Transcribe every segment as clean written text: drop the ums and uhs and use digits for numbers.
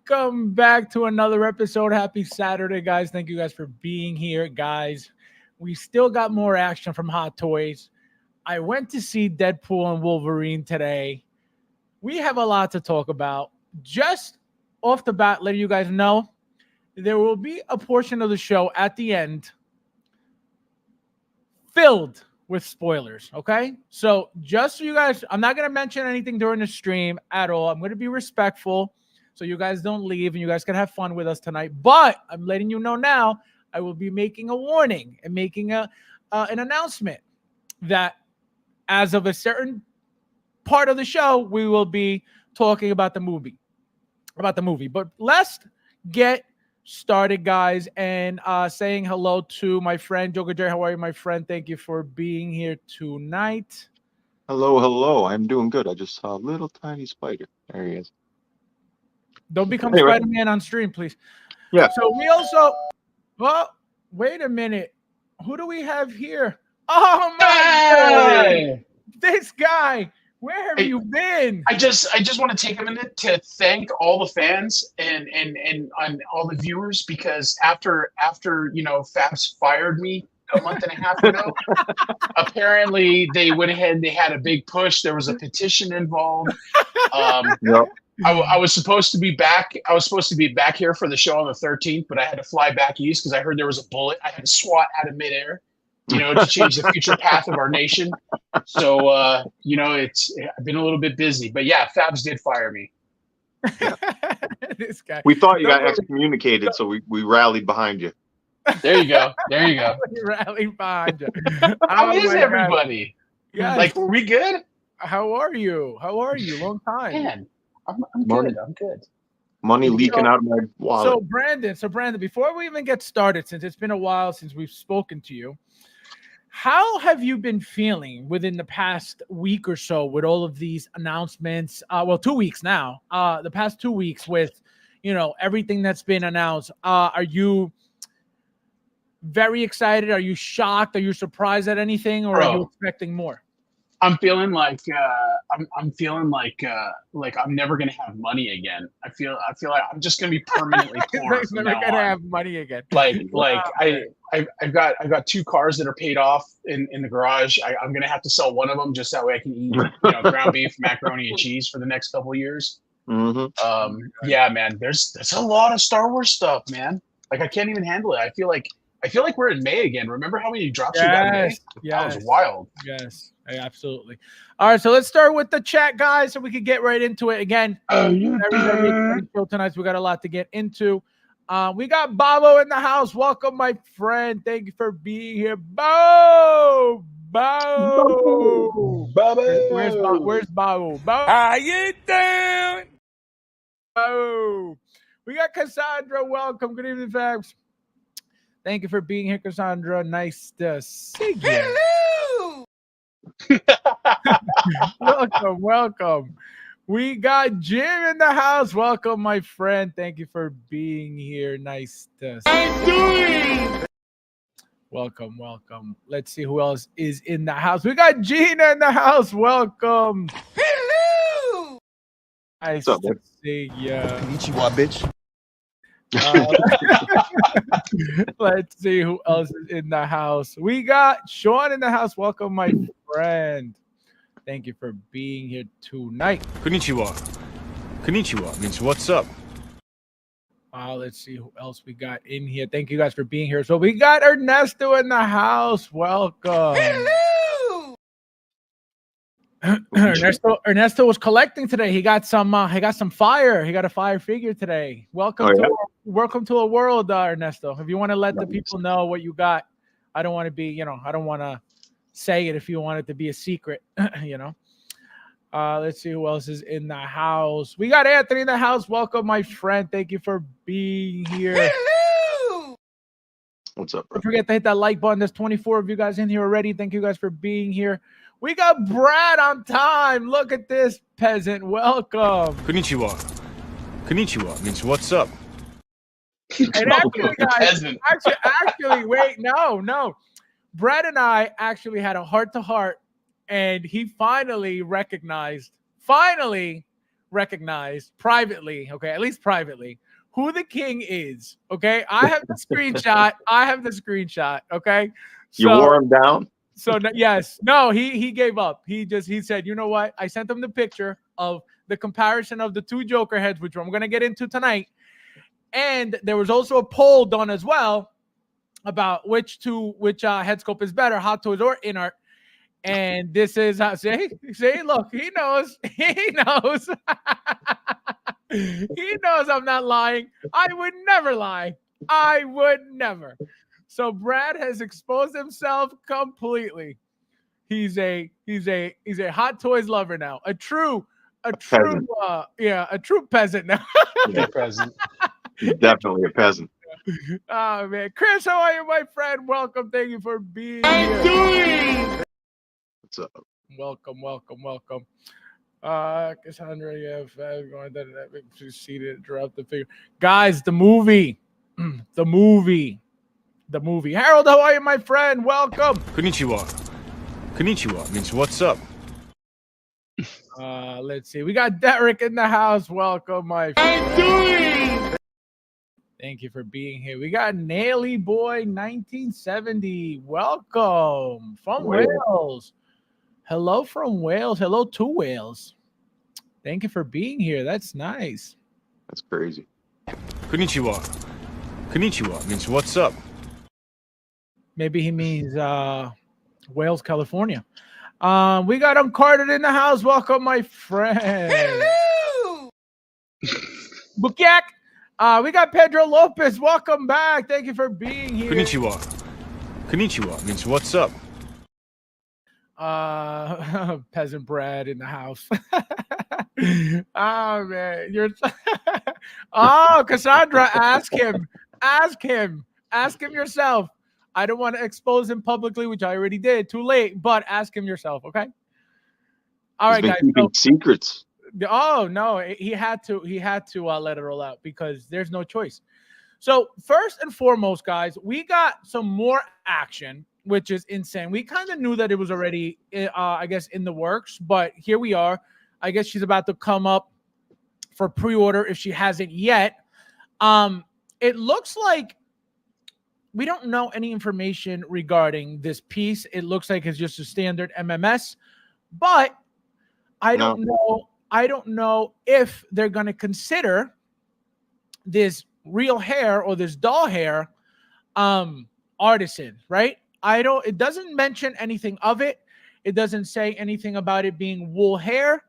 Welcome back to another episode. Happy Saturday, guys. Thank you guys for being here, guys. We still got more action from Hot Toys. I went to see Deadpool and Wolverine today. We have a lot to talk about. Just off the bat, letting you guys know, there will be a portion of the show at the end filled with spoilers, okay? So just so you guys, I'm not going to mention anything during the stream at all. I'm going to be respectful so you guys don't leave and you guys can have fun with us tonight. But I'm letting you know now, I will be making a warning and making an announcement that as of a certain part of the show, we will be talking about the movie. But let's get started, guys, and saying hello to my friend Joker J. How are you, my friend? Thank you for being here tonight. Hello. I'm doing good. I just saw a little tiny spider. There he is. Don't become Spider-Man on stream, please. Yeah. So we also, well, wait a minute. Who do we have here? Oh my God! This guy. Where have you been? I just want to take a minute to thank all the fans and all the viewers, because after Fabs fired me a month and a half ago, apparently they went ahead and they had a big push. There was a petition involved. Yep. I was supposed to be back. I was supposed to be back here for the show on the 13th, but I had to fly back east because I heard there was a bullet. I had to swat out of midair, to change the future path of our nation. So, I've been a little bit busy, but yeah, Fabs did fire me. This guy. We thought you got excommunicated, so we rallied behind you. There you go. We rallied behind you. How is everybody? Yeah. Like, were we good? How are you? Long time. Man, I'm good. I'm good. Money leaking out of my wallet. So Brandon, before we even get started, since it's been a while since we've spoken to you, how have you been feeling within the past week or so with all of these announcements? 2 weeks now. The past 2 weeks with, everything that's been announced. Are you very excited? Are you shocked? Are you surprised at anything, or are you expecting more? I'm feeling like I'm never gonna have money again. I feel like I'm just gonna be permanently poor. Never gonna have money again. I've got 2 cars that are paid off in the garage. I'm gonna have to sell one of them just that way I can eat ground beef, macaroni, and cheese for the next couple of years. Mm-hmm. Yeah, man. There's a lot of Star Wars stuff, man. Like, I can't even handle it. I feel like we're in May again. Remember how many drops we got in May? That was wild. Yes, absolutely. All right, so let's start with the chat, guys, so we can get right into it. Again, very exciting show tonight. So we got a lot to get into. We got Babo in the house. Welcome, my friend. Thank you for being here. Bo. Where's Babo? How you doing? Bo. We got Cassandra. Welcome. Good evening, Fabs. Thank you for being here, Cassandra. Nice to see you. Hello. Welcome. We got Jim in the house. Welcome, my friend. Thank you for being here. Nice to see you. Welcome. Let's see who else is in the house. We got Gina in the house. Welcome. Hello. Nice to see you. Konnichiwa, bitch. Let's see who else is in the house. We got Sean in the house. Welcome, my friend. Thank you for being here tonight. Konnichiwa means what's up. Let's see who else we got in here. Thank you guys for being here. So we got Ernesto in the house. Welcome. Hello. Ernesto was collecting today. He got some fire. He got a fire figure today. Welcome to a world, Ernesto. If you want to let the people know what you got, I don't want to be, I don't want to say it if you want it to be a secret, Let's see who else is in the house. We got Anthony in the house. Welcome, my friend. Thank you for being here. Hello. What's up, bro? Don't forget to hit that like button. There's 24 of you guys in here already. Thank you guys for being here. We got Brad on time. Look at this peasant. Welcome. Konnichiwa means what's up. And actually, wait, no. Brad and I actually had a heart-to-heart, and he finally recognized recognize privately, okay, at least privately, who the king is. Okay, I have the screenshot. Okay, You wore him down? so yes, no, he gave up. He said, you know what? I sent him the picture of the comparison of the two Joker heads, which I'm gonna get into tonight. And there was also a poll done as well about which head sculpt is better, Hot Toys or InArt. And this is say, look, he knows. He knows. He knows I'm not lying. I would never lie. I would never. So Brad has exposed himself completely. He's a Hot Toys lover now. A true peasant. A true peasant now. Yeah, present. Definitely a peasant. Oh man, Chris, how are you, my friend? Welcome. Thank you for being here. What's up? Welcome. Cassandra, yeah, going to see it, drop the figure. Guys, the movie. Harold, how are you, my friend? Welcome. Konnichiwa. Konnichiwa means what's up. Let's see. We got Derek in the house. Welcome, my friend. Thank you for being here. We got Naily Boy 1970. Welcome from Wales. Hello from Wales. Hello to Wales. Thank you for being here. That's nice. That's crazy. Konnichiwa. Konnichiwa means what's up. Maybe he means Wales, California. We got Uncarded in the house. Welcome, my friend. Hello. Bukiak. We got Pedro Lopez. Welcome back. Thank you for being here. Konnichiwa. Konnichiwa means what's up. Peasant Brad in the house. Oh man, you're Cassandra, ask him yourself. I don't want to expose him publicly, which I already did. Too late, but ask him yourself, okay? All right, guys. Keeping secrets. Oh no, he had to let it all out because there's no choice. So first and foremost, guys, we got some more action, which is insane. We kind of knew that it was already, I guess, in the works, but here we are. I guess she's about to come up for pre-order if she hasn't yet. It looks like we don't know any information regarding this piece. It looks like it's just a standard MMS, but I don't know if they're going to consider this real hair or this doll hair artisan, right? It doesn't mention anything of it. It doesn't say anything about it being wool hair.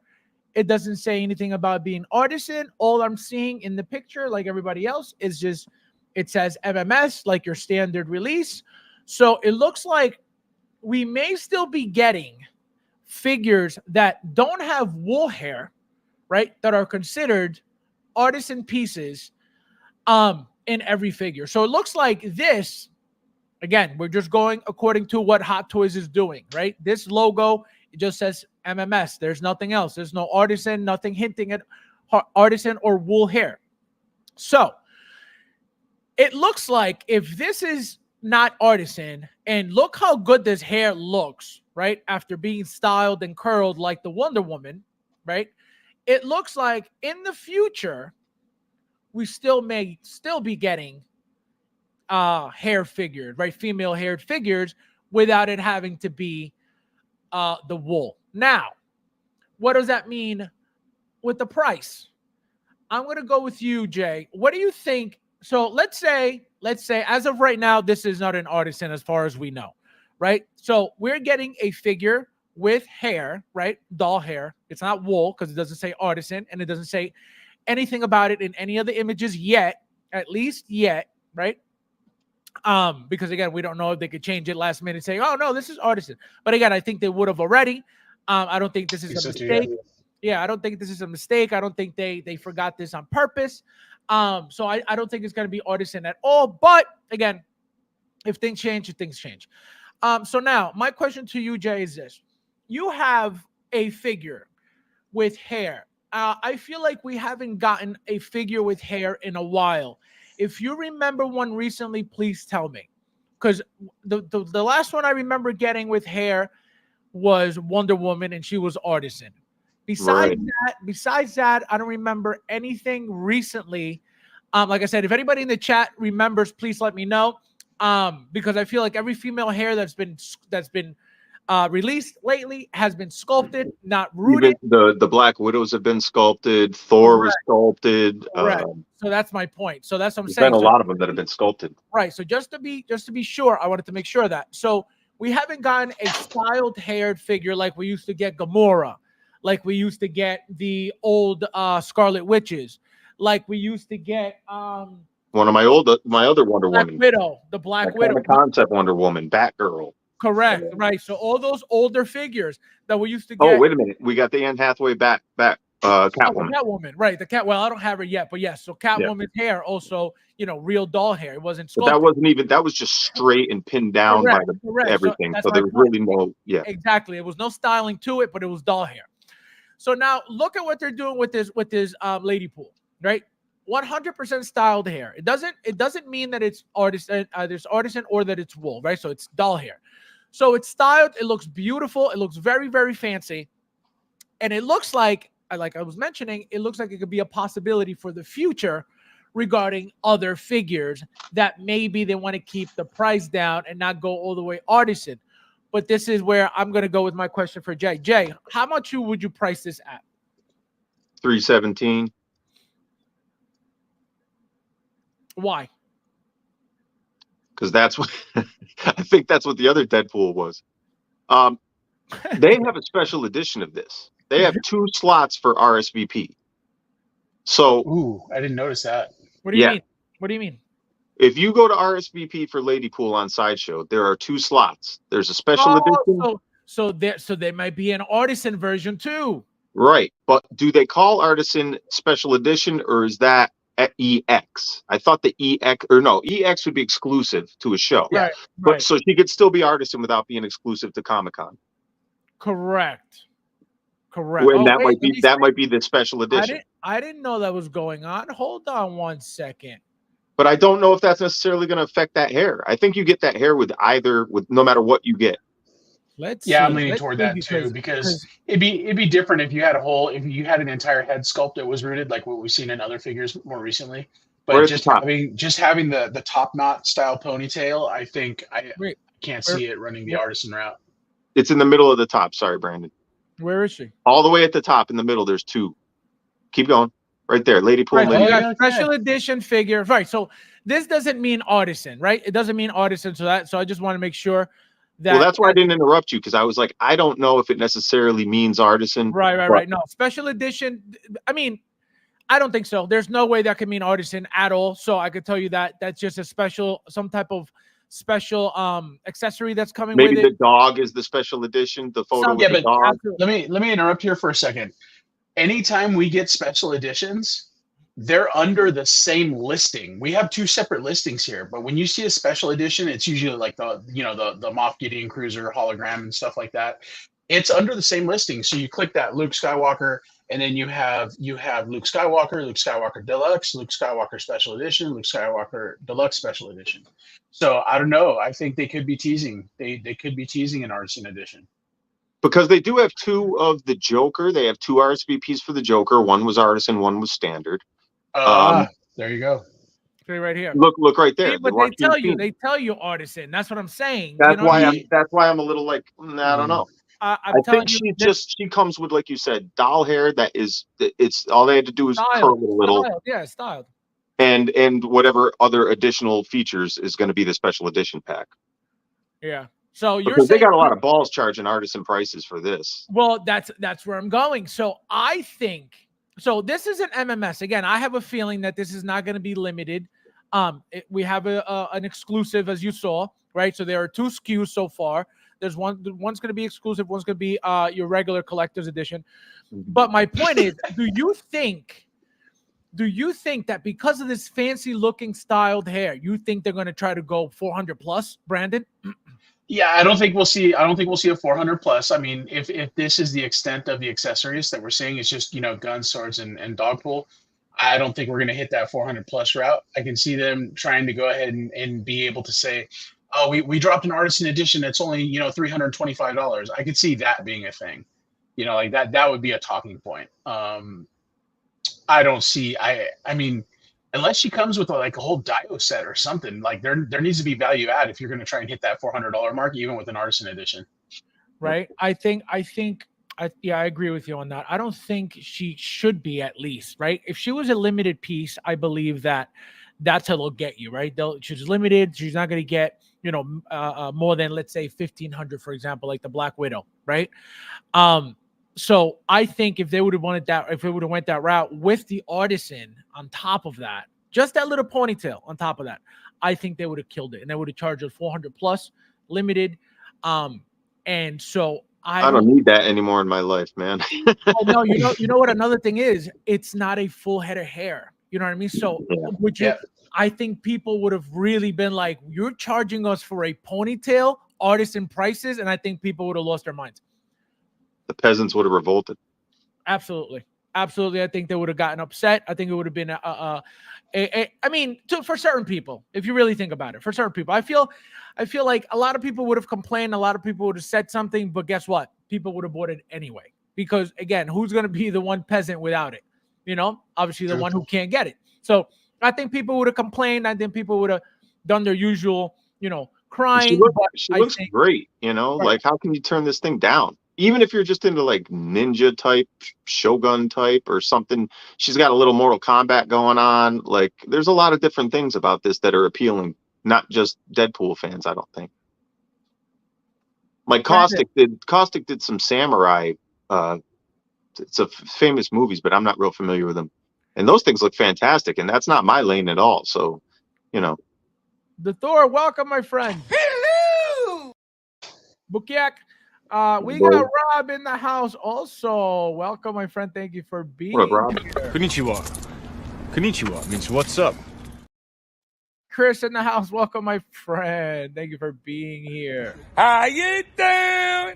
It doesn't say anything about being artisan. All I'm seeing in the picture, like everybody else, is just it says MMS, like your standard release. So it looks like we may still be getting figures that don't have wool hair, right? That are considered artisan pieces in every figure. So it looks like this, again, we're just going according to what Hot Toys is doing, right? This logo, it just says MMS. There's nothing else. There's no artisan, nothing hinting at artisan or wool hair. So it looks like if this is not artisan, and look how good this hair looks, right? After being styled and curled like the Wonder Woman, right? It looks like in the future, we may still be getting hair figures, right? Female haired figures without it having to be the wool. Now, what does that mean with the price? I'm going to go with you, Jay. What do you think? So let's say as of right now, this is not an artisan as far as we know, right? So we're getting a figure with hair, right? Doll hair. It's not wool because it doesn't say artisan and it doesn't say anything about it in any of the images yet, at least yet, right? Because again, we don't know if they could change it last minute, saying, "Oh no, this is artisan." But again, I think they would have already. I don't think this is a mistake. Yeah, I don't think this is a mistake. I don't think they forgot this on purpose. So I don't think it's going to be artisan at all. But again, if things change, things change. So now my question to you, Jay, is this: you have a figure with hair. I feel like we haven't gotten a figure with hair in a while. If you remember one recently, please tell me. Because the last one I remember getting with hair was Wonder Woman, and she was artisan. Besides that, I don't remember anything recently. Like I said, if anybody in the chat remembers, please let me know. Because I feel like every female hair that's been released lately has been sculpted, not rooted. Even the Black Widows have been sculpted. Thor was sculpted. So that's my point. So that's what I'm There's saying. been a lot of them that have been sculpted. Right. So just to be sure, I wanted to make sure of that. So we haven't gotten a styled haired figure like we used to get Gamora, like we used to get the old Scarlet Witches, like we used to get one of my other Wonder Woman. The Black Widow. Concept Wonder Woman, Batgirl. Correct. Right. So all those older figures that we used to get. Oh, wait a minute. We got the Anne Hathaway Catwoman. Catwoman, right? Well, I don't have her yet, but yes. So Catwoman's hair also, real doll hair. It wasn't sculpted. But that was just straight and pinned down by everything. So there was really no, Exactly. It was no styling to it, but it was doll hair. So now look at what they're doing with this Ladypool, right? 100% styled hair. It doesn't mean that it's artisan, or that it's wool, right? So it's doll hair. So it's styled. It looks beautiful. It looks very, very fancy, and it looks like I was mentioning, it looks like it could be a possibility for the future regarding other figures that maybe they want to keep the price down and not go all the way artisan. But this is where I'm going to go with my question for Jay. Jay, how much would you price this at? $317. Why? Because that's what I think that's what the other Deadpool was. They have a special edition of this. They have 2 slots for RSVP. So, I didn't notice that. What do you mean? What do you mean? If you go to RSVP for Ladypool on Sideshow, there are 2 slots. There's a special edition. So there might be an artisan version too. Right, but do they call artisan special edition, or is that EX? I thought the EX would be exclusive to a show. Yeah, but so she could still be artisan without being exclusive to Comic-Con. Correct. And that might be the special edition. I didn't know that was going on. Hold on one second. But I don't know if that's necessarily going to affect that hair. I think you get that hair with no matter what you get. I'm leaning toward that too, because it'd be different if you had an entire head sculpt that was rooted, like what we've seen in other figures more recently. But just having the top knot style ponytail, I think I can't see it running the artisan route. It's in the middle of the top. Sorry, Brandon. Where is she? All the way at the top in the middle. There's 2. Keep going. Right there, Ladypool. Right, special edition figure. Right. So this doesn't mean artisan, right? It doesn't mean artisan. So I just want to make sure that. Well, that's why I didn't interrupt you, because I was like, I don't know if it necessarily means artisan. Right. No, special edition. I mean, I don't think so. There's no way that could mean artisan at all. So I could tell you that that's just some type of special accessory that's coming with it. Maybe the dog is the special edition, the photo of the dog. Absolutely. Let me interrupt here for a second. Anytime we get special editions, they're under the same listing. We have 2 separate listings here, but when you see a special edition, it's usually like the Moff Gideon Cruiser hologram and stuff like that. It's under the same listing. So you click that Luke Skywalker, and then you have Luke Skywalker Deluxe, Luke Skywalker Special Edition, Luke Skywalker Deluxe Special Edition. So I don't know. I think they could be teasing. They could be teasing an artisan edition. Because they do have 2 of the Joker. They have 2 RSVPs for the Joker. One was artisan, one was standard. There you go. Right here. Look right there. But they tell you artisan. That's what I'm saying. That's why I'm a little like, I don't know. I think she comes with, like you said, doll hair. It's all they had to do is curl it a little. Styled. And whatever other additional features is going to be the special edition pack. Yeah. So because they got a lot of balls charging artisan prices for this. Well, that's where I'm going. So I think this is an MMS. Again, I have a feeling that this is not going to be limited. We have an exclusive, as you saw, right? So there are 2 SKUs so far. There's one's going to be exclusive, one's going to be your regular collector's edition. But my point is, do you think that because of this fancy looking styled hair, you think they're going to try to go 400 plus, Brandon? Yeah, I don't think we'll see a 400 plus. I mean, if this is the extent of the accessories that we're seeing, it's just, guns, swords, and Dogpool. I don't think we're going to hit that 400 plus route. I can see them trying to go ahead and be able to say, oh, we dropped an artisan edition that's only, $325. I could see that being a thing. You know, like that would be a talking point. I don't see. I mean, unless she comes with a whole Dio set or something, like there needs to be value add if you're going to try and hit that $400 mark, even with an artisan edition. Right. I agree with you on that. I don't think she should be, at least, right? If she was a limited piece, I believe that's how they'll get you, right? She's limited. She's not going to get, more than, let's say, 1,500, for example, like the Black Widow, right? So I think if they would have wanted that, if it would have went that route with the artisan on top of that, just that little ponytail on top of that, I think they would have killed it, and they would have charged us 400 plus limited. And so I don't need that anymore in my life, man. Oh no, you know what? Another thing is, it's not a full head of hair. You know what I mean? So I think people would have really been like, "You're charging us for a ponytail, artisan prices," and I think people would have lost their minds. The peasants would have revolted. Absolutely. I think they would have gotten upset. I think it would have been for certain people, if you really think about it, for certain people, I feel like a lot of people would have complained. A lot of people would have said something, but guess what? People would have bought it anyway, because again, who's going to be the one peasant without it? Obviously the one who can't get it. So I think people would have complained. I think people would have done their usual, crying. She looks great. Right. Like, how can you turn this thing down? Even if you're just into like ninja type, Shogun type or something, she's got a little Mortal Kombat going on. Like, there's a lot of different things about this that are appealing, not just Deadpool fans, I don't think. Like Caustic did some samurai. It's a famous movies, but I'm not real familiar with them. And those things look fantastic, and that's not my lane at all. So, The Thor, welcome, my friend. Hello, Bukiak. We got Rob in the house also. Welcome, my friend. Thank you for being here. Konnichiwa. Konnichiwa means what's up. Chris in the house. Welcome, my friend. Thank you for being here. How you doing?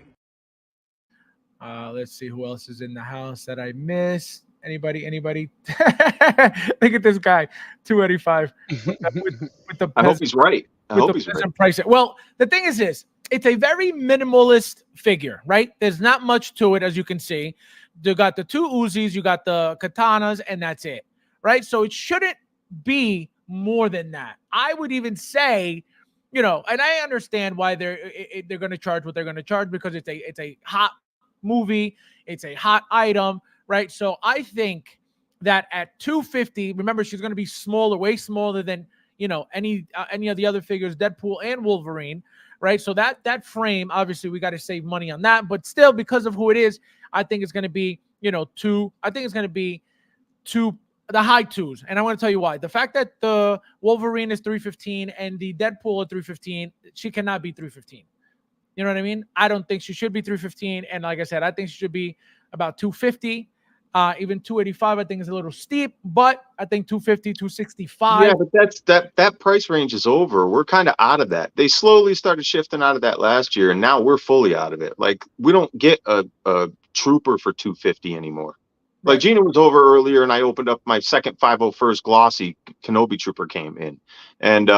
Let's see who else is in the house that I missed. Anybody? Look at this guy, 285. with the I hope he's right. I hope he's right. Price it. Well, the thing is this. It's a very minimalist figure, right? There's not much to it, as you can see. You got the two Uzis, you got the katanas, and that's it, right? So it shouldn't be more than that. I would even say, and I understand why they're going to charge what they're going to charge, because it's a hot movie, it's a hot item, right? So I think that at $250, remember, she's going to be smaller, way smaller than any of the other figures, Deadpool and Wolverine. Right. So that frame, obviously, we got to save money on that. But still, because of who it is, I think it's going to be, I think it's going to be the high twos. And I want to tell you why. The fact that the Wolverine is $315 and the Deadpool at $315, she cannot be $315. You know what I mean? I don't think she should be $315. And like I said, I think she should be about $250. Even $285, I think, is a little steep, but I think $250, $265. Yeah, but that price range is over. We're kind of out of that. They slowly started shifting out of that last year, and now we're fully out of it. Like, we don't get a trooper for $250 anymore. Like, Gina was over earlier, and I opened up my second 501st glossy Kenobi trooper came in, and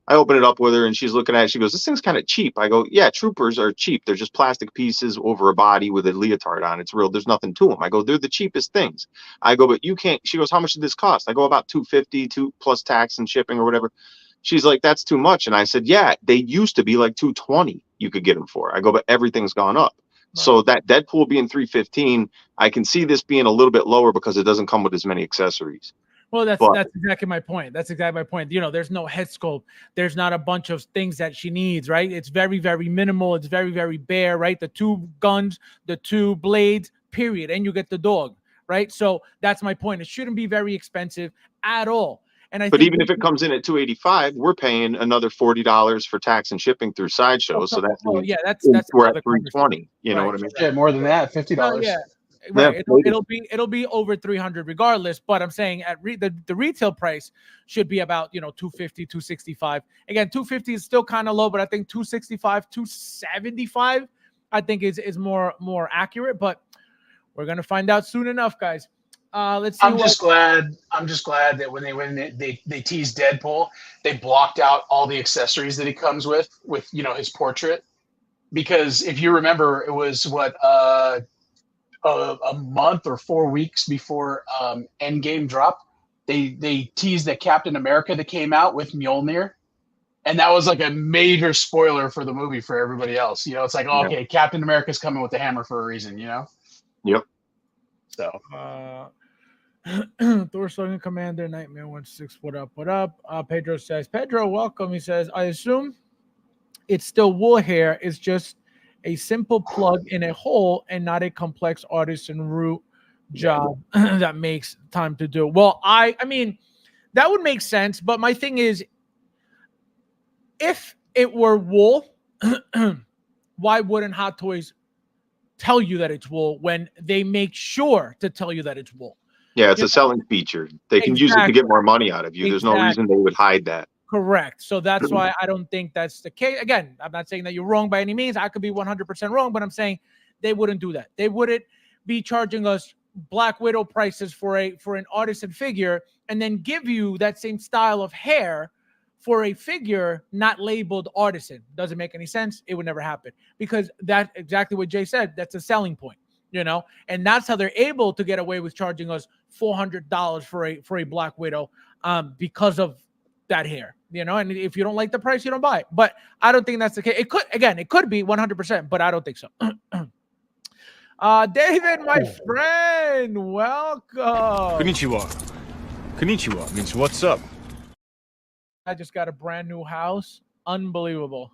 I open it up with her, and she's looking at it. She goes, "This thing's kind of cheap." I go, "Yeah, troopers are cheap. They're just plastic pieces over a body with a leotard on. It's real. There's nothing to them." I go, "They're the cheapest things." I go, "But you can't." She goes, "How much did this cost?" I go, "About $250 plus tax and shipping or whatever." She's like, "That's too much." And I said, "Yeah, they used to be like $220 you could get them for." I go, "But everything's gone up." Right. So that Deadpool being $315, I can see this being a little bit lower because it doesn't come with as many accessories. Well, that's exactly my point. That's exactly my point. There's no head sculpt. There's not a bunch of things that she needs, right? It's very, very minimal. It's very, very bare, right? The two guns, the two blades, period. And you get the dog, right? So that's my point. It shouldn't be very expensive at all. But even if it comes in at $285, we're paying another $40 for tax and shipping through Sideshow. So that's we're at $320. You know what I mean? Yeah, more than that, $50. Yeah. Right. It'll be over $300 regardless, but I'm saying at the retail price should be about $250, $265. Again, $250 is still kind of low, but I think $265, $275 I think is more accurate, but we're gonna find out soon enough, guys. Let's see. I'm just glad that when they teased Deadpool, they blocked out all the accessories that he comes with his portrait, because if you remember, it was a month or 4 weeks before Endgame dropped, they teased that Captain America that came out with Mjolnir, and that was like a major spoiler for the movie for everybody else. You know, it's like, oh, okay, Captain America's coming with the hammer for a reason. You know. Yep. So. Thor Slogan Commander Nightmare 16. What up? What up? Pedro says, Pedro, welcome. He says, I assume it's still wool hair. It's just a simple plug in a hole and not a complex artisan root job that makes time to do. Well, I mean, that would make sense. But my thing is, if it were wool, why wouldn't Hot Toys tell you that it's wool when they make sure to tell you that it's wool? Yeah, it's a selling feature. They can use it to get more money out of you. There's no reason they would hide that. Correct. So that's why I don't think that's the case. Again, I'm not saying that you're wrong by any means. I could be 100% wrong, but I'm saying they wouldn't do that. They wouldn't be charging us Black Widow prices for an artisan figure and then give you that same style of hair for a figure not labeled artisan. Doesn't make any sense. It would never happen because that's exactly what Jay said. That's a selling point. You know, and that's how they're able to get away with charging us $400 for a Black Widow, because of that hair. You know, and if you don't like the price, you don't buy it. But I don't think that's the case. It could be 100%, but I don't think so. David, my friend, welcome. Konnichiwa. Konnichiwa means what's up. I just got a brand new house. Unbelievable.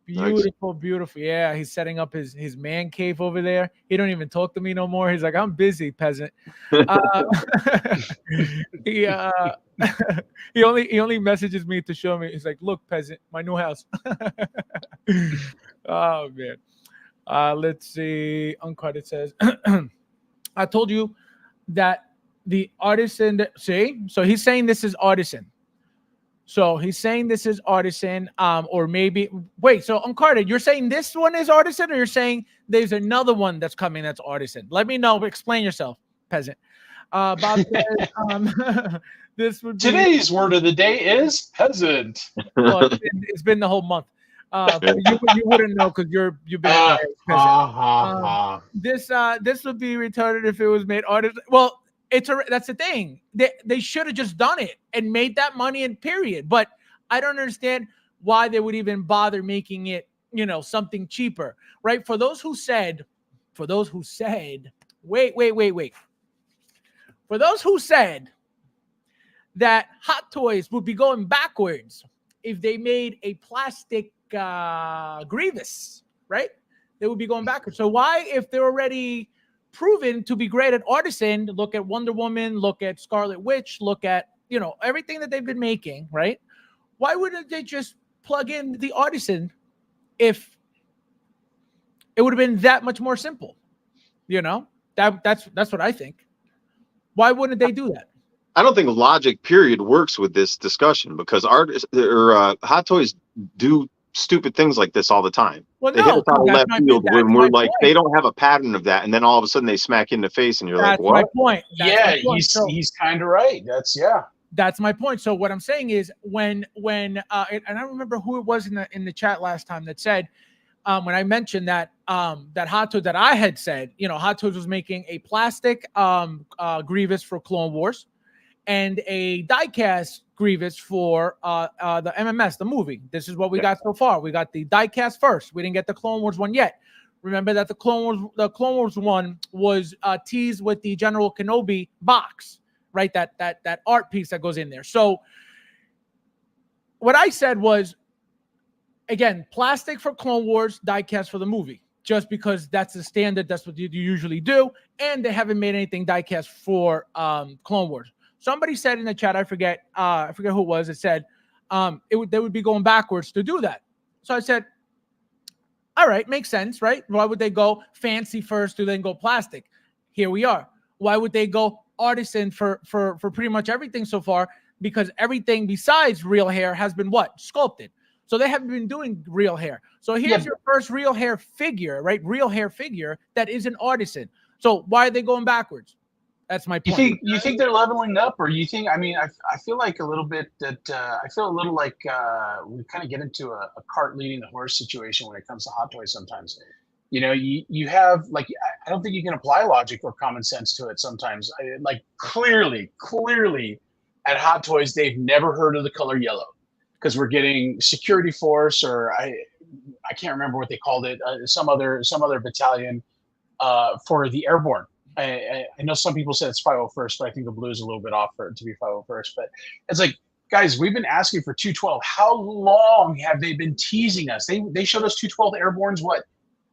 Beautiful, beautiful. Yeah, he's setting up his man cave over there. He don't even talk to me no more. He's like, I'm busy, peasant. He only messages me to show me. He's like, look, peasant, my new house. Oh man. Let's see. Uncarded says, I told you that the artisan. See, so he's saying this is artisan. So he's saying this is artisan, or maybe wait. So Uncarded, you're saying this one is artisan, or you're saying there's another one that's coming that's artisan? Let me know. Explain yourself, peasant. Bob says, this would be Today's word of the day is peasant. Well, it's been the whole month. But you wouldn't know because you've been this would be retarded if it was made artisan. Well, that's the thing. They should have just done it and made that money in period. But I don't understand why they would even bother making it, you know, something cheaper, right? For those who said, wait. For those who said that Hot Toys would be going backwards if they made a plastic Grievous, right? They would be going backwards. So why, if they're already proven to be great at artisan, look at Wonder Woman, look at Scarlet Witch, look at, you know, everything that they've been making, right? Why wouldn't they just plug in the artisan if it would have been that much more simple? You know, that's what I think. Why wouldn't they do that? I don't think logic period works with this discussion because artists or Hot Toys do stupid things like this all the time. Well, they hit us out of left field when we're like, they don't have a pattern of that, and then all of a sudden they smack you in the face, and you're like, what? That's my point. He's kind of right. That's my point. So what I'm saying is when and I don't remember who it was in the chat last time that said when I mentioned that that Hot Toys, that I had said, you know, Hot Toys was making a plastic Grievous for Clone Wars and a diecast Grievous for the MMS, the movie. This is what we got so far. We got the diecast first. We didn't get the Clone Wars one yet. Remember that the Clone Wars one was teased with the General Kenobi box, right? That art piece that goes in there. So what I said was, again, plastic for Clone Wars, diecast for the movie, just because that's the standard. That's what you usually do. And they haven't made anything diecast for Clone Wars. Somebody said in the chat, I forget who it was. It said they would be going backwards to do that. So I said, all right, makes sense, right? Why would they go fancy first to then go plastic? Here we are. Why would they go artisan for pretty much everything so far? Because everything besides real hair has been what? Sculpted. So they haven't been doing real hair. So here's your first real hair figure, right? Real hair figure that is an artisan. So why are they going backwards? That's my point. You think they're leveling up, or you think? I mean, I feel like a little bit that I feel a little like we kind of get into a cart leading the horse situation when it comes to Hot Toys sometimes. You know, you have like I don't think you can apply logic or common sense to it sometimes. Like clearly, at Hot Toys, they've never heard of the color yellow because we're getting security force, or I can't remember what they called it, some other battalion for the airborne. I know some people said it's 501st, but I think the blue is a little bit off for it to be 501st. But it's like, guys, we've been asking for 212. How long have they been teasing us? They showed us 212 airbornes, what,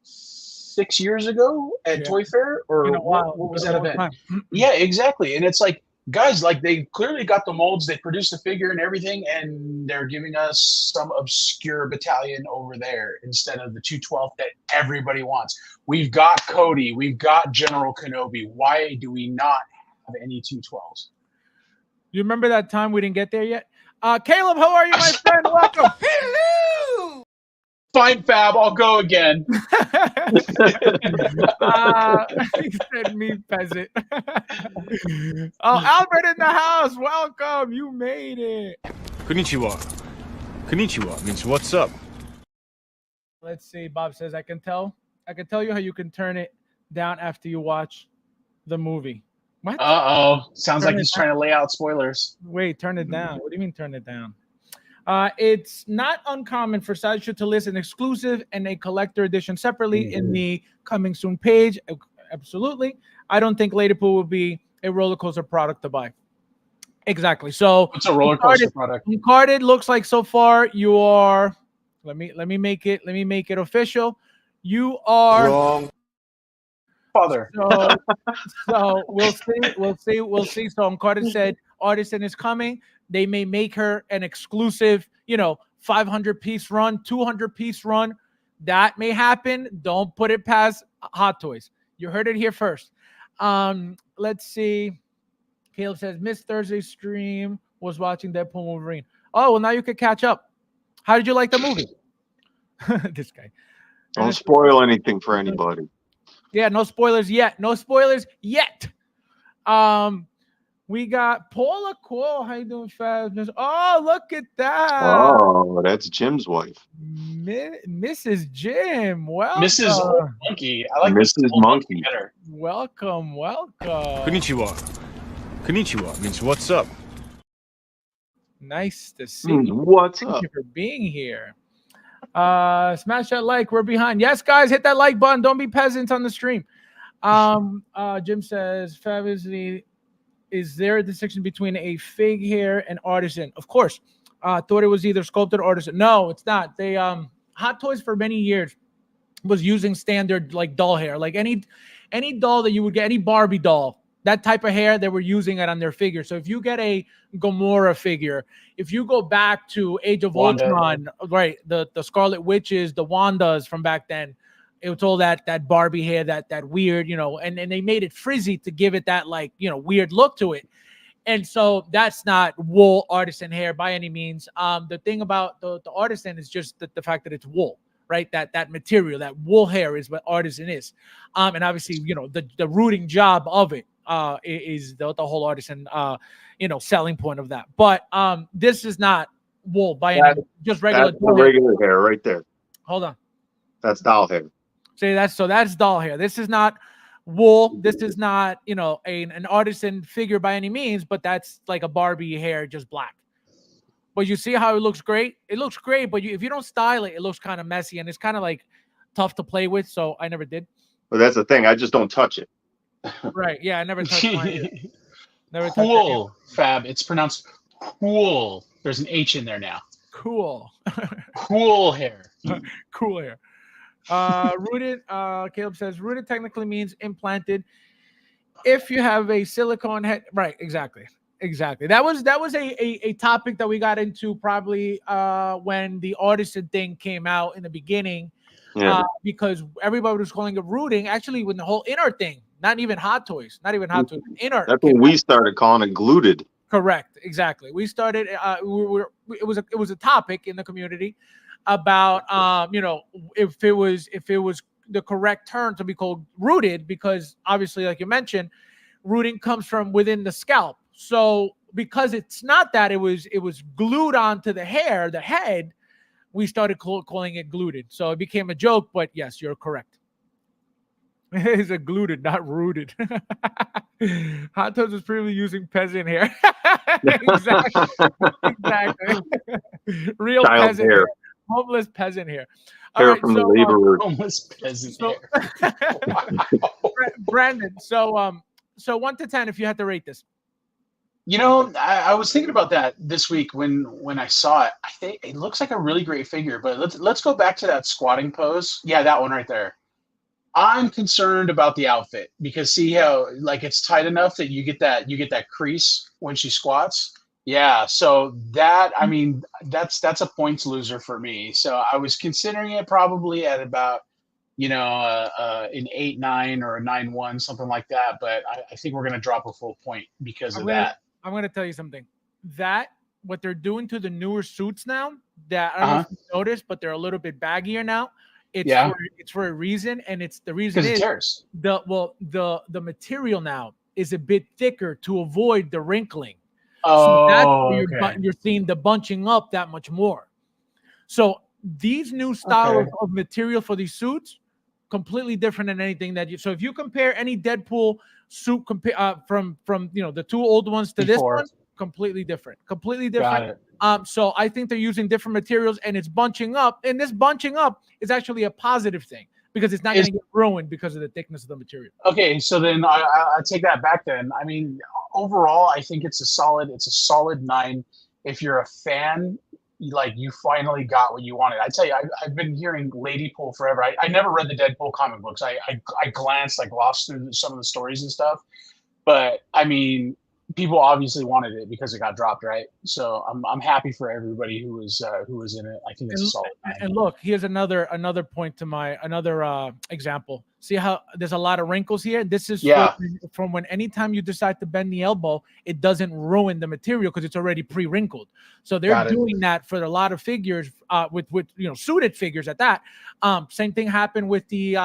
6 years ago at Toy Fair? Or what was that event? Yeah, exactly. And it's like, guys, like they clearly got the molds, they produced the figure and everything, and they're giving us some obscure battalion over there instead of the 212 that everybody wants. We've got Cody, we've got General Kenobi. Why do we not have any 212s? You remember that time we didn't get there yet? Caleb, how are you, my friend? Welcome. Hello. Fine, Fab, I'll go again. He said me peasant. Oh, Albert in the house. Welcome. You made it. Konnichiwa. Konnichiwa means what's up. Let's see. Bob says, I can tell you how you can turn it down after you watch the movie. What? Sounds like he's trying to lay out spoilers. Wait, turn it down. What do you mean turn it down? It's not uncommon for Sideshow to list an exclusive and a collector edition separately in the coming soon page. Absolutely. I don't think Ladypool will be a roller coaster product to buy. Exactly. So it's a roller coaster product. Uncarded looks like so far you are. Let me make it official. You are wrong. Father. So we'll see. So Uncarded said Artisan is coming. They may make her an exclusive, 500-piece run, 200-piece run. That may happen. Don't put it past Hot Toys. You heard it here first. Let's see. Caleb says, missed Thursday's stream, was watching Deadpool and Wolverine. Oh, well, now you could catch up. How did you like the movie? This guy. Don't spoil anything for anybody. Yeah, no spoilers yet. No spoilers yet. We got Paula Cole. How you doing, Fabs? Oh, look at that. Oh, that's Jim's wife. Mrs. Jim. Welcome. Mrs. Monkey. I like Mrs. Monkey better. Welcome. Konnichiwa. Konnichiwa means what's up. Nice to see you. What's up? Thank you for being here. Smash that like. We're behind. Yes, guys, hit that like button. Don't be peasants on the stream. Jim says, Fab is there a distinction between a fig hair and artisan? Of course. Thought it was either sculpted or artisan. No, it's not. They Hot Toys for many years was using standard like doll hair, like any doll that you would get, any Barbie doll, that type of hair, they were using it on their figure. So if you get a Gamora figure, if you go back to Age of Ultron, right, the Scarlet Witches, the Wandas from back then, it was all that Barbie hair, that weird, and they made it frizzy to give it that weird look to it. And so that's not wool artisan hair by any means. The thing about the artisan is just the fact that it's wool, right? That material, that wool hair is what artisan is. And obviously, the rooting job of it is the whole artisan, selling point of that. But this is not wool by any means, just regular. That's regular hair right there. Hold on. That's doll hair. See, that's doll hair. This is not wool. This is not, an artisan figure by any means, but that's like a Barbie hair, just black. But you see how it looks great? It looks great, but if you don't style it, it looks kind of messy and it's kind of like tough to play with. So I never did. But that's the thing. I just don't touch it. Right. Yeah, I never touched mine. Never cool, Fab. It's pronounced cool. There's an H in there now. Cool. Cool hair. Cool hair. Rooted, Caleb says, rooted technically means implanted. If you have a silicone head, right? Exactly. That was a topic that we got into probably when the artisan thing came out in the beginning. Yeah. Because everybody was calling it rooting. Actually, when the whole inner thing, not even Hot Toys, inner. That's when we started calling it gluted. Correct. Exactly. We started. It was a topic in the community about if it was the correct term to be called rooted, because obviously, like you mentioned, rooting comes from within the scalp. So because it's not that, it was glued onto the hair, the head, we started calling it gluted. So it became a joke, but yes, you're correct. He's occluded, not rooted. Hot Tubs is previously using peasant hair. Exactly. Exactly. Real Child peasant hair. hair. Homeless peasant hair. All Hair right, from the so laborers. Homeless peasant so hair. Wow. Brandon, so 1 to 10 if you had to rate this. You know, I was thinking about that this week when I saw it. I think it looks like a really great figure, but let's go back to that squatting pose. Yeah, that one right there. I'm concerned about the outfit because see how like it's tight enough that you get that crease when she squats. Yeah, so that I mean that's a points loser for me. So I was considering it probably at about an 8-9 or a 9-1, something like that. But I think we're gonna drop a full point because of that. I'm gonna tell you something. That what they're doing to the newer suits now, that I don't know if you noticed, but they're a little bit baggier now. It's for a reason, and it's the reason Because it is tears. the material now is a bit thicker to avoid the wrinkling. So that's Oh, where you're seeing the bunching up that much more. So these new style of material for these suits, completely different than anything that you. So if you compare any Deadpool suit from the two old ones to this one, completely different. Got it. So I think they're using different materials and it's bunching up. And this bunching up is actually a positive thing because it's not going to get ruined because of the thickness of the material. Okay, so then I take that back. Then I mean, overall, I think it's a solid 9. If you're a fan, like you finally got what you wanted. I tell you, I've been hearing Ladypool forever. I never read the Deadpool comic books. I glanced, glossed through some of the stories and stuff. But I mean, people obviously wanted it because it got dropped, right? So I'm happy for everybody who was in it. I think it's a solid 9. And look, here's another point to my example. See how there's a lot of wrinkles here? This is from when anytime you decide to bend the elbow, it doesn't ruin the material because it's already pre-wrinkled. So they're doing that for a lot of figures with suited figures at that. Same thing happened with the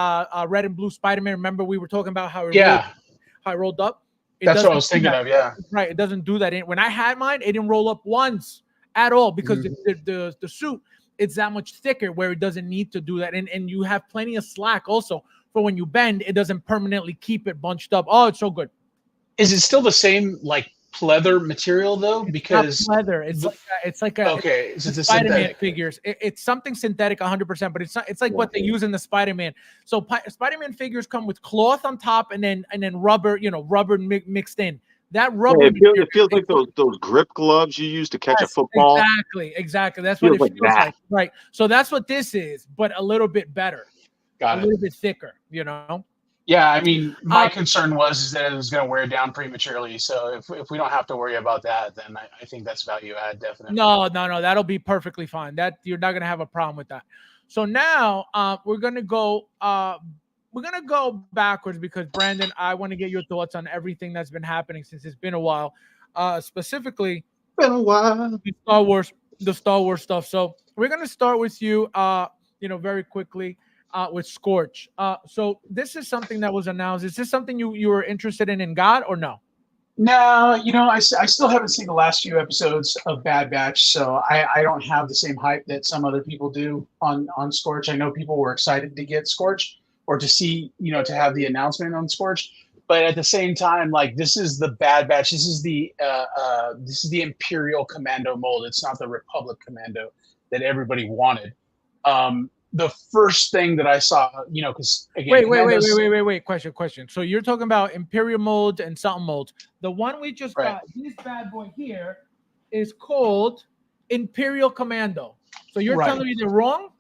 red and blue Spider-Man. Remember we were talking about how it rolled up? That's what I was thinking of, yeah. Right, it doesn't do that. When I had mine, it didn't roll up once at all because the suit, it's that much thicker where it doesn't need to do that. And you have plenty of slack also for when you bend, it doesn't permanently keep it bunched up. Oh, it's so good. Is it still the same pleather material though? Because not leather, it's like a so it's a Spider-Man synthetic figures. It's something synthetic 100%, but it's not. It's like what they use in the Spider-Man. So Spider-Man figures come with cloth on top and then rubber, rubber mixed in. That rubber. It feels like those grip gloves you use to catch a football. Exactly. That's what it feels like. Right. So that's what this is, but a little bit better. A little bit thicker. Yeah, I mean, my concern was that it was going to wear down prematurely. So if we don't have to worry about that, then I think that's value add, definitely. No, that'll be perfectly fine. That you're not going to have a problem with that. So now we're going to go backwards because Brandon, I want to get your thoughts on everything that's been happening since it's been a while. Specifically, been a while. The Star Wars stuff. So we're going to start with you very quickly. With Scorch. So this is something that was announced. Is this something you were interested in God or no? No, I still haven't seen the last few episodes of Bad Batch, so I don't have the same hype that some other people do on Scorch. I know people were excited to get Scorch or to see, to have the announcement on Scorch, but at the same time, this is the Bad Batch. This is the Imperial Commando mold. It's not the Republic Commando that everybody wanted. The first thing that I saw, because again, wait. Question. So you're talking about Imperial molds and something molds. The one we just got, this bad boy here, is called Imperial Commando. So you're telling me they're wrong?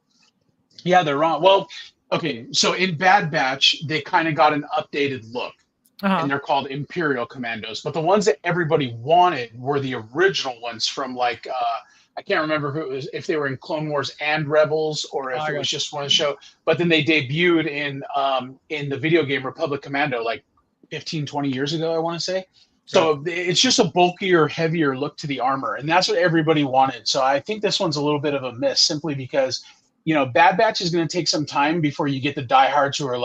Yeah, they're wrong. Well, okay. So in Bad Batch, they kind of got an updated look, and they're called Imperial Commandos. But the ones that everybody wanted were the original ones from I can't remember if they were in Clone Wars and Rebels or if it was just one show. But then they debuted in the video game Republic Commando 15, 20 years ago, I want to say. So it's just a bulkier, heavier look to the armor. And that's what everybody wanted. So I think this one's a little bit of a miss simply because, Bad Batch is going to take some time before you get the diehards who are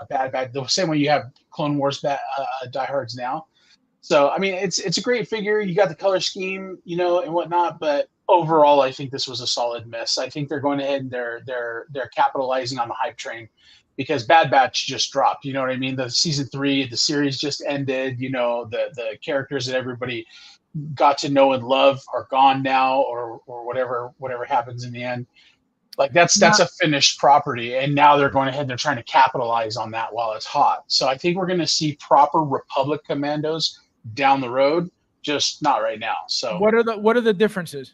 Bad Batch. The same way you have Clone Wars diehards now. So, I mean, it's a great figure. You got the color scheme, and whatnot. But overall, I think this was a solid miss. I think they're going ahead and they're capitalizing on the hype train. because Bad Batch just dropped. You know what I mean? The season 3, the series just ended. You know, the characters that everybody got to know and love are gone now, or whatever happens in the end. Like that's a finished property, and now they're going ahead and they're trying to capitalize on that while it's hot. So I think we're going to see proper Republic commandos down the road, just not right now. So what are the differences?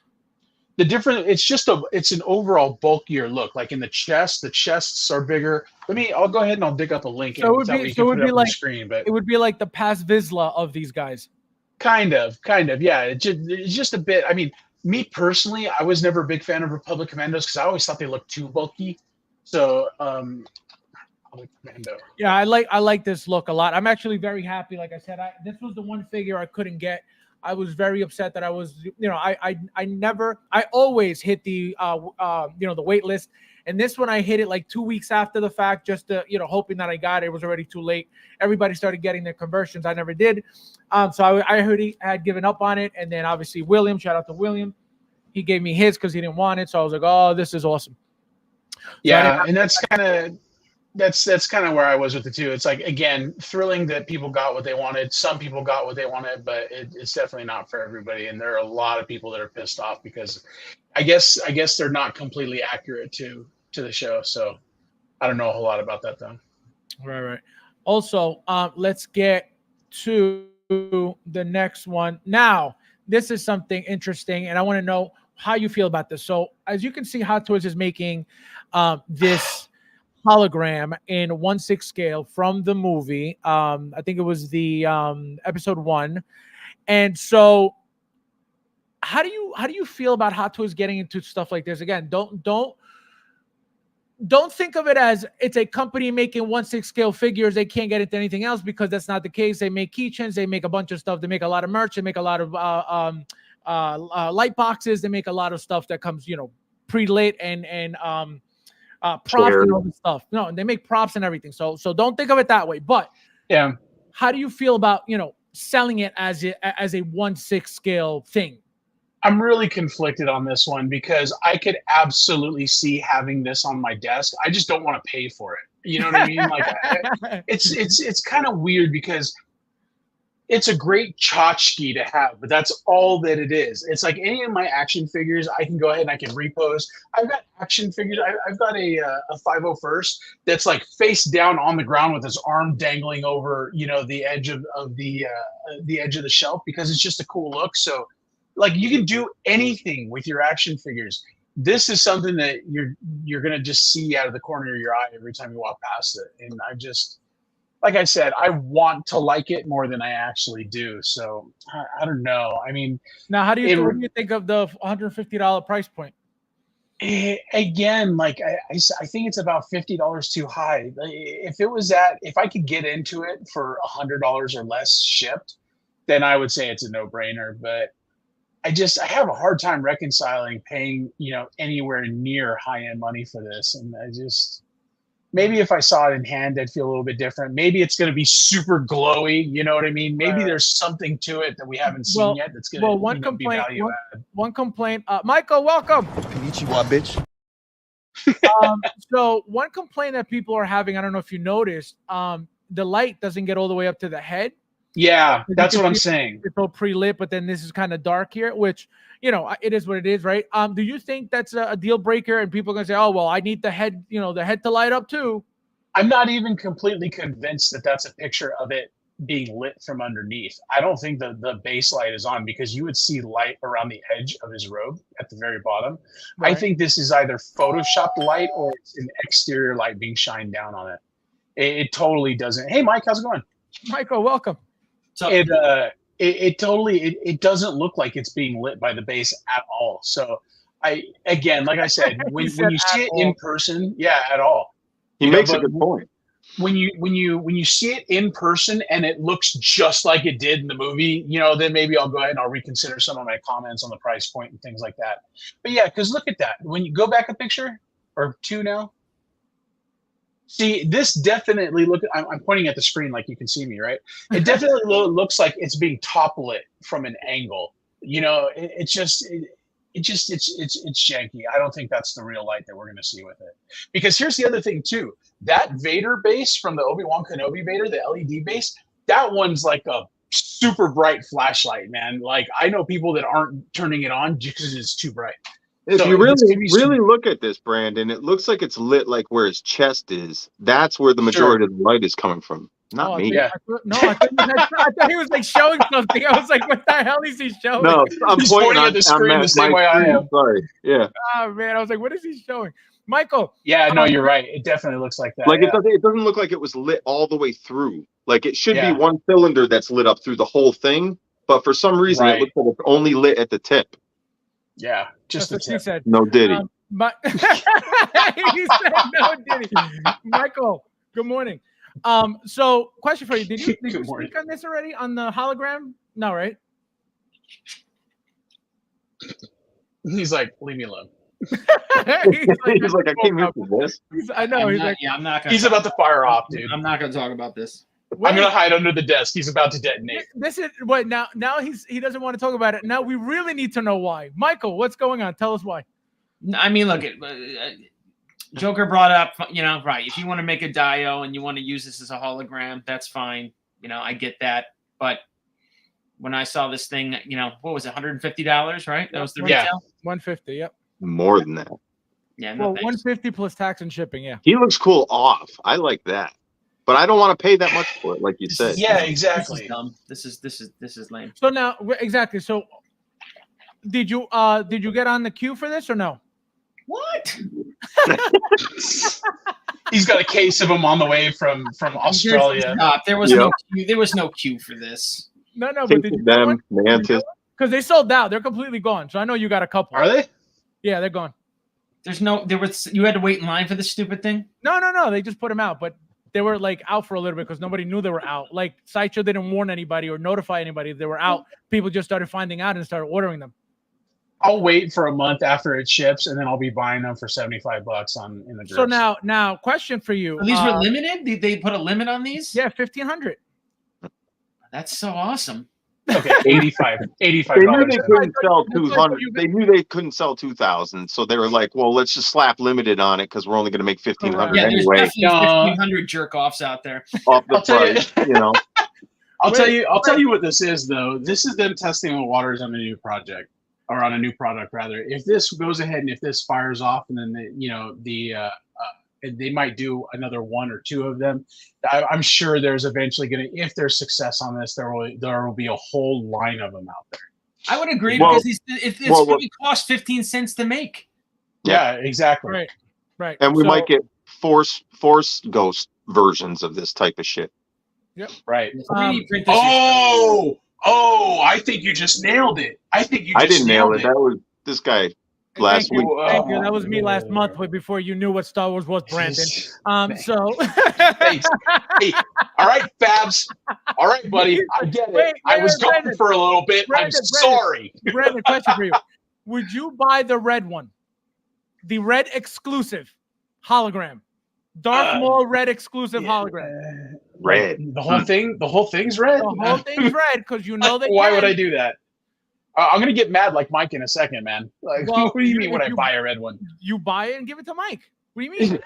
The difference, it's an overall bulkier look. Like in the chests are bigger. I'll go ahead and I'll dig up a link. So it would be like screen, but it would be like the past Vizsla of these guys. Kind of, yeah. It's just a bit. I mean, me personally, I was never a big fan of Republic Commandos because I always thought they looked too bulky. So, Republic Commando. Yeah, I like this look a lot. I'm actually very happy. Like I said, this was the one figure I couldn't get. I was very upset that I was, I always hit the, the wait list. And this one, I hit it like 2 weeks after the fact, just to, hoping that I got it. It was already too late. Everybody started getting their conversions. I never did. So I heard he had given up on it. And then obviously William, shout out to William. He gave me his because he didn't want it. So I was like, oh, this is awesome. Yeah. And that's kind of where I was with the two. It's like, again, thrilling that people got what they wanted. Some people got what they wanted, but it's definitely not for everybody. And there are a lot of people that are pissed off because I guess they're not completely accurate to the show. So I don't know a whole lot about that though. Right. Also, let's get to the next one. Now, this is something interesting, and I want to know how you feel about this. So as you can see, Hot Toys is making this hologram in 1/6 scale from the movie. I think it was the episode 1. And so how do you feel about Hot Toys getting into stuff like this? Again, don't think of it as it's a company making 1/6 scale figures. They can't get into anything else, because that's not the case. They make keychains, they make a bunch of stuff, they make a lot of merch, they make a lot of light boxes, they make a lot of stuff that comes, pre-lit and props and all this stuff. No, they make props and everything. So don't think of it that way. But yeah, how do you feel about selling it as a 1/6 scale thing? I'm really conflicted on this one because I could absolutely see having this on my desk. I just don't want to pay for it. You know what I mean? Like it's kind of weird because it's a great tchotchke to have, but that's all that it is. It's like any of my action figures, I can go ahead and I can repose. I've got action figures. I've got a 501st that's like face down on the ground with his arm dangling over, the edge of the edge of the shelf, because it's just a cool look. So, like, you can do anything with your action figures. This is something that you're gonna just see out of the corner of your eye every time you walk past it. And I just, like I said, I want to like it more than I actually do. So I don't know. I mean, now what do you think of the $150 price point? Again, like I think it's about $50 too high. If I could get into it for $100 or less shipped, then I would say it's a no-brainer. But I have a hard time reconciling paying, anywhere near high-end money for this. And maybe if I saw it in hand, I'd feel a little bit different. Maybe it's going to be super glowy. You know what I mean? Maybe there's something to it that we haven't seen yet that's going to be value added. One complaint. Michael, welcome. Konnichiwa, bitch. So one complaint that people are having, I don't know if you noticed, the light doesn't get all the way up to the head. Yeah, that's what I'm saying. It's all pre-lit, but then this is kind of dark here, which, it is what it is, right? Do you think that's a deal breaker and people are going to say, oh, well, I need the head, the head to light up too? I'm not even completely convinced that that's a picture of it being lit from underneath. I don't think the base light is on, because you would see light around the edge of his robe at the very bottom. Right. I think this is either Photoshopped light or it's an exterior light being shined down on it. It totally doesn't. Hey, Mike, how's it going? Michael, welcome. It totally doesn't look like it's being lit by the base at all. So like I said, when you see it in person, at all. He makes a good point. When you see it in person and it looks just like it did in the movie, then maybe I'll go ahead and I'll reconsider some of my comments on the price point and things like that. But yeah, because look at that. When you go back a picture or two now. See, this definitely I'm pointing at the screen like you can see me, right? It definitely looks like it's being top lit from an angle. it's janky. I don't think that's the real light that we're going to see with it. Because here's the other thing too: that Vader base from the Obi-Wan Kenobi Vader, the LED base, that one's like a super bright flashlight, man. Like I know people that aren't turning it on just because it's too bright. If So you it's really look at this, Brandon, it looks like it's lit like where his chest is. That's where the majority of the light is coming from. Not me. Yeah. I thought he was like showing something. I was like, what the hell is he showing? No, I'm He's pointing pointing on at the screen the same way I am. Sorry. Yeah. Oh man, I was like, what is he showing? Michael. Yeah, no, you're right. It definitely looks like that. Like yeah. it doesn't look like it was lit all the way through. Like it should Yeah. be one cylinder that's lit up through the whole thing, but for some reason Right. it looks like it's only lit at the tip. Yeah, just That's the what she tip. said. No Diddy. He said no, did he? Michael, good morning. So question for you. Did you Good morning. speak on this already on the hologram? No, right? He's like, leave me alone. He's He's like, I came here for this. I know. He's like, I'm not gonna. He's about to fire off, dude. I'm not gonna talk about this. I'm gonna hide under the desk. He's about to detonate. This is what now. Now he doesn't want to talk about it. Now we really need to know why. Michael, what's going on? Tell us why. I mean, look, Joker brought up, right. If you want to make a dio and you want to use this as a hologram, that's fine. I get that. But when I saw this thing, what was it, $150, right? That was the Yeah. retail? 150. Yep. More than that. Yeah. No, Well, thanks. 150 plus tax and shipping. Yeah. He looks cool off. I like that. But I don't want to pay that much for it, like you said. Yeah, This is exactly. dumb. This is lame. So now, exactly. So, did you get on the queue for this or no? What? He's got a case of them on the way from Australia. Stop. There was no queue. There was no queue for this. No, but Take did you them, Mantis. because they sold out. They're completely gone. So I know you got a couple. Are they? Yeah, they're gone. You had to wait in line for this stupid thing? No. They just put them out, but they were like out for a little bit because nobody knew they were out. Like Sideshow didn't warn anybody or notify anybody if they were out. People just started finding out and started ordering them. I'll wait for a month after it ships, and then I'll be buying them for $75 in the groups. So now, question for you. These were limited? Did they put a limit on these? Yeah, 1,500. That's so awesome. okay, $85. They knew they couldn't sell That's like 200. you- They knew they couldn't sell 2,000, so they were like, "Well, let's just slap limited on it because we're only going to make 1,500 Yeah, there's anyway." definitely 1,500 jerk offs out there. Off the I'll tell you- price, I'll tell you what this is though. This is them testing the waters on a new project, or on a new product rather. If this goes ahead and if this fires off, and then they might do another one or two of them. I'm sure there's eventually if there's success on this, there will be a whole line of them out there. I would agree Well, because it's probably cost 15 cents to make. Yeah, exactly. Right. and we So- might get force ghost versions of this type of shit. Right. 3D print this I think you just nailed it. I didn't nail it. That was this guy last Thank you. week. Thank you. That was me last month, but before you knew what Star Wars was, Brandon. So Thanks. Hey, all right, Fabs. All right, buddy. I get it. Wait, I was gone Brandon. for a little bit. I'm Brandon. sorry. Brandon, question for you. Would you buy the red one? The red exclusive hologram. Darth Maul red exclusive hologram. Red. The whole thing's red. The whole thing's red because you know they Why can. would I do that? I'm gonna get mad like Mike in a second, man. Like, Well, what do you mean if when I you- buy a red one? You buy it and give it to Mike. What do you mean?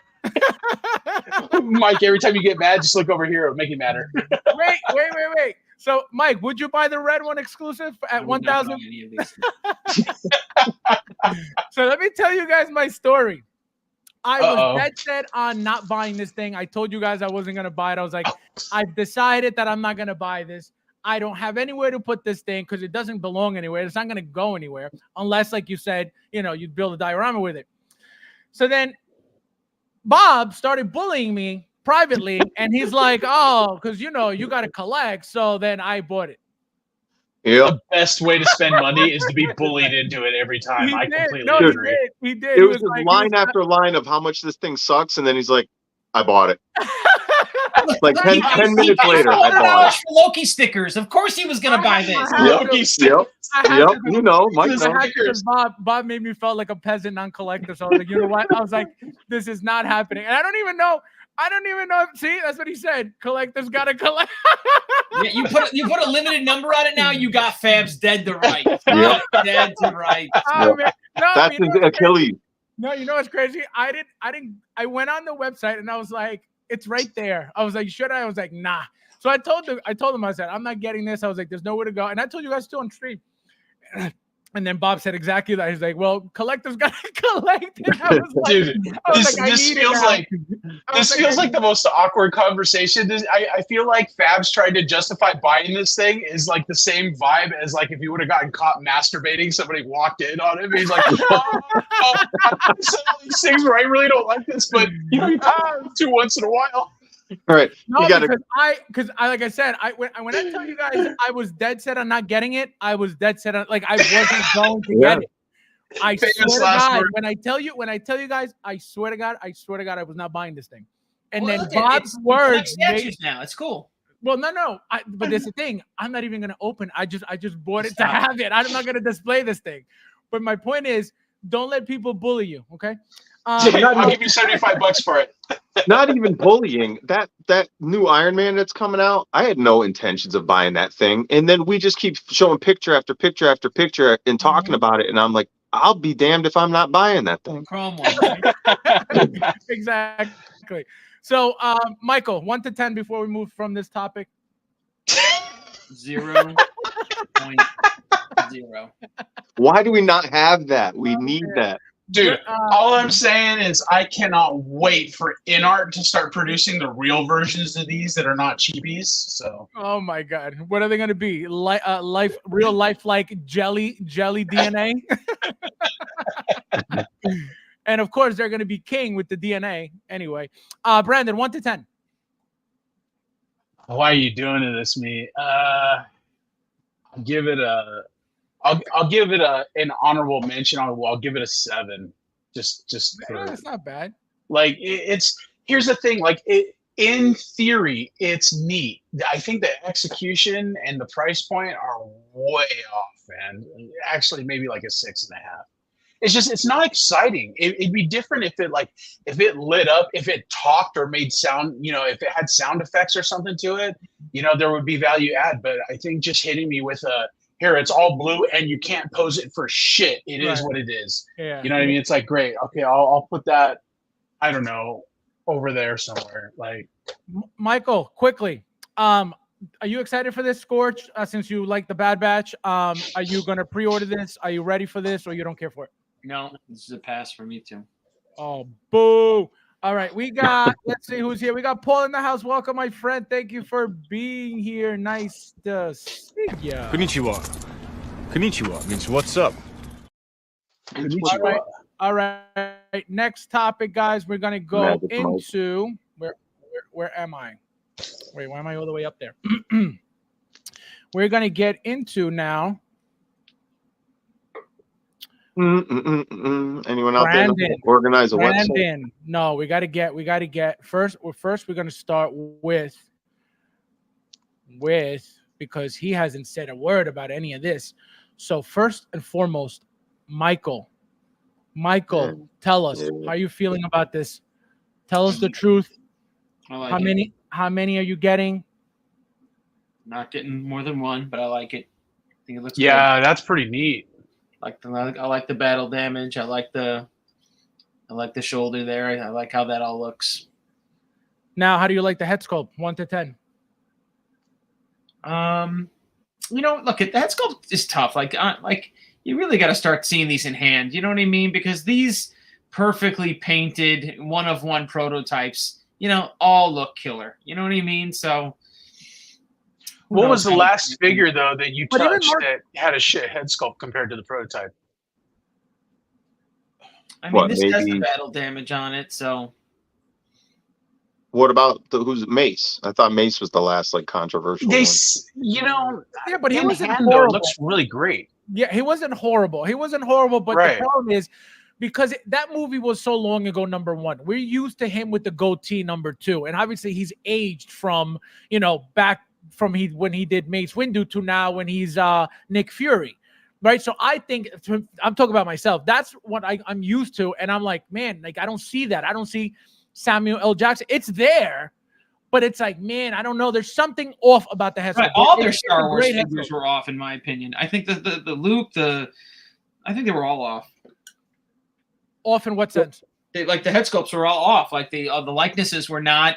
Mike, every time you get mad, just look over here. It'll make it matter. Wait. So, Mike, would you buy the red one exclusive I at would not 1,000? buy any of these. So let me tell you guys my story. I was Uh-oh. dead set on not buying this thing. I told you guys I wasn't gonna buy it. I was like, I've decided that I'm not gonna buy this. I don't have anywhere to put this thing because it doesn't belong anywhere. It's not gonna go anywhere unless, like you said, you'd build a diorama with it. So then Bob started bullying me privately, and he's like, "Oh, because you got to collect." So then I bought it. Yep. The best way to spend money is to be bullied into it every time. I completely agree. He did. It He was just like- line after line of how much this thing sucks, and then he's like, "I bought it." Like 10 minutes later, I bought $400 for Loki stickers. Of course he was going to buy this. it. Yep. I had Yep. to- You know, Mike This knows. is because Bob made me feel like a peasant non-collector. So I was like, you know what? I was like, this is not happening. And I don't even know. See, that's what he said. Collectors gotta collect. Yeah, you put a limited number on it now. You got Fabs dead to right. Yeah. Dead to right. Oh, man. No, That's you know his what's crazy? Achilles. No, you know what's crazy? I went on the website and I was like, it's right there. I was like, should I? I was like, nah. So I told them, I said, I'm not getting this. I was like, there's nowhere to go. And I told you guys too on stream. And then Bob said exactly that. He's like, well, collectors got to collect it. I was like, Dude, this feels like the the most awkward conversation. I feel like Fabs trying to justify buying this thing is like the same vibe as like if he would have gotten caught masturbating, somebody walked in on him. He's like, I'm saying all these things where I really don't like this, but you know, you do once in a while. All right. No, you gotta, because I like I said, when I tell you guys I was dead set on not getting it, I was dead set on like I wasn't going to get it. I swear to God, when I tell you guys, I swear to God, I was not buying this thing. And then Bob's words now. It's cool. Well, no. But there's the thing. I'm not even gonna open. I just bought it to have it. I'm not gonna display this thing. But my point is, don't let people bully you. Okay. I'll give you $75 for it. Not even bullying. That new Iron Man that's coming out, I had no intentions of buying that thing. And then we just keep showing picture after picture after picture and talking about it. And I'm like, I'll be damned if I'm not buying that thing. Chrome one. Right? Exactly. So, Michael, 1 to 10 before we move from this topic. 0.0. Why do we not have that? We need that. Dude, all I'm saying is I cannot wait for InArt to start producing the real versions of these that are not cheapies. So, oh my God, what are they going to be? Real life like jelly DNA, and of course they're going to be king with the DNA. Anyway, Brandon, 1 to 10. Why are you doing this to me? I'll give it an honorable mention. I'll give it a 7. Just for, that's not bad. Like here's the thing. Like in theory, it's neat. I think the execution and the price point are way off, man. Actually, maybe like a 6.5. It's not exciting. It'd be different if it lit up, if it talked or made sound, if it had sound effects or something to it, there would be value add. But I think just hitting me with here, it's all blue and you can't pose it for shit. It is what it is. Yeah. You know what I mean? It's like, great. Okay. I'll put that, I don't know, over there somewhere. Like, Michael, quickly. Are you excited for this, Scorch? Since you like the Bad Batch, are you going to pre-order this? Are you ready for this or you don't care for it? No, this is a pass for me too. Oh, boo. All right, we got, let's see who's here. We got Paul in the house. Welcome, my friend. Thank you for being here. Nice to see you. Konnichiwa means what's up. All right. Next topic, guys. We're gonna go into where am I? Wait, why am I all the way up there? We're gonna get into now. Anyone out there organize a website? No, we gotta get first. We're gonna start with because he hasn't said a word about any of this. So first and foremost, Michael, tell us how you feeling about this. Tell us the truth. How many are you getting? Not getting more than one, but I like it. I think it looks good. That's pretty neat. I like the battle damage. I like the shoulder there. I like how that all looks. Now, how do you like the head sculpt? 1 to 10. Look, the head sculpt is tough. Like you really got to start seeing these in hand. You know what I mean? Because these perfectly painted one-of-one prototypes, all look killer. You know what I mean? So. What was the last figure, though, that you touched that had a shit head sculpt compared to the prototype? I mean, this has the battle damage on it, so. What about who's Mace? I thought Mace was the last controversial one. Yeah, but he wasn't horrible. It looks really great. Yeah, he wasn't horrible. But the problem is because that movie was so long ago, number one. We're used to him with the goatee, number two. And obviously he's aged from, back from when he did Mace Windu to now when he's Nick Fury, right? So I think I'm talking about myself. That's what I'm used to, and I'm like, man, I don't see that. I don't see Samuel L. Jackson. It's there, but it's like, man, I don't know. There's something off about the head Right, sculpt. all their It's a Star Wars great head figures sculpt. were off, in my opinion. I think the Luke, I think they were all off. Off in what sense? Like the head sculpts were all off. Like the likenesses were not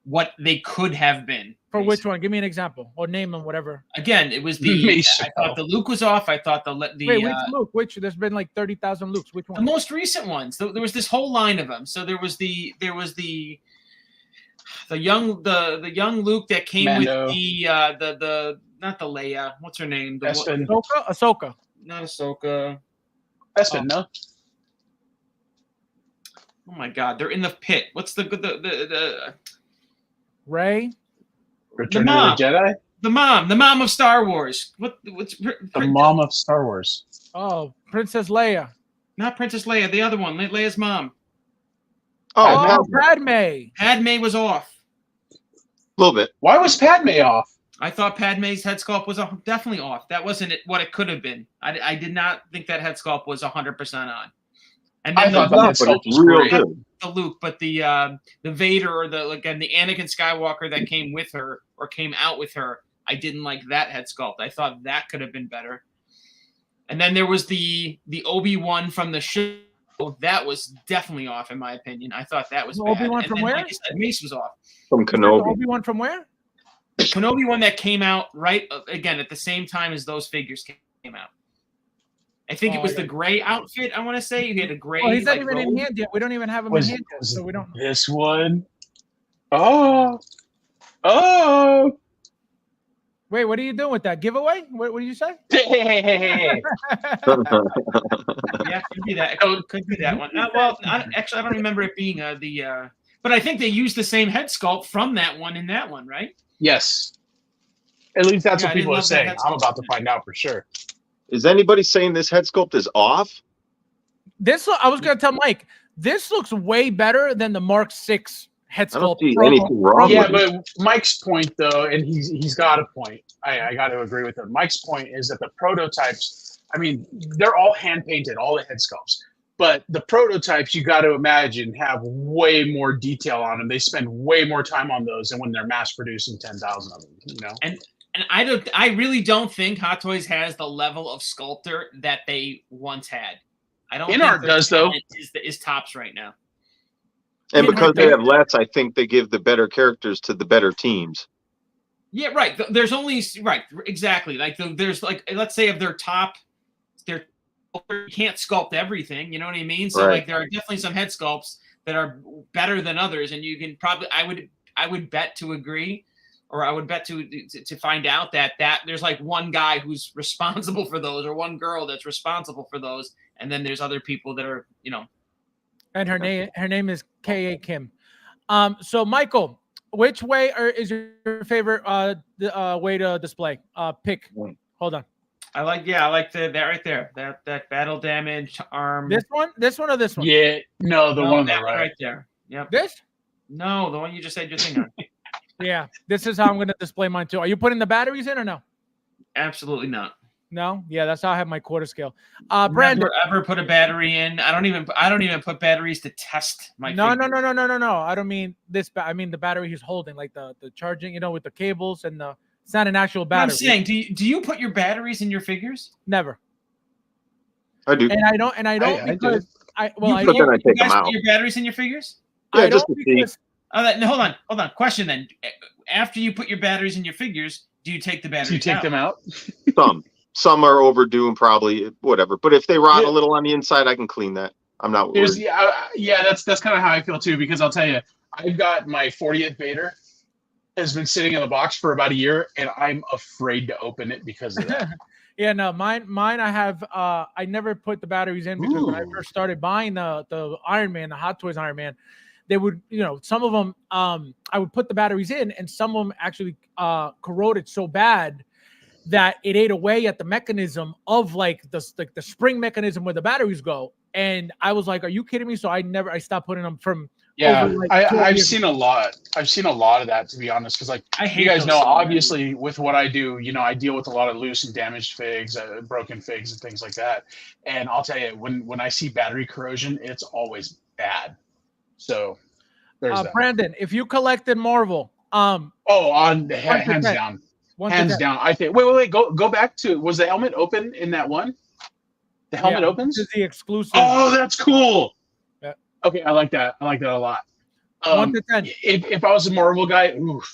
what they could have been. For which one? Give me an example or name them, whatever. Again, it was the. I thought the Luke was off. I thought the Wait, which Luke? Which? There's been like 30,000 Lukes. Which the one? most recent ones. There was this whole line of them. So there was the young Luke that came Mando. with the not the Leia. What's her name? The Bespin. Ahsoka. not Ahsoka. Bespin, no? Oh my God, they're in the pit. What's the Ray. Return mom. of the Jedi? the mom of Star Wars? What's The mom of Star Wars. Oh, Princess Leia. not Princess Leia? The other one, Leia's mom. Oh, Padme. Padme was off. A little bit. Why was Padme off? I thought Padme's head sculpt was definitely off. That wasn't what it could have been. I did not think that head sculpt was 100% on. And then I thought the the head Luke, sculpt was real great. good. the Luke, but the Vader or the Anakin Skywalker that came with her or came out with her, I didn't like that head sculpt. I thought that could have been better. And then there was the Obi-Wan from the show. That was definitely off, in my opinion. I thought that was bad. Obi-Wan And from then, where? like you said, Mace was off. From Kenobi. Obi-Wan from where? The Kenobi one that came out right again at the same time as those figures came out. I think it was the gray outfit. I want to say he had a gray. Oh, he's not like, even in robe. hand yet. We don't even have him Was in hand yet, so we don't. this one? Oh. Wait, what are you doing with that giveaway? What did you say? Hey. Yeah, could be that. Could be that one. Actually, I don't remember it being but I think they used the same head sculpt from that one in that one, right? Yes. At least that's Yeah, what I didn't people are love that saying. head I'm sculpt. about to find out for sure. Is anybody saying this head sculpt is off? I was gonna tell Mike. This looks way better than the Mark 6 head I don't sculpt. see anything wrong Yeah, with it. but Mike's point though, and he's got a point. I got to agree with him. Mike's point is that the prototypes, I mean, they're all hand painted, all the head sculpts. But the prototypes, you got to imagine, have way more detail on them. They spend way more time on those than when they're mass producing 10,000 of them. You know. And I really don't think Hot Toys has the level of sculptor that they once had. I don't. InArt think does though. Is tops right now. And Yeah, because right they there. have less, I think they give the better characters to the better teams. Yeah, right. There's only right, exactly. Like there's like, let's say of their top, you can't sculpt everything. You know what I mean? So Right. like there are definitely some head sculpts that are better than others, and you can probably I would bet to agree, or I would bet to find out that there's like one guy who's responsible for those, or one girl that's responsible for those, and then there's other people that are And her name is K.A. Kim. So Michael, which way is your favorite way to display? Pick. Hold on. I like that right there. That battle damage arm. This one or this one? Yeah, no, the No, one on that the one right. right there. Yep. This? No, the one you just said your thing on. Yeah. This is how I'm going to display mine too. Are you putting the batteries in or no? Absolutely not. No. Yeah, that's how I have my quarter scale. Brandon. Never ever put a battery in. I don't even put batteries to test my. No. figures. No. I don't mean this. I mean the battery he's holding, like the charging, with the cables and the. It's not an actual battery. I'm saying, do you put your batteries in your figures? Never. I do. And I don't I because do. I But then I You take guys them out. put your batteries in your figures? Yeah, I just don't to see. because No, hold on. Question then. After you put your batteries in your figures, do you take the batteries Do you take out? them out? Some are overdue and probably whatever. But if they rot Yeah. a little on the inside, I can clean that. I'm not worried. That's kind of how I feel too, because I'll tell you, I've got my 40th Vader has been sitting in the box for about a year, and I'm afraid to open it because of that. yeah, no, mine I have I never put the batteries in because when I Ooh. first started buying the Iron Man, the Hot Toys Iron Man, they would, some of them I would put the batteries in and some of them actually corroded so bad that it ate away at the mechanism of like the spring mechanism where the batteries go. And I was like, are you kidding me? So I stopped putting them from Yeah, over, like, 12 I've years seen a lot. I've seen a lot of that, to be honest, because like I hate you guys those know, so obviously with what I do, I deal with a lot of loose and damaged figs, broken figs, and things like that. And I'll tell you, when I see battery corrosion, it's always bad. So there's that. Brandon, if you collected Marvel, Oh, on the One to hands 10. down. 1 to Hands 10. down. I think. Wait. Go back to. Was the helmet open in that one? The helmet Yeah, opens. This is the exclusive. Oh, that's cool. Yeah. Okay, I like that. I like that a lot. 1 to 10. If I was a Marvel guy, oof,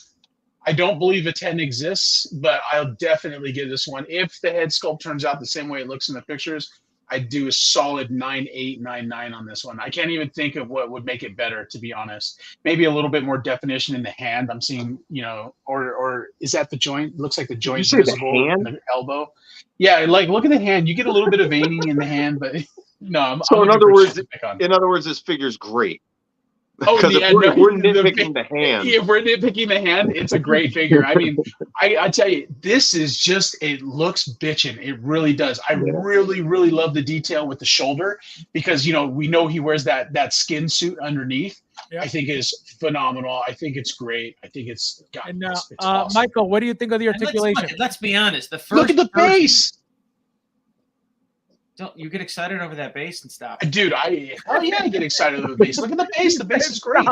I don't believe a 10 exists, but I'll definitely give this one. If the head sculpt turns out the same way it looks in the pictures, I'd do a solid 9.8, 9.9 on this one. I can't even think of what would make it better, to be honest. Maybe a little bit more definition in the hand. I'm seeing, or is that the joint? It looks like the joint's visible in the elbow. Yeah, like look at the hand. You get a little bit of veining in the hand, but no. So in other words, this figure's great. Because if we're nitpicking the hand. If we're nitpicking the hand, it's a great figure. I mean, I tell you, this is just, it looks bitchin'. It really does. I really, really love the detail with the shoulder because, we know he wears that skin suit underneath. Yep. I think is phenomenal. I think it's great. I think it's, God, and, it's awesome. Michael, what do you think of the articulation? Let's be honest. The first look at the base. Don't you get excited over that base and stop? Dude, I get excited over the base. Look at the base. The base is great.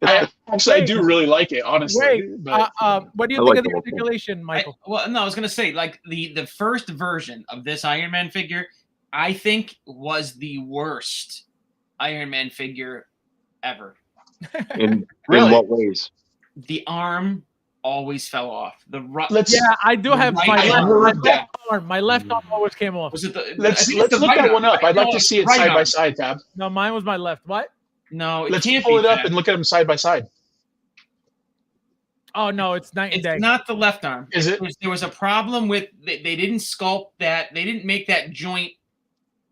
I do really like it, honestly. Wait, but, what do you think of the articulation, Michael? I was gonna say, like the first version of this Iron Man figure, I think was the worst Iron Man figure ever. In what ways? The arm always fell off. I do have my left arm always came off. Was it let's look that one up. I'd like to see it side by side, Fab. No, mine was my left. What? No, let's pull it up and look at them side by side. Oh no, it's night and day. It's not the left arm. Is it? There was a problem with they didn't sculpt that. They didn't make that joint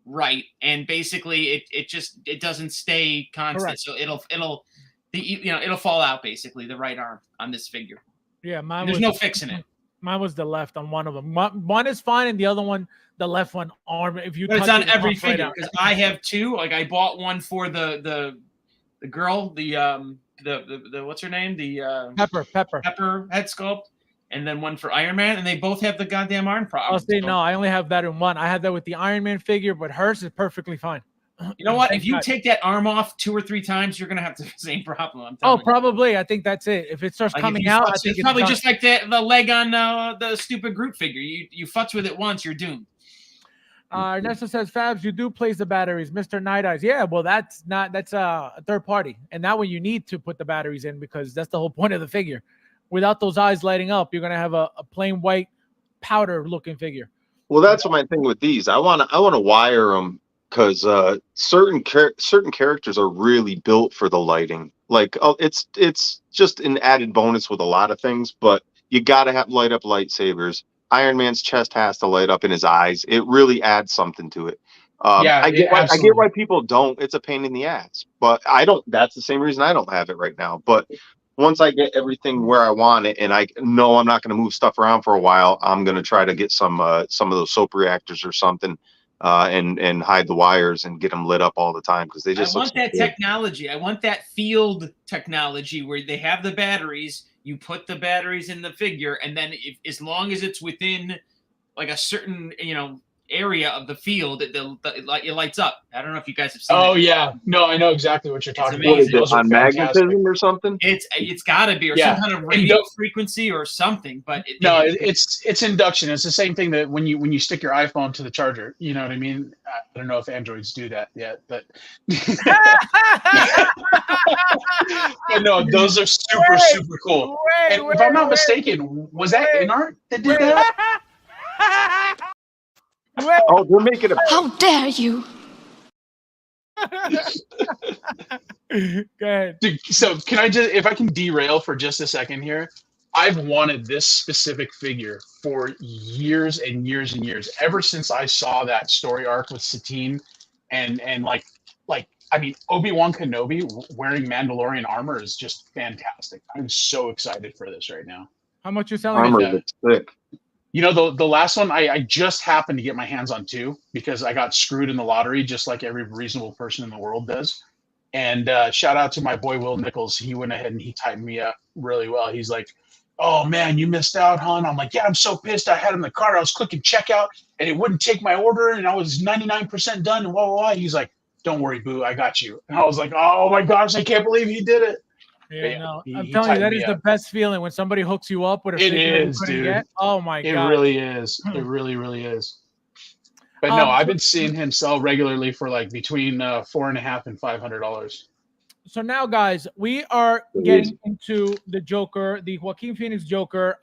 right, and basically it doesn't stay constant. Correct. So it'll fall out basically, the right arm on this figure. Yeah, there's no fixing it. Mine was the left on one of them. One is fine, and the other one, the left one arm. If you, but it's on every figure because I have two. Like I bought one for the girl, the what's her name, the Pepper head sculpt, and then one for Iron Man, and they both have the goddamn arm problem. I'll say no. I only have that in one. I had that with the Iron Man figure, but hers is perfectly fine. You know what? If you take that arm off 2 or 3 times, you're gonna have the same problem. Probably. I think that's it. If it starts coming out, I think it's probably just like the leg on the stupid Groot figure. You futz with it once, you're doomed. Ernesto says, Fabs, you do place the batteries, Mr. Night Eyes. Yeah, well, that's a third party, and that one you need to put the batteries in because that's the whole point of the figure. Without those eyes lighting up, you're gonna have a plain white powder looking figure. Well, that's my thing with these. I want to wire them. Because certain characters are really built for the lighting. Like it's just an added bonus with a lot of things, but you gotta have light up lightsabers. Iron Man's chest has to light up in his eyes. It really adds something to it. I get why people don't. It's a pain in the ass, but I don't. That's the same reason I don't have it right now. But once I get everything where I want it, and I know I'm not going to move stuff around for a while, I'm going to try to get some of those soap reactors or something. And hide the wires and get them lit up all the time because they just. I want that technology. I want that field technology where they have the batteries. You put the batteries in the figure, and then as long as it's within like a certain area of the field, it lights up. I don't know if you guys have seen. Oh yeah, no, I know exactly what you're talking about. Is it on magnetism or something? It's got to be, or some kind of radio frequency or something. But it's induction. It's the same thing that when you stick your iPhone to the charger. You know what I mean? I don't know if Androids do that yet, but but no, those are super cool. If I'm not mistaken, was that InArt that did that? Oh, they're making a. How dare you! Go ahead. So can I if I can derail for just a second here? I've wanted this specific figure for years and years and years. Ever since I saw that story arc with Satine, and like I mean Obi-Wan Kenobi wearing Mandalorian armor is just fantastic. I'm so excited for this right now. How much you selling? Armor looks thick. You know, the last one, I just happened to get my hands on 2 because I got screwed in the lottery, just like every reasonable person in the world does. And shout out to my boy, Will Nichols. He went ahead and he tightened me up really well. He's like, oh, man, you missed out, hon. I'm like, yeah, I'm so pissed. I had him in the cart. I was clicking checkout, and it wouldn't take my order, and I was 99% done, and blah, blah, blah. He's like, don't worry, boo. I got you. And I was like, oh, my gosh, I can't believe he did it. Yeah, no, I'm he telling you, that tightened is me the up. best feeling when somebody hooks you up with a It figure you is, couldn't dude. get. Oh my It god, really is. It really, really is. But no, I've been seeing him sell regularly for like between $450 and $500. So now, guys, we are getting into the Joker, the Joaquin Phoenix Joker.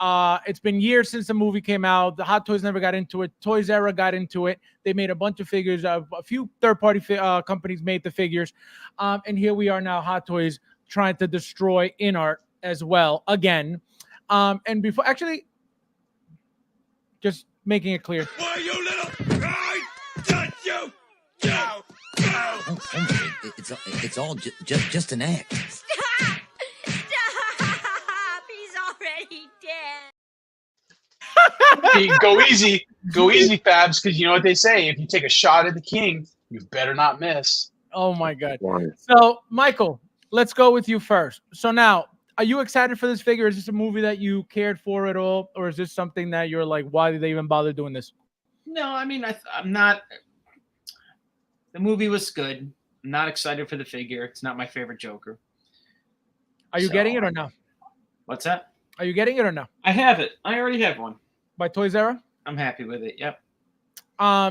It's been years since the movie came out. The Hot Toys never got into it. Toys R Us got into it. They made a bunch of figures. A few third-party companies made the figures, and here we are now. Hot Toys trying to destroy InArt as well again. And before, actually, just making it clear. Why, you little... I touch you! Go! Go! It's all just an act. Stop! Stop! He's already dead. Hey, go easy, Fabs, because you know what they say: if you take a shot at the king, you better not miss. Oh my god! So, Michael, let's go with you first. So now, are you excited for this figure? Is this a movie that you cared for at all, or is this something that you're like, why did they even bother doing this? No, I mean, I'm not. The movie was good. I'm not excited for the figure. It's not my favorite Joker. Are you getting it or no? What's that? Are you getting it or no? I have it. I already have one. By Toys R Us? I'm happy with it. Yep.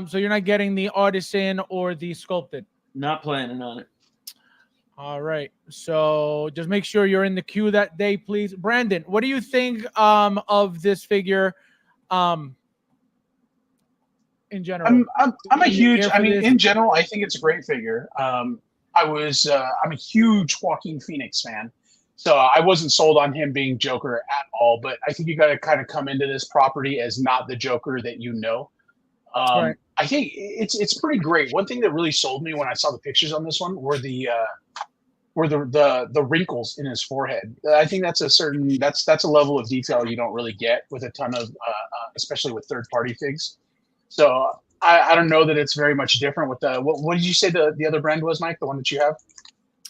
So you're not getting the artisan or the sculpted? Not planning on it. All right. So just make sure you're in the queue that day, please. Brandon, what do you think of this figure in general? I'm a huge. I mean, this? in general, I think it's a great figure. I'm a huge Joaquin Phoenix fan, so I wasn't sold on him being Joker at all. But I think you got to kind of come into this property as not the Joker that you know. Right. I think it's pretty great. One thing that really sold me when I saw the pictures on this one were the wrinkles in his forehead. I think that's a level of detail you don't really get with a ton of, especially with third party figs. So I don't know that it's very much different with the what did you say the other brand was, Mike? The one that you have?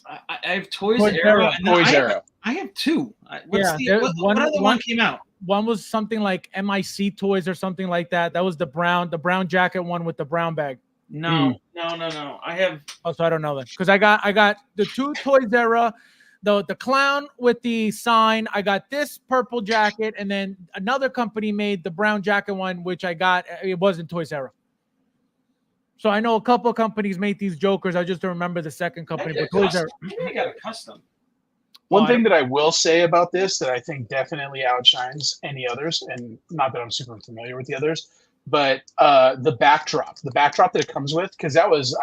I have Toys R Us. Toys R Us. I have two. What other one came out? One was something like MIC Toys or something like that. That was the brown jacket one with the brown bag. No. I have. Oh, so I don't know that because I got the two Toys R Us, the clown with the sign. I got this purple jacket, and then another company made the brown jacket one, which I got. It wasn't Toys R Us. So I know a couple of companies made these Jokers. I just don't remember the second company. But Toys R Us. I got a custom. One thing that I will say about this that I think definitely outshines any others, and not that I'm super familiar with the others, but the backdrop that it comes with, because it was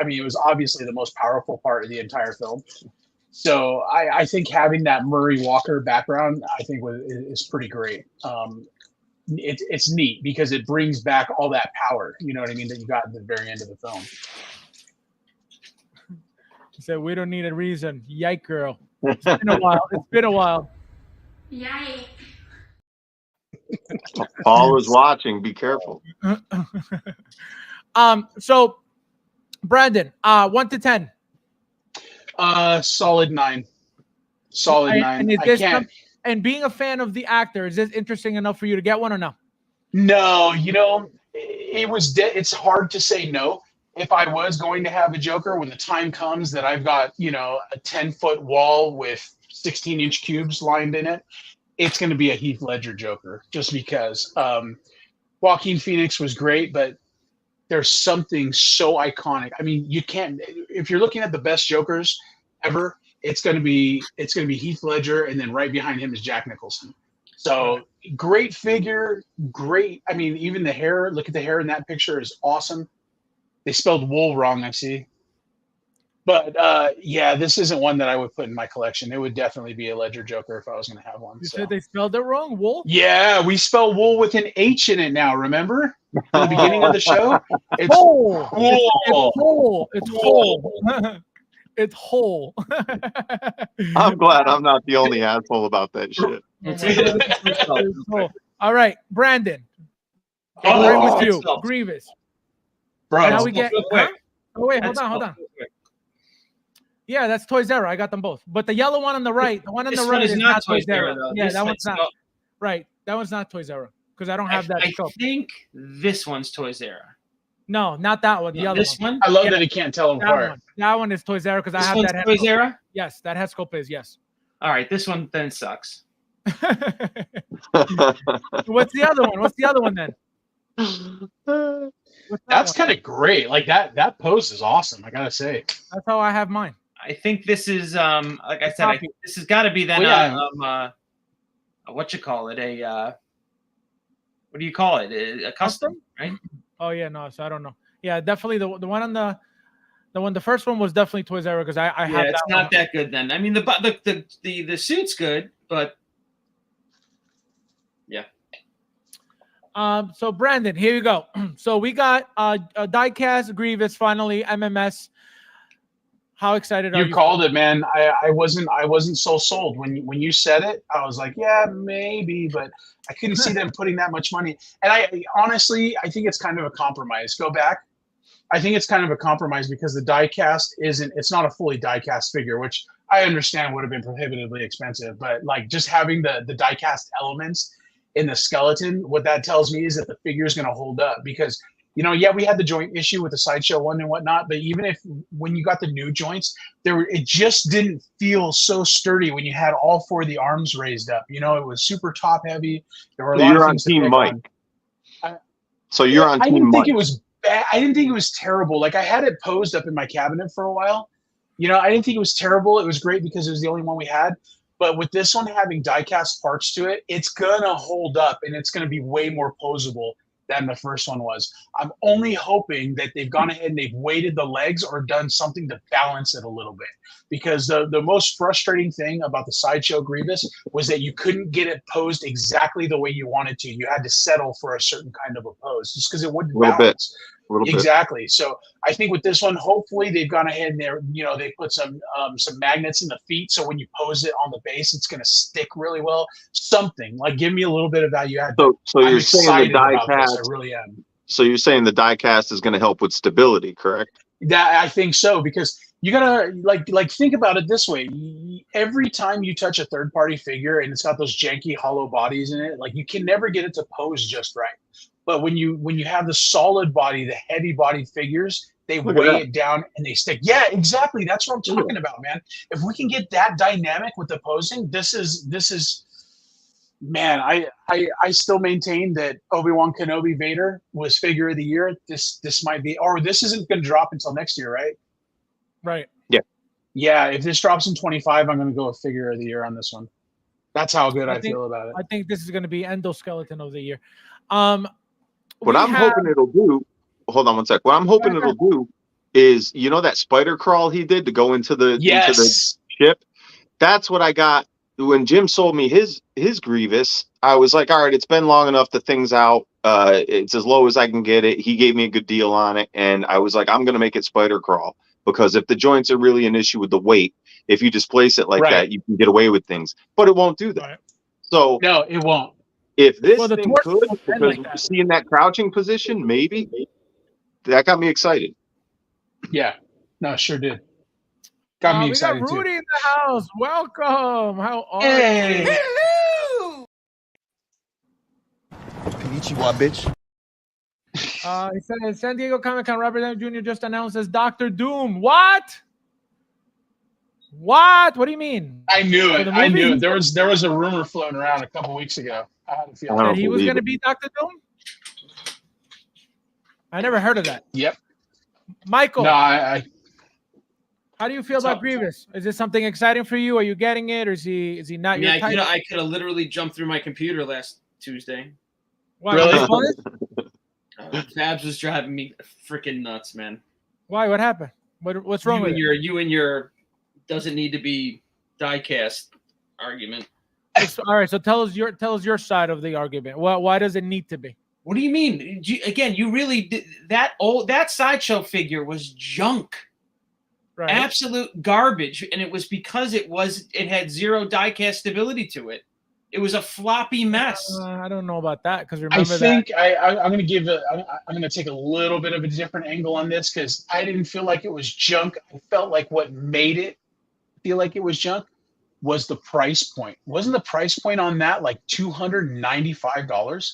obviously the most powerful part of the entire film. So I think having that Murray Walker background, I think is pretty great. It's neat because it brings back all that power, you know what I mean, that you got at the very end of the film. He said, "We don't need a reason." Yike, girl. It's been a while. Yikes. Paul is watching. Be careful. So, Brandon, 1 to 10. Solid 9. Solid 9. And, and being a fan of the actor, is this interesting enough for you to get one or no? No, it's hard to say no. If I was going to have a Joker, when the time comes that I've got, a 10-foot wall with 16-inch cubes lined in it, it's going to be a Heath Ledger Joker, just because Joaquin Phoenix was great, but there's something so iconic. I mean, you can't, if you're looking at the best Jokers ever, it's going to be Heath Ledger, and then right behind him is Jack Nicholson. So great figure, great. I mean, even the hair, look at the hair in that picture is awesome. They spelled wool wrong, I see. But this isn't one that I would put in my collection. It would definitely be a Ledger Joker if I was going to have one. You said they spelled it wrong, wool? Yeah, we spell wool with an H in it now, remember? At the beginning of the show? It's whole. wool. It's whole. It's whole. I'm glad I'm not the only asshole about that shit. All right, Brandon. Oh, right with you, Grievous. Bro, now we get. Quick. Oh wait, hold on. Yeah, that's Toys R Us. I got them both. But the yellow one on the right, the one on the right is not Toys R Us. Yeah, that one's not. Right, that one's not Toys R Us because I don't have that. I think this one's Toys R Us. No, not that one. The other one. I love that he can't tell them apart. That one is Toys R Us because I have that. Toys R Us? Yes, that head sculpt is yes. All right, this one then sucks. What's the other one? What's the other one then? What's that That's one? kind of great. Like that pose is awesome. I gotta say. That's how I have mine. I think this is like I said, Copy. this has got to be then Well, what you call it, a what do you call it, a custom, right? Oh yeah, no, so I don't know. Yeah, definitely the one on the first one was definitely Toys R Us because I Yeah, have it's that not one. that good then. I mean, the suit's good, but yeah. So Brandon, here you go. So we got a Diecast Grievous finally MMS. How excited are you? You called it, man. I wasn't so sold when you said it. I was like, yeah, maybe, but I couldn't see them putting that much money. And I honestly, I think it's kind of a compromise. Go back. I think it's kind of a compromise because the diecast it's not a fully diecast figure, which I understand would have been prohibitively expensive, but like just having the diecast elements in the skeleton, what that tells me is that the figure is going to hold up because, you know, yeah, we had the joint issue with the Sideshow one and whatnot, but even if when you got the new joints, it just didn't feel so sturdy when you had all four of the arms raised up. You know, it was super top heavy. There were a lot of things to pick on. So you're on I Team didn't Mike. think it was bad. I didn't think it was terrible. Like I had it posed up in my cabinet for a while. You know, I didn't think it was terrible. It was great because it was the only one we had. But with this one having diecast parts to it, it's gonna hold up and it's gonna be way more posable than the first one was. I'm only hoping that they've gone ahead and they've weighted the legs or done something to balance it a little bit. Because the most frustrating thing about the Sideshow Grievous was that you couldn't get it posed exactly the way you wanted to. You had to settle for a certain kind of a pose just because it wouldn't balance. Exactly. So I think with this one, hopefully they've gone ahead and they put some magnets in the feet, so when you pose it on the base, it's going to stick really well. Something like give me a little bit of value add. So you're saying the about this. diecast? I really am. So you're saying the diecast is going to help with stability, correct? That I think so because you gotta like think about it this way. Every time you touch a third party figure and it's got those janky hollow bodies in it, like you can never get it to pose just right. But when you have the solid body, the heavy bodied figures, they weigh it down and they stick. Yeah, exactly. That's what I'm talking about, man. If we can get that dynamic with the posing, this is man, I still maintain that Obi-Wan Kenobi Vader was figure of the year. This might be, or this isn't going to drop until next year, right? Right. Yeah, if this drops in 25, I'm going to go with figure of the year on this one. That's how good I feel about it. I think this is going to be endoskeleton of the year. What I'm hoping it'll do, hold on one sec. What I'm hoping it'll do is, you know, that spider crawl he did to go into the ship. That's what I got when Jim sold me his Grievous. I was like, all right, it's been long enough to things out. It's as low as I can get it. He gave me a good deal on it, and I was like, I'm gonna make it spider crawl because if the joints are really an issue with the weight, if you displace it like that, you can get away with things. But it won't do that. Right. So no, it won't. If this thing could, because we're seeing that crouching position, maybe that got me excited. Yeah, no, sure did. Got me excited we got Rudy too. in the house. Welcome. How are Hey. you? Konnichiwa, bitch. He said San Diego Comic-Con, Robert Downey Jr. just announced as Dr. Doom. What? What do you mean? I knew it. I knew it. There was a rumor floating around a couple weeks ago. I had a feeling that he was going to be Dr. Doom. I never heard of that. Yep. Michael. No, how do you feel about Grievous? Is this something exciting for you? Are you getting it, or is he not your type? I could have literally jumped through my computer last Tuesday. Why? Really? Fabs was driving me freaking nuts, man. Why? What happened? What's wrong with it? You and your doesn't need to be diecast argument. All right, so tell us your side of the argument. Why does it need to be? What do you mean? You really did, that Sideshow figure was junk, right? Absolute garbage, and it was because it had zero diecast stability to it. It was a floppy mess. I don't know about that because I'm going to take a little bit of a different angle on this because I didn't feel like it was junk. I felt like what made it feel like it was junk was the price point. Wasn't the price point on that like $295?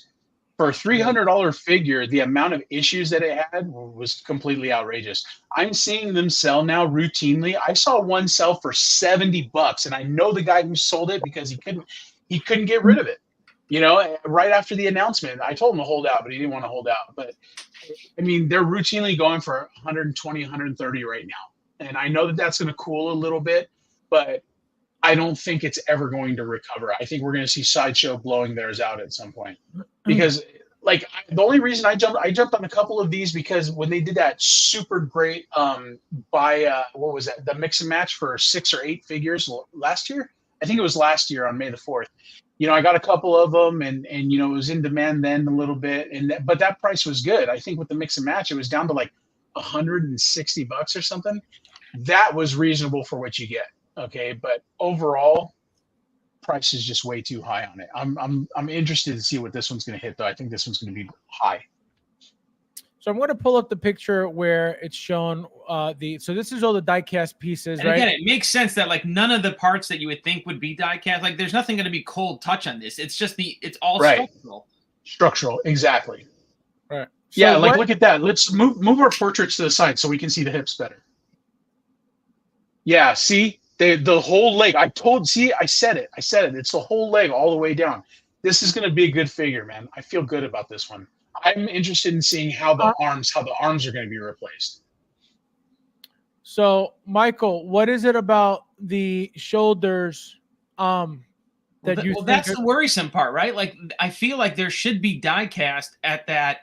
For a $300 figure, the amount of issues that it had was completely outrageous. I'm seeing them sell now routinely. I saw one sell for $70, and I know the guy who sold it because he couldn't get rid of it. You know, right after the announcement, I told him to hold out, but he didn't want to hold out. But I mean, they're routinely going for 120, 130 right now, and I know that that's going to cool a little bit, but I don't think it's ever going to recover. I think we're going to see Sideshow blowing theirs out at some point, because like the only reason I jumped on a couple of these because when they did that super great what was that, the mix and match for 6 or 8 figures last year? I think it was last year on May the 4th. You know, I got a couple of them, and you know, it was in demand then a little bit, but that price was good. I think with the mix and match, it was down to like $160 or something. That was reasonable for what you get. Okay, but overall, price is just way too high on it. I'm interested to see what this one's going to hit, though. I think this one's going to be high. So I'm going to pull up the picture where it's shown so this is all the diecast pieces, and right? Again, it makes sense that like none of the parts that you would think would be diecast, like there's nothing going to be cold touch on this. It's just it's all structural. Structural, exactly. Right. So Yeah, like look at that. Let's move our portraits to the side so we can see the hips better. Yeah, see? The whole leg. I said it. It's the whole leg all the way down. This is going to be a good figure, man. I feel good about this one. I'm interested in seeing how the arms are going to be replaced. So, Michael, what is it about the shoulders that's the worrisome part, right? Like I feel like there should be die-cast at that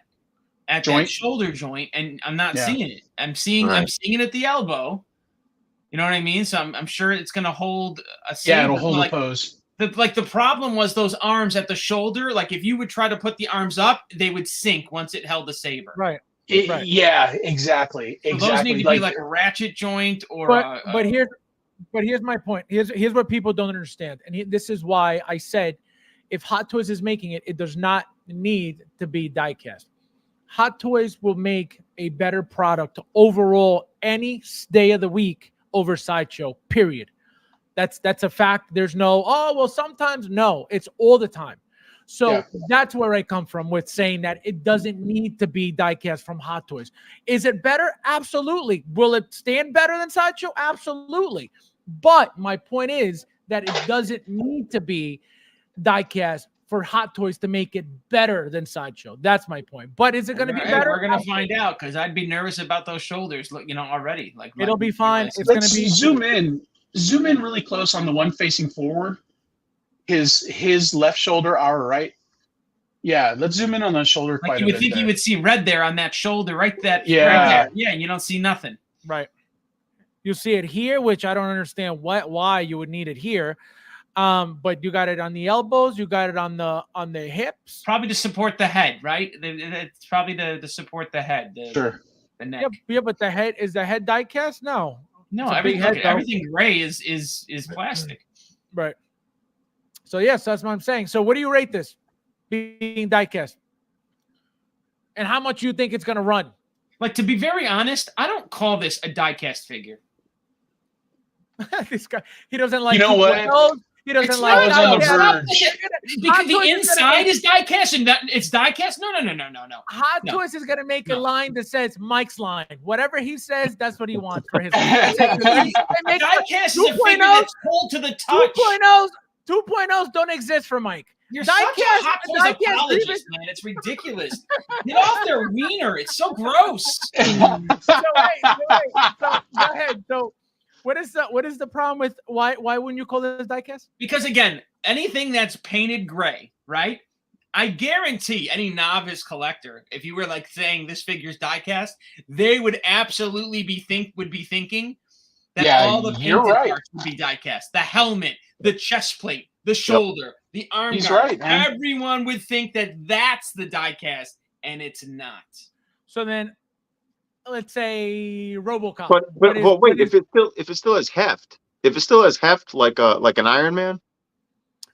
shoulder joint, and I'm not seeing it. I'm seeing it at the elbow. You know what I mean? So I'm sure it's going to hold a saber. Yeah, it'll hold the pose. The problem was those arms at the shoulder. Like if you would try to put the arms up, they would sink once it held the saber. Right. Right. Yeah, exactly. So those need to be like a ratchet joint or. But here's my point. Here's what people don't understand, and this is why I said, if Hot Toys is making it, it does not need to be diecast. Hot Toys will make a better product overall any day of the week over Sideshow, period. That's a fact. There's no, sometimes. No, it's all the time. So that's where I come from with saying that it doesn't need to be diecast from Hot Toys. Is it better? Absolutely. Will it stand better than Sideshow? Absolutely. But my point is that it doesn't need to be diecast for Hot Toys to make it better than Sideshow. That's my point. But is it going to be better? We're going to find out, because I'd be nervous about those shoulders. Look, already. Like it'll be fine. It's going to be zoom in really close on the one facing forward. His left shoulder, our right. Yeah, let's zoom in on the shoulder. Like you would think you would see red there on that shoulder, right? Right there. Yeah, you don't see nothing. Right. You see it here, which I don't understand why you would need it here. But you got it on the elbows, you got it on the hips. Probably to support the head, right? It's probably to support the head. The neck. Yeah, but the head is the head diecast? No, everything gray is plastic. Right. So yes, that's what I'm saying. So what do you rate this being diecast? And how much you think it's going to run? Like, to be very honest, I don't call this a diecast figure. This guy, he doesn't like. You know what? He doesn't it's like. Because the inside is diecast and it's diecast. No. Hot Toys is going to make a line that says Mike's line. Whatever he says, that's what he wants for his. Diecast is a figure that's cold to the touch. 2.0s don't exist for Mike. You're such a Hot Toys apologist, man. It's ridiculous. Get off their wiener. It's so gross. So go ahead. So what is the problem with why wouldn't you call this diecast? Because again, anything that's painted gray, right? I guarantee any novice collector, if you were like saying this figure's diecast, they would absolutely be thinking that all the painted parts would be diecast. The helmet, the chest plate, the shoulder, the arm guard. Right, everyone would think that that's the diecast, and it's not. So then, let's say RoboCop. But wait, if it still has heft, like an Iron Man.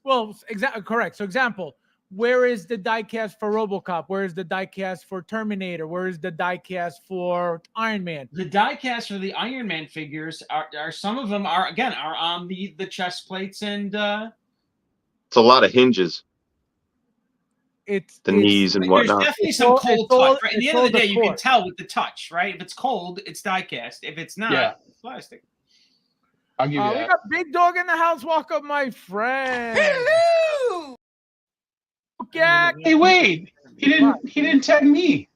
Well, exactly correct. So example, where is the diecast for RoboCop? Where is the diecast for Terminator? Where is the diecast for Iron Man? The diecast for the Iron Man figures are some of them are on the chest plates and it's a lot of hinges. it's the knees and There's whatnot. definitely It's some all- cold it's all- touch. Right? At the it's end of all the day, you can decor. tell with the touch, right? If it's cold, it's die-cast. If it's not, Yeah. it's plastic. I'll give you We that. got Big Dog in the house. Welcome, my friend. Hello! Jack. Hey, wait! He didn't tag me.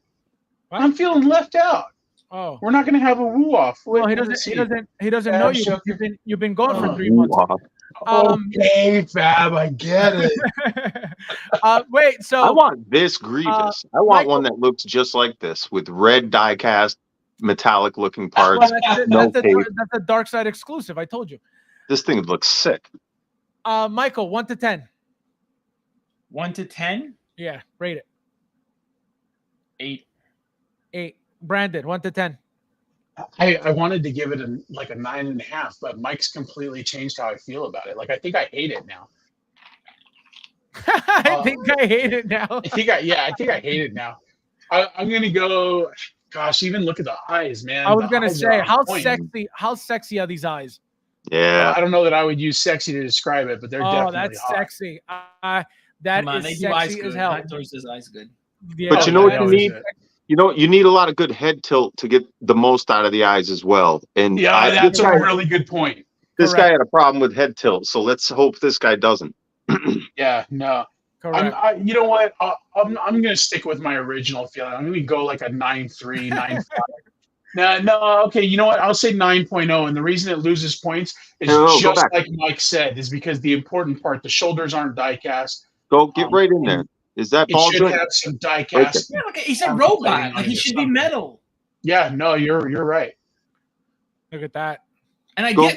What? I'm feeling left out. Oh, We're not gonna have a woo off. well, he doesn't know you. Shook. You've been gone for Oh. 3 months. Okay, Fab, I get it. Wait, I so want this Grievous. I want one that looks just like this with red die-cast, metallic-looking parts. well, that's no tape. that's a Dark Side exclusive. I told you. This thing looks sick. Michael, 1 to 10. 1 to 10, Yeah, rate it. 8. 8. Brandon, 1 to 10. I wanted to give it a 9.5, but Mike's completely changed how I feel about it. Like I think I hate it now. I think I hate it now. I think I hate it now. I'm gonna go. Gosh, even look at the eyes, man. I was The gonna eyes say, are on how point. sexy are these eyes? Yeah. I don't know that I would use sexy to describe it, but they're Oh, definitely that's hot. sexy. That Come on, is they do eyes sexy good. as hell. Hot Toys does eyes good. Yeah, But you know what that you is need? sexy. You need a lot of good head tilt to get the most out of the eyes as well. And Yeah, that's this a guy, really good point. this Correct. guy had a problem with head tilt, so let's hope this guy doesn't. Yeah, no. Correct. You know what? I'm gonna stick with my original feeling. I'm gonna go like a 9.3, 9.5. No, okay. You know what? I'll say 9.0, and the reason it loses points is No, go just back. like Mike said, is because the important part, the shoulders aren't die cast. Go get right in there. Is that It ball should joint? have some die Right there. cast. Yeah, look, he's a Arm robot. plating on Like it he or should be something. metal. Yeah, no, you're right. Look at that. And I Go.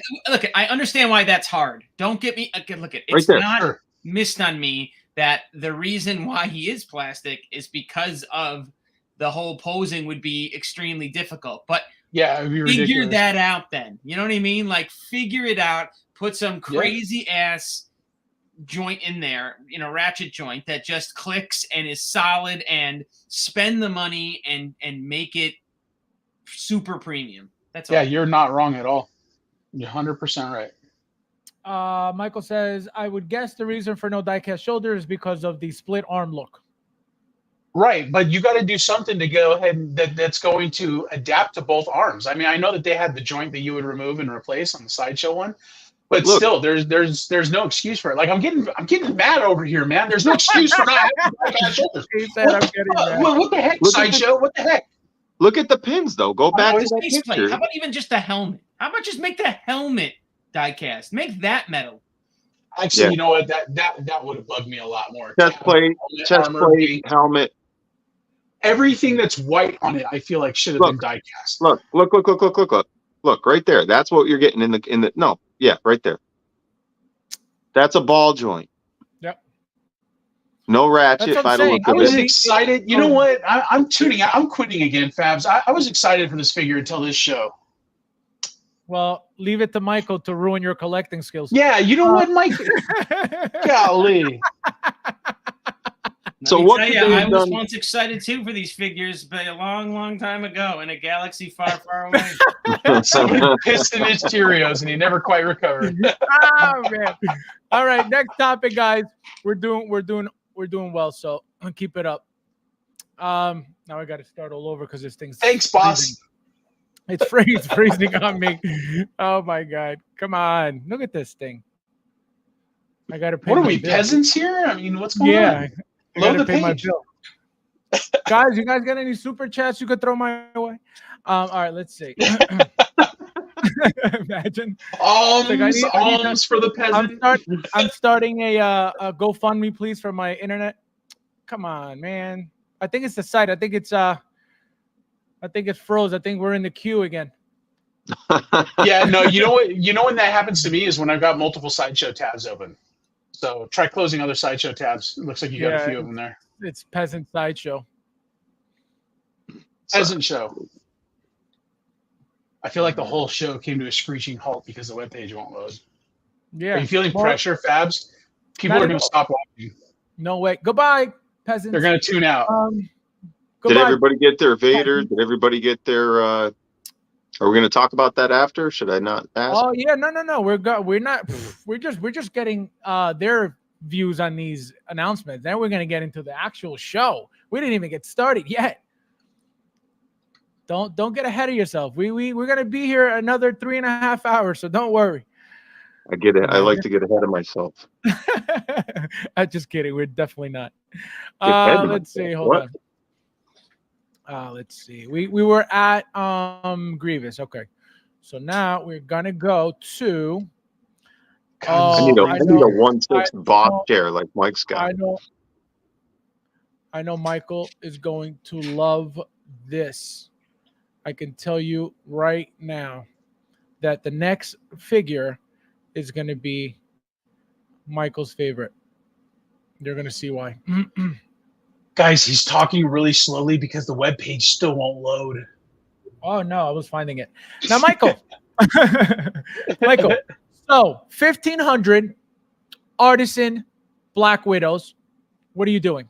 I understand why that's hard. Don't get me. Okay, look, it's there. not Sure. missed on me that the reason why he is plastic is because of the whole posing would be extremely difficult. But Yeah, it'd be figure ridiculous. that out then. You know what I mean? Like figure it out. Put some crazy ass joint in there, ratchet joint that just clicks and is solid, and spend the money and make it super premium. That's Yeah, all. you're not wrong at all. You're 100% right. Michael says, I would guess the reason for no diecast shoulder is because of the split arm look. Right, but you got to do something to go ahead and that's going to adapt to both arms. I mean, I know that they had the joint that you would remove and replace on the sideshow one, but Look. still, there's no excuse for it. Like I'm getting mad over here, man. There's no excuse for not having diecast shoulders. He said, I'm getting mad. What the heck, Look at sideshow? What the heck? Look at the pins, though. Go back Oh, to his that faceplate. picture. How about even just the helmet? How about just make the helmet die-cast? Make that metal. Actually, Yeah. you know what? That would have bugged me a lot more. Chest plate, Armor, paint, helmet. everything that's white on it, I feel like should have been Look. die-cast. Look right there. That's what you're getting in the no. Yeah, right there. That's a ball joint. Yep. No ratchet. That's what I'm By the saying. look I of was it. excited. You know what? I'm tuning out. I'm quitting again, Fabs. I was excited for this figure until this show. Well, leave it to Michael to ruin your collecting skills. Yeah, you know what, Mike? Golly. So Let me what tell could you, they I have was done? once excited too for these figures, but a long, long time ago in a galaxy far, far away. Somebody pissed in his Cheerios and he never quite recovered. Oh man. All right, next topic, guys. We're doing well, so keep it up. Now I got to start all over because this thing's Thanks, boss. freezing. It's freezing on me. Oh my god. Come on. Look at this thing. I got to pay What are my we, bill. peasants here? I mean, what's going Yeah. on? I Load gotta the pay my page. bill. Guys, you guys got any super chats you could throw my way? All right, let's see. Imagine. Alms, Like, I need alms for the peasant. I'm starting a GoFundMe, please, for my internet. Come on, man. I think it's the site. I think it's froze. I think we're in the queue again. Yeah, no, you know what? You know when that happens to me is when I've got multiple sideshow tabs open. So try closing other sideshow tabs. It looks like you got Yeah. a few of them there. It's Peasant Sideshow. Peasant show. I feel like the whole show came to a screeching halt because the webpage won't load. Yeah. Are you feeling Well, pressure, Fabs? People not are at going to all. stop watching. No way. Goodbye, peasants. They're going to tune out. Did Goodbye. everybody get their Vader? Did everybody get their? Are we going to talk about that after? Should I not ask? Oh yeah, no. We're not. We're just getting their views on these announcements. Then we're gonna get into the actual show. We didn't even get started yet. Don't get ahead of yourself. We're gonna be here another 3.5 hours, so don't worry. I get it. I like to get ahead of myself. I'm just kidding. We're definitely not. Get ahead of Let's see. myself. Hold What? on. Let's see. We were at Grievous. Okay. So now we're gonna go to. I need a 1/6 boss chair like Mike's got. I know Michael is going to love this. I can tell you right now that the next figure is going to be Michael's favorite. You're going to see why. Guys, he's talking really slowly because the webpage still won't load. Oh, no, I was finding it. Now, Michael. Michael. So, 1,500 Artisan Black Widows. What are you doing?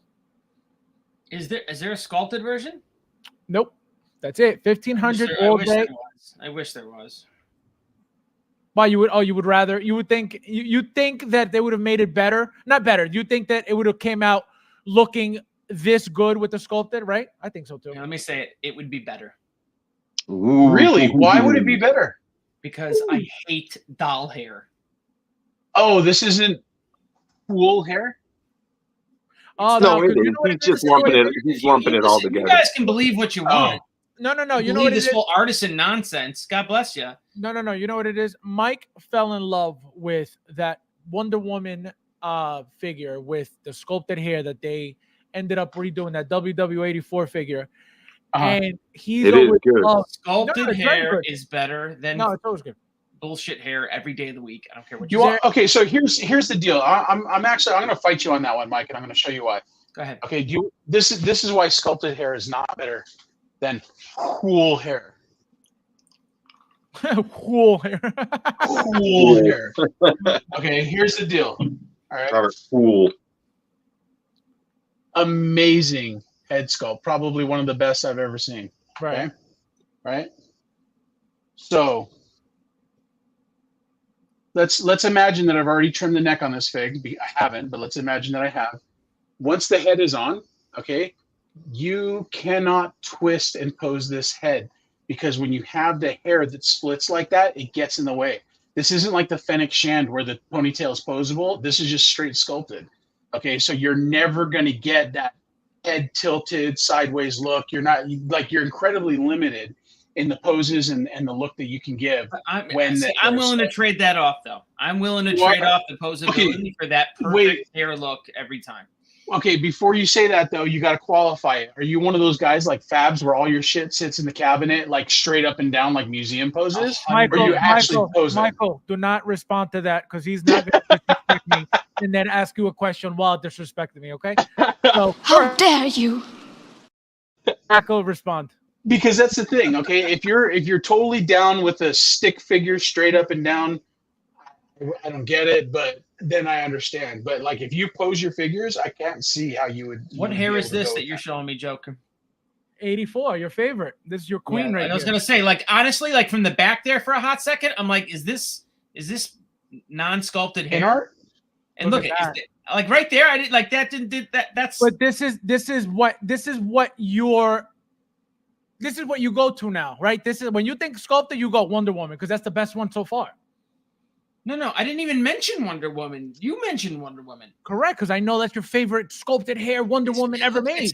Is there a sculpted version? Nope. That's it. 1,500 all day. I wish there was. Why you would rather, you think that they would have made it better? Not better. You think that it would have came out looking this good with the sculpted, right? I think so too. Yeah, let me say it. It would be better. Ooh. Really? Why would it be better? Because I hate doll hair. Oh, this isn't cool hair? Oh, No, no, it is. He's just lumping it. He's lumping it all together. You guys can believe what you want. No. You know believe what this it is? whole artisan nonsense. God bless you. No. You know what it is? Mike fell in love with that Wonder Woman figure with the sculpted hair that they ended up redoing, that WW84 figure. And he's always loved sculpted hair is better than it's always good. Bullshit hair every day of the week. I don't care what you want. Okay, so here's the deal. I'm going to fight you on that one, Mike, and I'm going to show you why. Go ahead. Okay, this is why sculpted hair is not better than cool hair. Cool hair. Cool hair. Okay, here's the deal. All right. Cool. Amazing head sculpt. Probably one of the best I've ever seen. Right. Okay? Right. So let's imagine that I've already trimmed the neck on this fig. I haven't, but let's imagine that I have. Once the head is on, okay, you cannot twist and pose this head, because when you have the hair that splits like that, it gets in the way. This isn't like the Fennec Shand where the ponytail is posable. This is just straight sculpted. Okay, so you're never going to get that head tilted sideways look. You're incredibly limited in the poses and the look that you can give. I'm willing to trade that off, though. I'm willing to trade off the posability for that perfect hair look every time. Okay, before you say that, though, you got to qualify it. Are you one of those guys like Fabs where all your shit sits in the cabinet like straight up and down like museum poses? Michael, or you actually pose it? Michael, do not respond to that, because he's not going to disrespect me and then ask you a question while disrespecting me, okay? So, How dare you? Michael, respond. Because that's the thing, okay? If you're totally down with a stick figure straight up and down, I don't get it, but then I understand. But like if you pose your figures, I can't see how you would. What hair is this that you're showing me, Joker? 84, your favorite. This is your queen right here. I was gonna say, like, honestly, like from the back there for a hot second, I'm like, is this non-sculpted hair? In art? And look at it, like right there, I did like that. Did that? That's. But this is what you go to now, right? This is when you think sculpted, you go Wonder Woman, because that's the best one so far. No, I didn't even mention Wonder Woman. You mentioned Wonder Woman. Correct, because I know that's your favorite sculpted hair Wonder Woman ever made.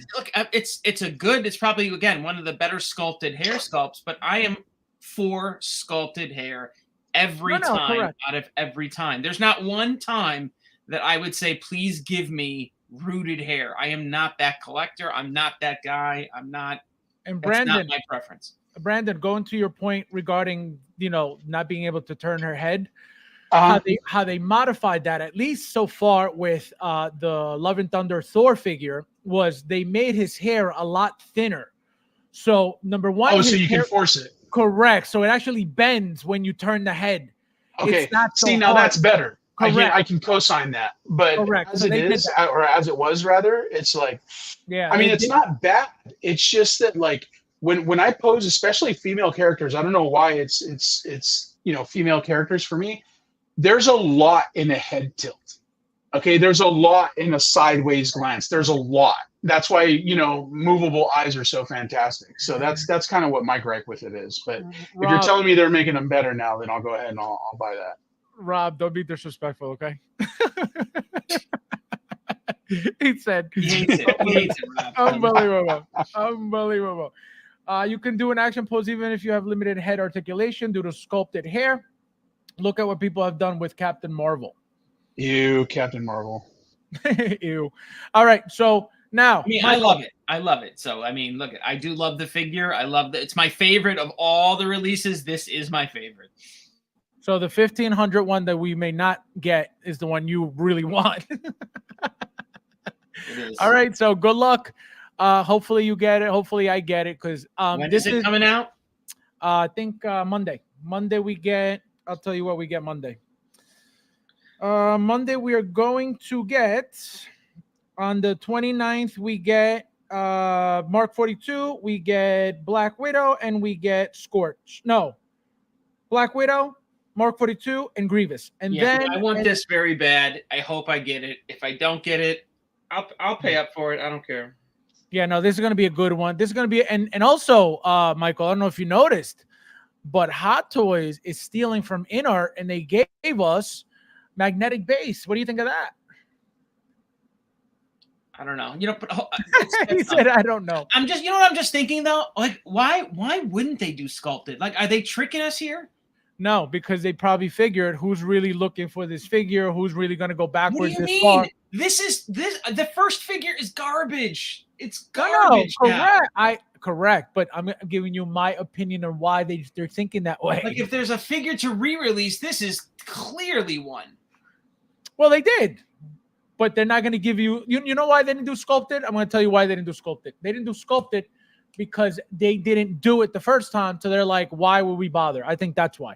It's probably, again, one of the better sculpted hair sculpts, but I am for sculpted hair every time, correct. Out of every time. There's not one time that I would say, please give me rooted hair. I am not that collector. I'm not that guy. I'm not. And Brandon, that's not my preference. Brandon, going to your point regarding, not being able to turn her head, how they modified that, at least so far with the Love and Thunder Thor figure, was they made his hair a lot thinner. So number one, so you can force it. Correct. So it actually bends when you turn the head. Okay. It's not so now hard. that's better. Correct. I can co-sign that. But correct. as So as it was rather, it's like, yeah. I mean, it's not bad. It's just that like when I pose, especially female characters, I don't know why it's female characters for me. There's a lot in a head tilt. Okay, there's a lot in a sideways glance. There's a lot. That's why, movable eyes are so fantastic. So that's kind of what my gripe with it is. But if you're Rob, telling me they're making them better now, then I'll go ahead and I'll buy that. Rob, don't be disrespectful, okay? He said, He hates it. He hates it, Rob. unbelievable. Unbelievable. You can do an action pose even if you have limited head articulation due to sculpted hair. Look at what people have done with Captain Marvel. Ew, Captain Marvel. Ew. All right, so now I mean, I love it. I love it. So, I mean, look, I do love the figure. I love that. It's my favorite of all the releases. This is my favorite. So the 1500 one that we may not get is the one you really want. It is. All right, so good luck. Hopefully you get it. Hopefully I get it because When this is it coming out? I think Monday. Monday we get. I'll tell you what we get Monday. Monday we are going to get on the 29th. We get Mark 42. We get Black Widow and we get Scorch. No, Black Widow, Mark 42, and Grievous. And Yeah, then I want this very bad. I hope I get it. If I don't get it, I'll pay up for it. I don't care. Yeah, no, this is going to be a good one. This is going to be, and also, Michael, I don't know if you noticed, but Hot Toys is stealing from InArt, and they gave us magnetic base. What do you think of that? I don't know. But He said, I don't know. I'm just, what I'm just thinking though? Like, why wouldn't they do sculpted? Like, are they tricking us here? No, because they probably figured who's really looking for this figure, who's really going to go What do backwards you this mean? far. The first figure is garbage. It's No, garbage. now. correct. But I'm giving you my opinion on why they're thinking that way. Like, if there's a figure to re-release, this is clearly one. Well, they did, but they're not going to give you. You know why they didn't do sculpted? I'm going to tell you why they didn't do sculpted. They didn't do sculpted because they didn't do it the first time. So they're like, why would we bother? I think that's why.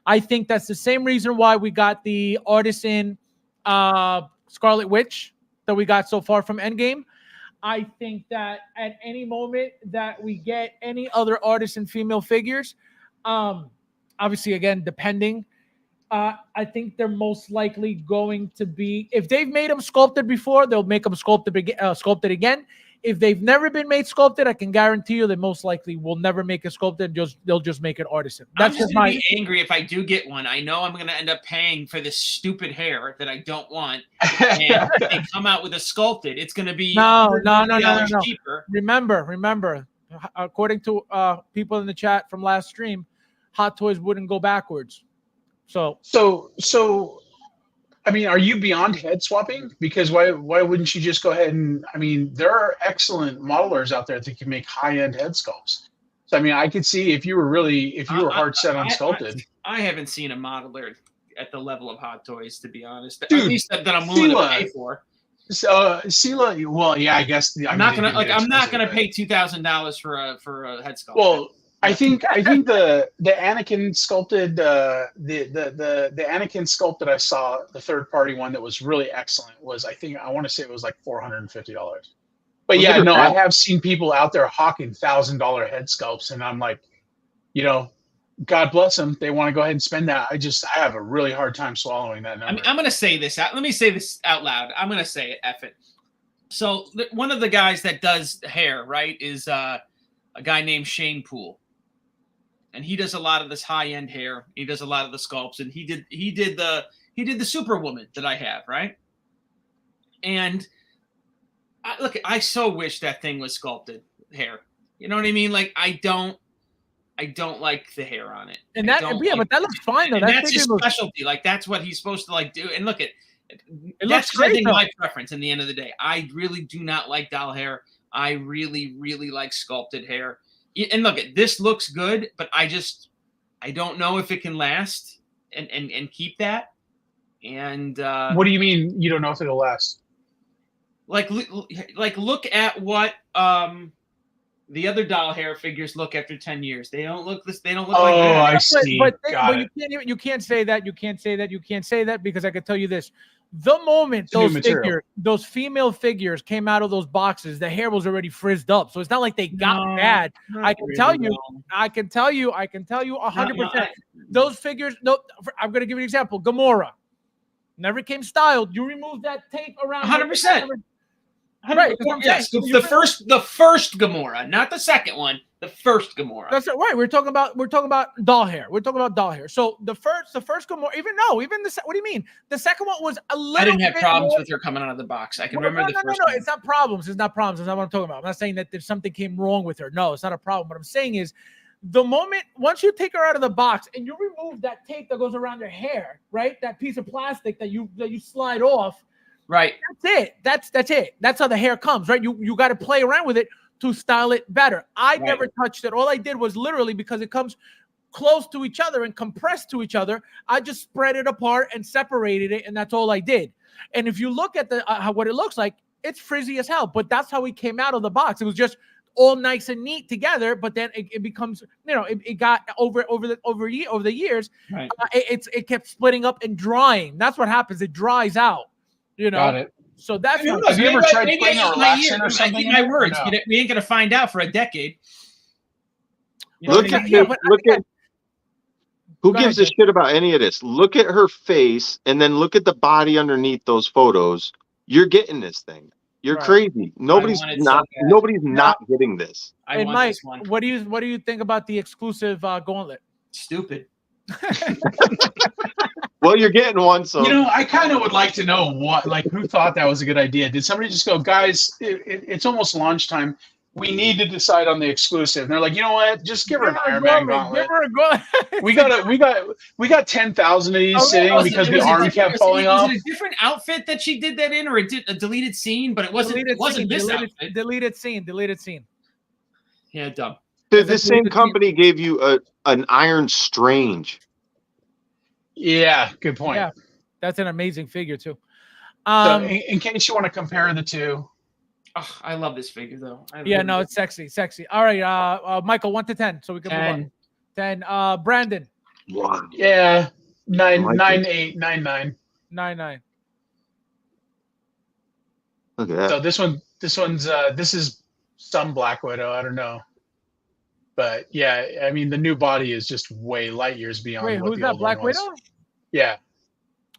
I think that's the same reason why we got the Artisan Scarlet Witch that we got so far from Endgame. I think that at any moment that we get any other Artisan female figures, obviously, again, depending, I think they're most likely going to be, if they've made them sculpted before, they'll make them sculpted again. If they've never been made sculpted, I can guarantee you they most likely will never make it sculpted. They'll just make it Artisan. That's I'm just just gonna my be angry if I do get one. I know I'm gonna end up paying for this stupid hair that I don't want. And if they come out with a sculpted, it's gonna be No. $150 cheaper. Remember, according to people in the chat from last stream, Hot Toys wouldn't go backwards. So I mean, are you beyond head swapping? Because why wouldn't you just go ahead and, I mean, there are excellent modelers out there that can make high-end head sculpts. So, I mean, I could see if you were hard set on sculpted. I haven't seen a modeler at the level of Hot Toys, to be honest. Dude, at least that I'm willing to pay for. So, Sela, well, yeah, I guess. I'm not gonna pay $2,000 for a head sculpt. Well, I think the Anakin sculpted the Anakin sculpt that I saw, the third party one that was really excellent, was I want to say it was like $450. But yeah, no, I have seen people out there hawking $1,000 head sculpts, and I'm like, God bless them. They want to go ahead and spend that. I have a really hard time swallowing that number. I'm gonna say this out. Let me say this out loud. I'm gonna say it. F it. So one of the guys that does hair, right, is a guy named Shane Poole. And he does a lot of this high-end hair. He does a lot of the sculpts, and he did the Superwoman that I have, right? And I so wish that thing was sculpted hair. You know what I mean? Like I don't like the hair on it. And that, but that looks fine though. And that's his specialty. Like that's what he's supposed to like do. And look at it. That's looks great. My preference. In the end of the day, I really do not like doll hair. I really, really like sculpted hair. And look, this looks good, but I don't know if it can last and keep that. And what do you mean you don't know if it'll last? Like look at what the other doll hair figures look after 10 years. They don't look like that. Oh, I see. But you can't say that. You can't say that because I could tell you this. The moment those female figures came out of those boxes, the hair was already frizzed up. So it's not like they got bad. I can tell you 100%. Those figures, I'm going to give you an example. Gamora. Never came styled. You removed that tape around. 100%. Right. Yes. The first Gamora, not the second one. The first Gamora. That's it. Right. We're talking about doll hair. We're talking about doll hair. So the first Gamora, even the what do you mean? The second one was a little. I didn't have bit problems more, with her coming out of the box. I can no, remember the first. No, one. it's not problems. It's not problems. That's not what I'm talking about. I'm not saying that there's something came wrong with her. No, it's not a problem. What I'm saying is, the moment once you take her out of the box and you remove that tape that goes around her hair, right? That piece of plastic that you slide off. Right. That's it. That's it. That's how the hair comes, right? You got to play around with it to style it better. I never touched it. All I did was literally, because it comes close to each other and compressed to each other, I just spread it apart and separated it, and that's all I did. And if you look at the what it looks like, it's frizzy as hell. But that's how it came out of the box. It was just all nice and neat together. But then it becomes, it got over the years. Right. It kept splitting up and drying. That's what happens. It dries out. Got it. So that's Have you ever tried putting a relaxant or something? My words, no. We ain't gonna find out for a decade. Look at who gives a shit about any of this? Look at her face and then look at the body underneath those photos. You're getting this thing. You're crazy. Nobody's not getting this. And Mike, what do you think about the exclusive gauntlet? Stupid. Well, you're getting one, so I kind of would like to know who thought that was a good idea. Did somebody just go, guys? It's almost launch time. We need to decide on the exclusive. And they're like, you know what? Just give her an Iron Man gauntlet. Give her a gauntlet. we got 10,000 of these sitting because the arm kept falling off. Was it a different outfit that she did that in, or a deleted scene? But it wasn't this outfit. Deleted scene. Yeah, dumb. The same company gave you an Iron Strange. Yeah, good point. Yeah, that's an amazing figure too. So in case you want to compare the two. Oh, I love this figure though. It's sexy. All right, Michael, 1 to 10, so we can move on. 10. Brandon. Wow. Yeah, 9, 8, 9, 9. 9. Look at that. So this is some Black Widow. I don't know. But yeah, I mean, the new body is just way light years beyond. Wait, what who's the that? old Black one was. Widow? Yeah.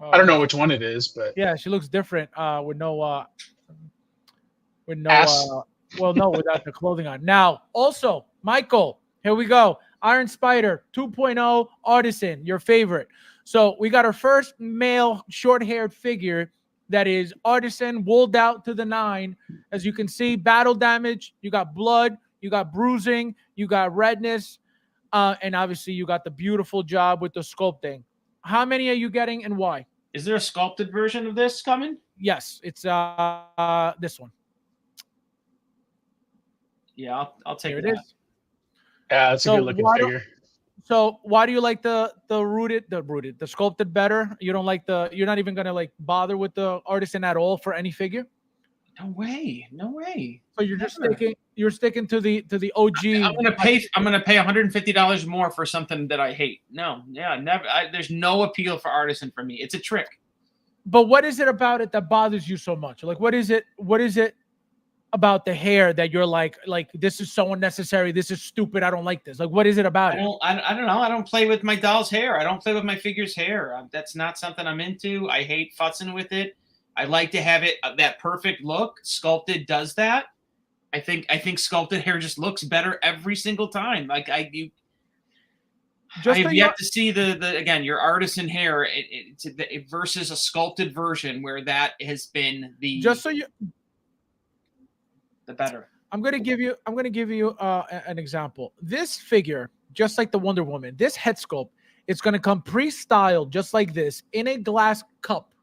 I don't know which one it is, but yeah, she looks different with no ass. Without the clothing on. Now, also, Michael, here we go. Iron Spider 2.0 Artisan, your favorite. So we got our first male short-haired figure that is Artisan, wooled out to the 9. As you can see, battle damage. You got blood. You got bruising. You got redness. And obviously, you got the beautiful job with the sculpting. How many are you getting and why? Is there a sculpted version of this coming? Yes, it's this one. Yeah, I'll take Here that. it is. Yeah, that's a good looking figure. So why do you like the sculpted better? You don't like you're not even gonna bother with the Artisan at all for any figure? No way. So you're just sticking to the OG. I'm gonna pay $150 more for something that I hate. No, yeah, never. There's no appeal for Artisan for me. It's a trick. But what is it about it that bothers you so much? Like, what is it about the hair that you're like this is so unnecessary, this is stupid, I don't like this? Like, what is it about it? I don't know. I don't play with my doll's hair. I don't play with my figure's hair. That's not something I'm into. I hate futzing with it. I like to have it that perfect look. Sculpted does that. I think sculpted hair just looks better every single time. Like I have yet to see the your Artisan hair versus a sculpted version where that has been the better. I'm gonna give you an example. This figure, just like the Wonder Woman, this head sculpt, it's gonna come pre-styled just like this in a glass cup,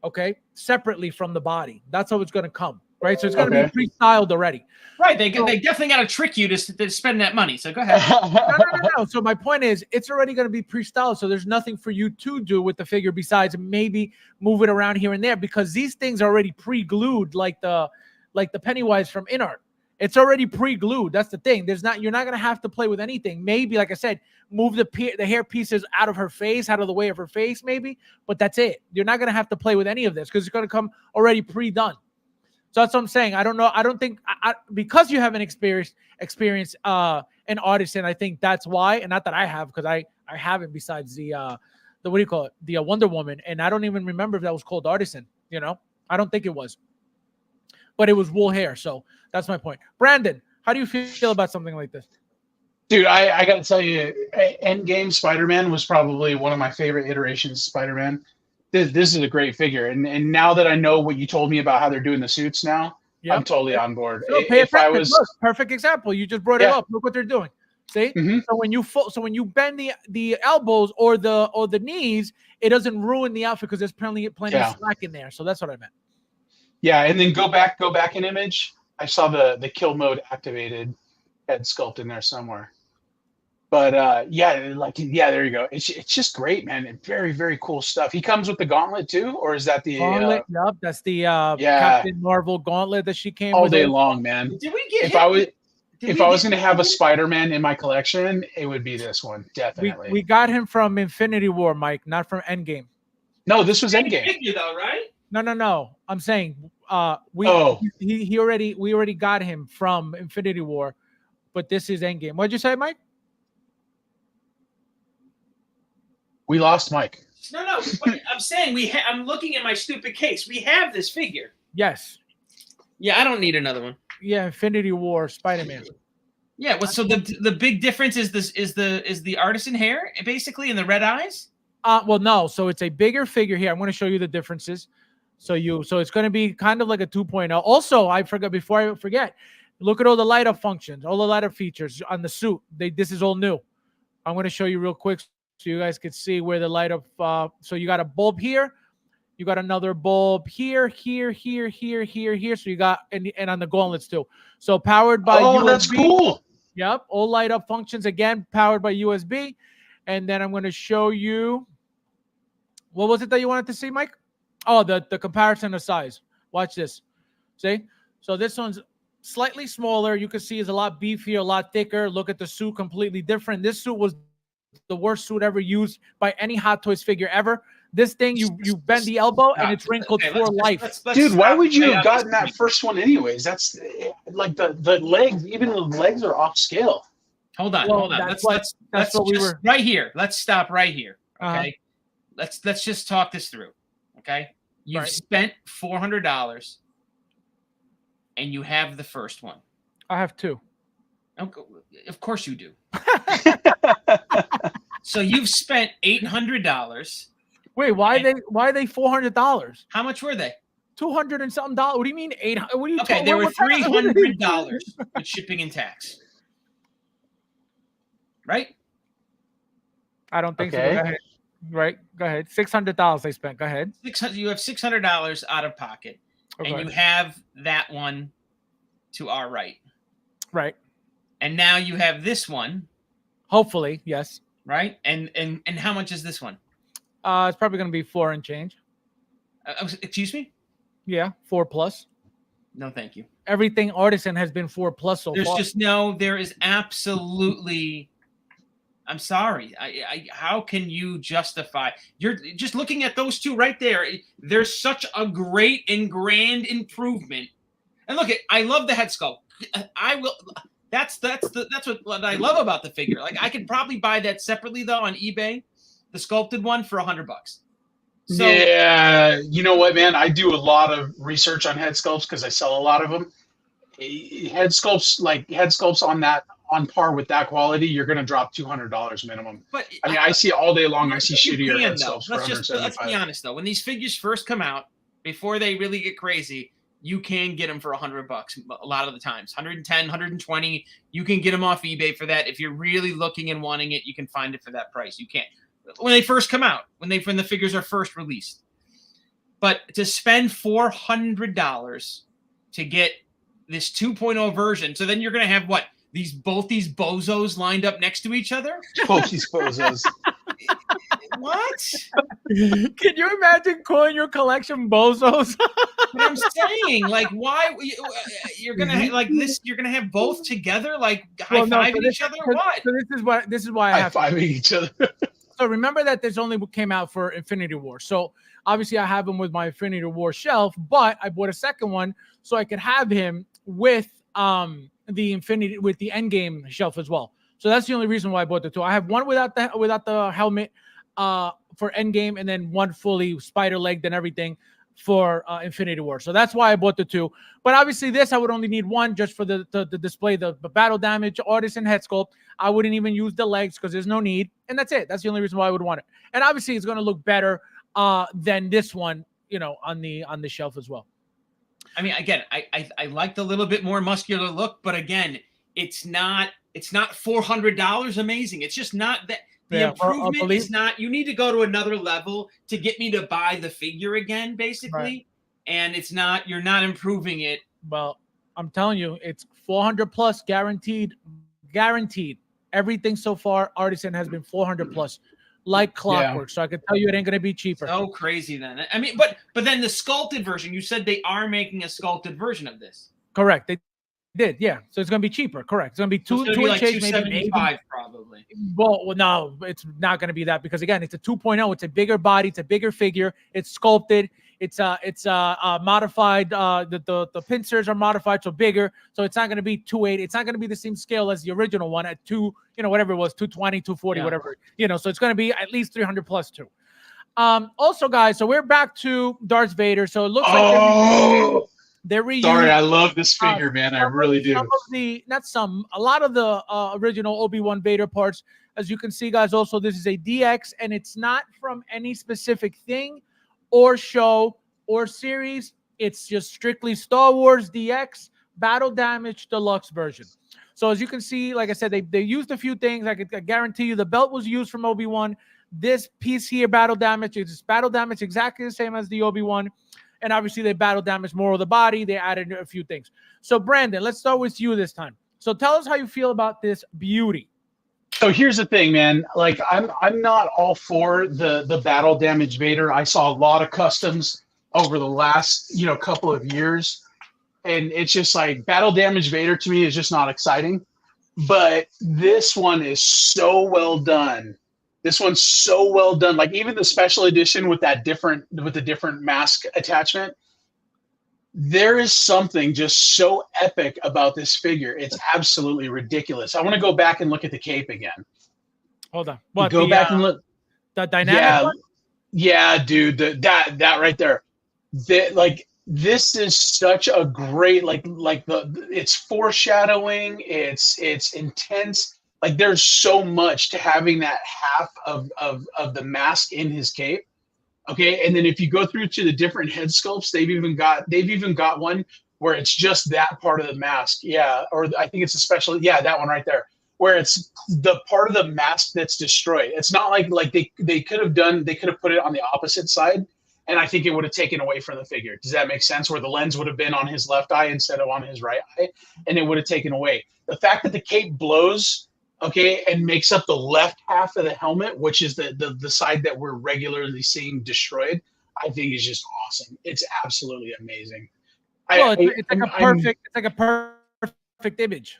okay, separately from the body. That's how it's gonna come, right? So it's gonna be pre-styled already. Right. They definitely got to trick you to spend that money. So go ahead. No. So my point is, it's already going to be pre-styled. So there's nothing for you to do with the figure besides maybe move it around here and there, because these things are already pre-glued, like the Pennywise from InArt. It's already pre-glued. That's the thing. You're not going to have to play with anything. Maybe, like I said, move the hair pieces out of her face, out of the way of her face, maybe. But that's it. You're not going to have to play with any of this because it's going to come already pre-done. So that's what I'm saying. I don't know. I don't think because you haven't experienced an Artisan, I think that's why. And not that I have, because I haven't, besides the what do you call it? The Wonder Woman, and I don't even remember if that was called Artisan. I don't think it was, but it was wool hair. So that's my point. Brandon, how do you feel about something like this? Dude, I got to tell you, Endgame Spider-Man was probably one of my favorite iterations of Spider-Man. This is a great figure, and now that I know what you told me about how they're doing the suits now, Yep. I'm totally on board. So If I was look, perfect example, you just brought it Yeah. up. Look what they're doing. See, Mhm. so when you bend the elbows or the knees, it doesn't ruin the outfit because there's plenty of slack in there. So that's what I meant. Yeah, and then go back an image. I saw the kill mode activated head sculpt in there somewhere. But there you go. It's just great, man. And very, very cool stuff. He comes with the gauntlet too, or is that the Gauntlet? Yep, that's the yeah, Captain Marvel gauntlet that she came all with. day long, man? Did we get If I was going to have a Spider-Man in my collection, it would be this one, definitely. We got him from Infinity War, Mike, not from Endgame. No, this was Endgame. figure though, right? No. I'm saying we already got him from Infinity War, but this is Endgame. What'd you say, Mike? We lost Mike. No. I'm saying I'm looking at my stupid case. We have this figure. Yes. Yeah, I don't need another one. Yeah, Infinity War Spider-Man. Yeah, well, so the big difference is the artisan hair basically and the red eyes. Well, no. So it's a bigger figure here. I'm going to show you the differences. So it's going to be kind of like a 2.0. Also, before I forget, look at all the light up functions, all the light up features on the suit. This is all new. I'm going to show you real quick so you guys can see where the light up. So you got a bulb here. You got another bulb here. So you got and on the gauntlets too. So powered by USB. That's cool. Yep, all light up functions again, powered by USB. And then I'm going to show you. What was it that you wanted to see, Mike? Oh, the comparison of size. Watch this. See? So this one's slightly smaller. You can see it's a lot beefier, a lot thicker. Look at the suit, completely different. This suit was the worst suit ever used by any Hot Toys figure ever. This thing, you bend the elbow and it's wrinkled for life. Let's Dude, why would you have stop. gotten that first one anyways? That's like the legs, even the legs are off scale. Hold on. That's Let's what we just were right here. Let's stop right here. Okay. Uh-huh. Let's just talk this through. Okay. You've Right. spent $400 and you have the first one. I have two. Of course you do. So you've spent $800. Wait, why are they $400? How much were they? $200 and something dollars. What do you mean 800? What are you Okay, talking? they were what kind of- $300 with shipping and tax. Right? I don't think so. Okay. Go ahead. Right, go ahead. $600 they spent. Go ahead. You have $600 out of pocket, Okay. and you have that one to our right. Right. And now you have this one, Hopefully, yes. right? And how much is this one? It's probably going to be 4 and change. Excuse me? Yeah, 4+. No, thank you. Everything Artisan has been 4+ so There's far. there is absolutely. I'm sorry. How can you justify? You're just looking at those two right there. There's such a great and grand improvement. And look, I love the head sculpt. I will. That's what I love about the figure. Like I could probably buy that separately though on eBay, the sculpted one for $100. So, yeah, you know what, man? I do a lot of research on head sculpts because I sell a lot of them. Head sculpts on par with that quality, you're going to drop $200 minimum. But I mean, I see all day long. I see you shittier can, head though. sculpts for Let's be $175. honest though. When these figures first come out, before they really get crazy, you can get them for $100 a lot of the times. 110, 120. You can get them off eBay for that. If you're really looking and wanting it, you can find it for that price. You can't. When they first come out, when the figures are first released. But to spend $400 to get this 2.0 version, so then you're going to have what? Both these bozos lined up next to each other? Both these bozos. What? Can you imagine calling your collection bozos? But I'm saying, like, why you're gonna like this? You're gonna have both together, like high-fiving each other, or what? So this is why I have High-fiving each other. So remember that this only came out for Infinity War. So obviously I have him with my Infinity War shelf, but I bought a second one so I could have him with the Endgame shelf as well. So that's the only reason why I bought the two. I have one without the helmet, for Endgame, and then one fully spider-legged and everything for Infinity War. So that's why I bought the 2. But obviously this I would only need 1 just for the display, the battle damage, Artisan head sculpt. I wouldn't even use the legs because there's no need. And that's it. That's the only reason why I would want it. And obviously it's going to look better than this one, on the shelf as well. I mean, again, I like the little bit more muscular look, but again, it's not $400 amazing. It's just not that. The improvement is not. You need to go to another level to get me to buy the figure again, basically. Right. And it's not. You're not improving it. Well, I'm telling you, it's 400 plus guaranteed. Guaranteed. Everything so far, Artisan has been 400 plus, like clockwork. Yeah. So I can tell you, it ain't gonna be cheaper. So crazy then. I mean, but then the sculpted version. You said they are making a sculpted version of this. Correct. They did, yeah. So it's gonna be cheaper. Correct. It's gonna be $275 probably. Well, no, it's not gonna be that because again, it's a 2.0. It's a bigger body. It's a bigger figure. It's sculpted. It's modified. The pincers are modified, so bigger. So it's not gonna be 280. It's not gonna be the same scale as the original one at whatever it was, 220, 240, whatever. So it's gonna be at least 300 plus too. Also, guys, so we're back to Darth Vader. So it looks like they're reusing. Sorry, I love this figure, man. I really do. A lot of the original Obi-Wan Vader parts. As you can see, guys, also this is a DX, and it's not from any specific thing or show or series. It's just strictly Star Wars DX Battle Damage Deluxe version. So as you can see, like I said, they used a few things. I guarantee you the belt was used from Obi-Wan. This piece here, Battle Damage, is Battle Damage exactly the same as the Obi-Wan. And obviously they battle damage more of the body. They added a few things. So Brandon, let's start with you this time. So tell us how you feel about this beauty. So here's the thing, man. Like I'm not all for the battle damage Vader. I saw a lot of customs over the last couple of years, and it's just like battle damage Vader to me is just not exciting. But this one is so well done. This one's so well done. Like even the special edition with the different mask attachment, there is something just so epic about this figure. It's absolutely ridiculous. I want to go back and look at the cape again. Hold on. Go back and look. The dynamic one? Yeah, dude. That right there. This is such a great it's foreshadowing. It's intense. Like there's so much to having that half of the mask in his cape. Okay. And then if you go through to the different head sculpts, they've even got one where it's just that part of the mask. Yeah. Or I think it's a special. Yeah. That one right there where it's the part of the mask that's destroyed. It's not like they could have put it on the opposite side. And I think it would have taken away from the figure. Does that make sense? Where the lens would have been on his left eye instead of on his right eye. And it would have taken away the fact that the cape blows. Okay, and makes up the left half of the helmet, which is the side that we're regularly seeing destroyed. I think is just awesome. It's absolutely amazing. It's like a perfect image.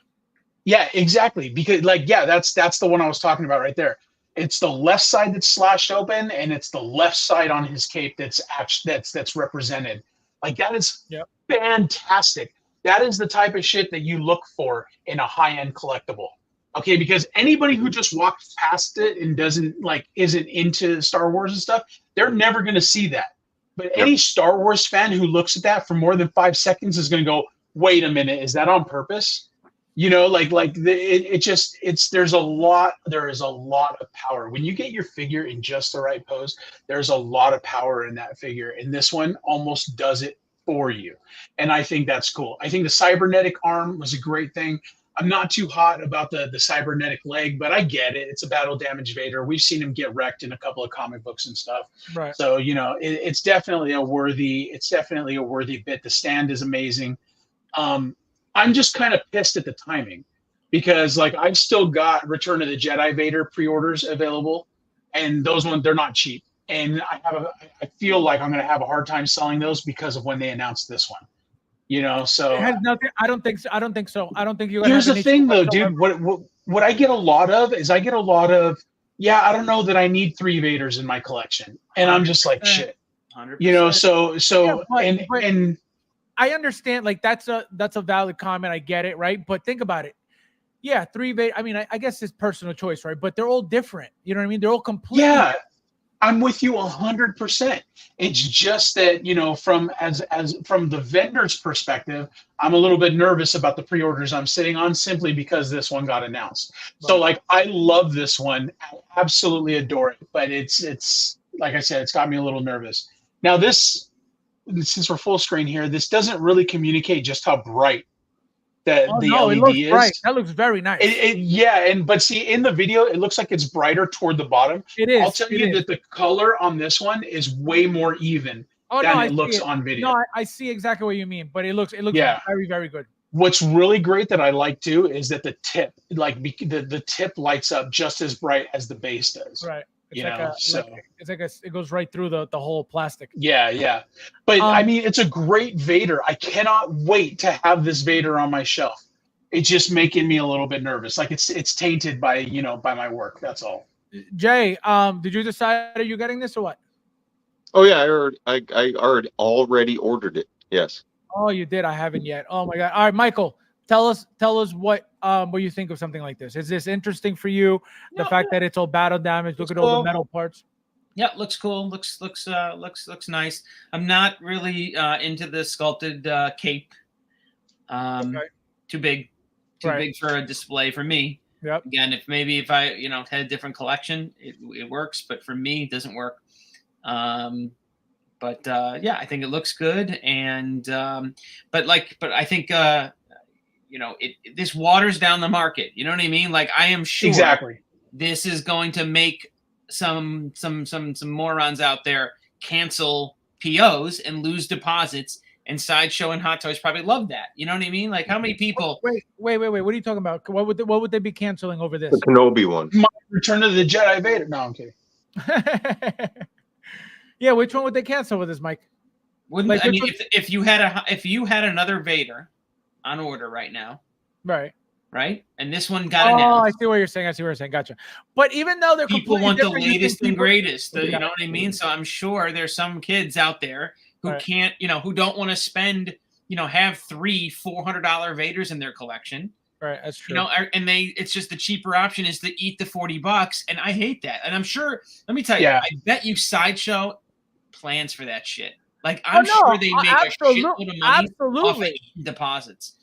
Yeah, exactly. Because that's the one I was talking about right there. It's the left side that's slashed open, and it's the left side on his cape that's represented. Like that is fantastic. That is the type of shit that you look for in a high-end collectible. Okay, because anybody who just walks past it and isn't into Star Wars and stuff, they're never going to see that. But any Star Wars fan who looks at that for more than 5 seconds is going to go, "Wait a minute, is that on purpose?" There is a lot of power when you get your figure in just the right pose. There's a lot of power in that figure, and this one almost does it for you. And I think that's cool. I think the cybernetic arm was a great thing. I'm not too hot about the cybernetic leg, but I get it. It's a battle damage Vader. We've seen him get wrecked in a couple of comic books and stuff. Right. So, it's definitely a worthy bit. The stand is amazing. I'm just kind of pissed at the timing because I've still got Return of the Jedi Vader pre-orders available, and those ones, they're not cheap. And I feel like I'm going to have a hard time selling those because of when they announced this one. So it has nothing. I don't think so. I don't think you. Here's the thing, though, dude. What I get a lot of is I don't know that I need 3 Vaders in my collection, and I'm just like shit. 100%. And I understand. That's a valid comment. I get it, right? But think about it. Yeah, 3 Vader. I mean, I guess it's personal choice, right? But they're all different. You know what I mean? They're all completely. Yeah. I'm with you 100%. It's just that, you know, from the vendor's perspective, I'm a little bit nervous about the pre-orders I'm sitting on simply because this one got announced. So like, I love this one, I absolutely adore it, but it's like I said, it's got me a little nervous. Now since we're full screen here, this doesn't really communicate just how bright the LED it looks is. bright. That looks very nice. But see, in the video, it looks like it's brighter toward the bottom. It is. I'll tell you that the color on this one is way more even than it looks on video. No, I see exactly what you mean, but it looks very, very good. What's really great that I like too is that the tip, like the tip lights up just as bright as the base does. Right. It goes right through the whole plastic. Yeah. But I mean, it's a great Vader. I cannot wait to have this Vader on my shelf. It's just making me a little bit nervous. Like it's tainted by my work. That's all. Jay, did you decide, are you getting this or what? Oh yeah, I already ordered it. Yes. Oh, you did. I haven't yet. Oh my God. All right, Michael, tell us what you think of something like this. Is this interesting for you? The fact that it's all battle damage. Look at all the metal parts. Yeah, looks cool. Looks nice. I'm not really into the sculpted cape. Too big for a display for me. Yep. Again, if I had a different collection, it works, but for me, it doesn't work. But I think it looks good, and but I think this waters down the market. You know what I mean? Like, I am sure exactly this is going to make some morons out there cancel POs and lose deposits. And Sideshow and Hot Toys probably love that. You know what I mean? Like, how many people? Wait. What are you talking about? What would they be canceling over this? The Kenobi one. Return of the Jedi Vader. No, I'm kidding. Yeah, which one would they cancel with this, Mike? If you had another Vader on order right now, right, and this one got announced. Oh, I see what you're saying. Gotcha. But even though they're people want the latest and greatest, you know what I mean? So I'm sure there's some kids out there who can't, who don't want to spend, have $300-400 Vaders in their collection. Right, that's true. And it's just the cheaper option is to eat the $40, and I hate that. And I'm sure. Let me tell you, I bet you Sideshow plans for that shit. Like, I'm sure they make a shitload of money off of deposits.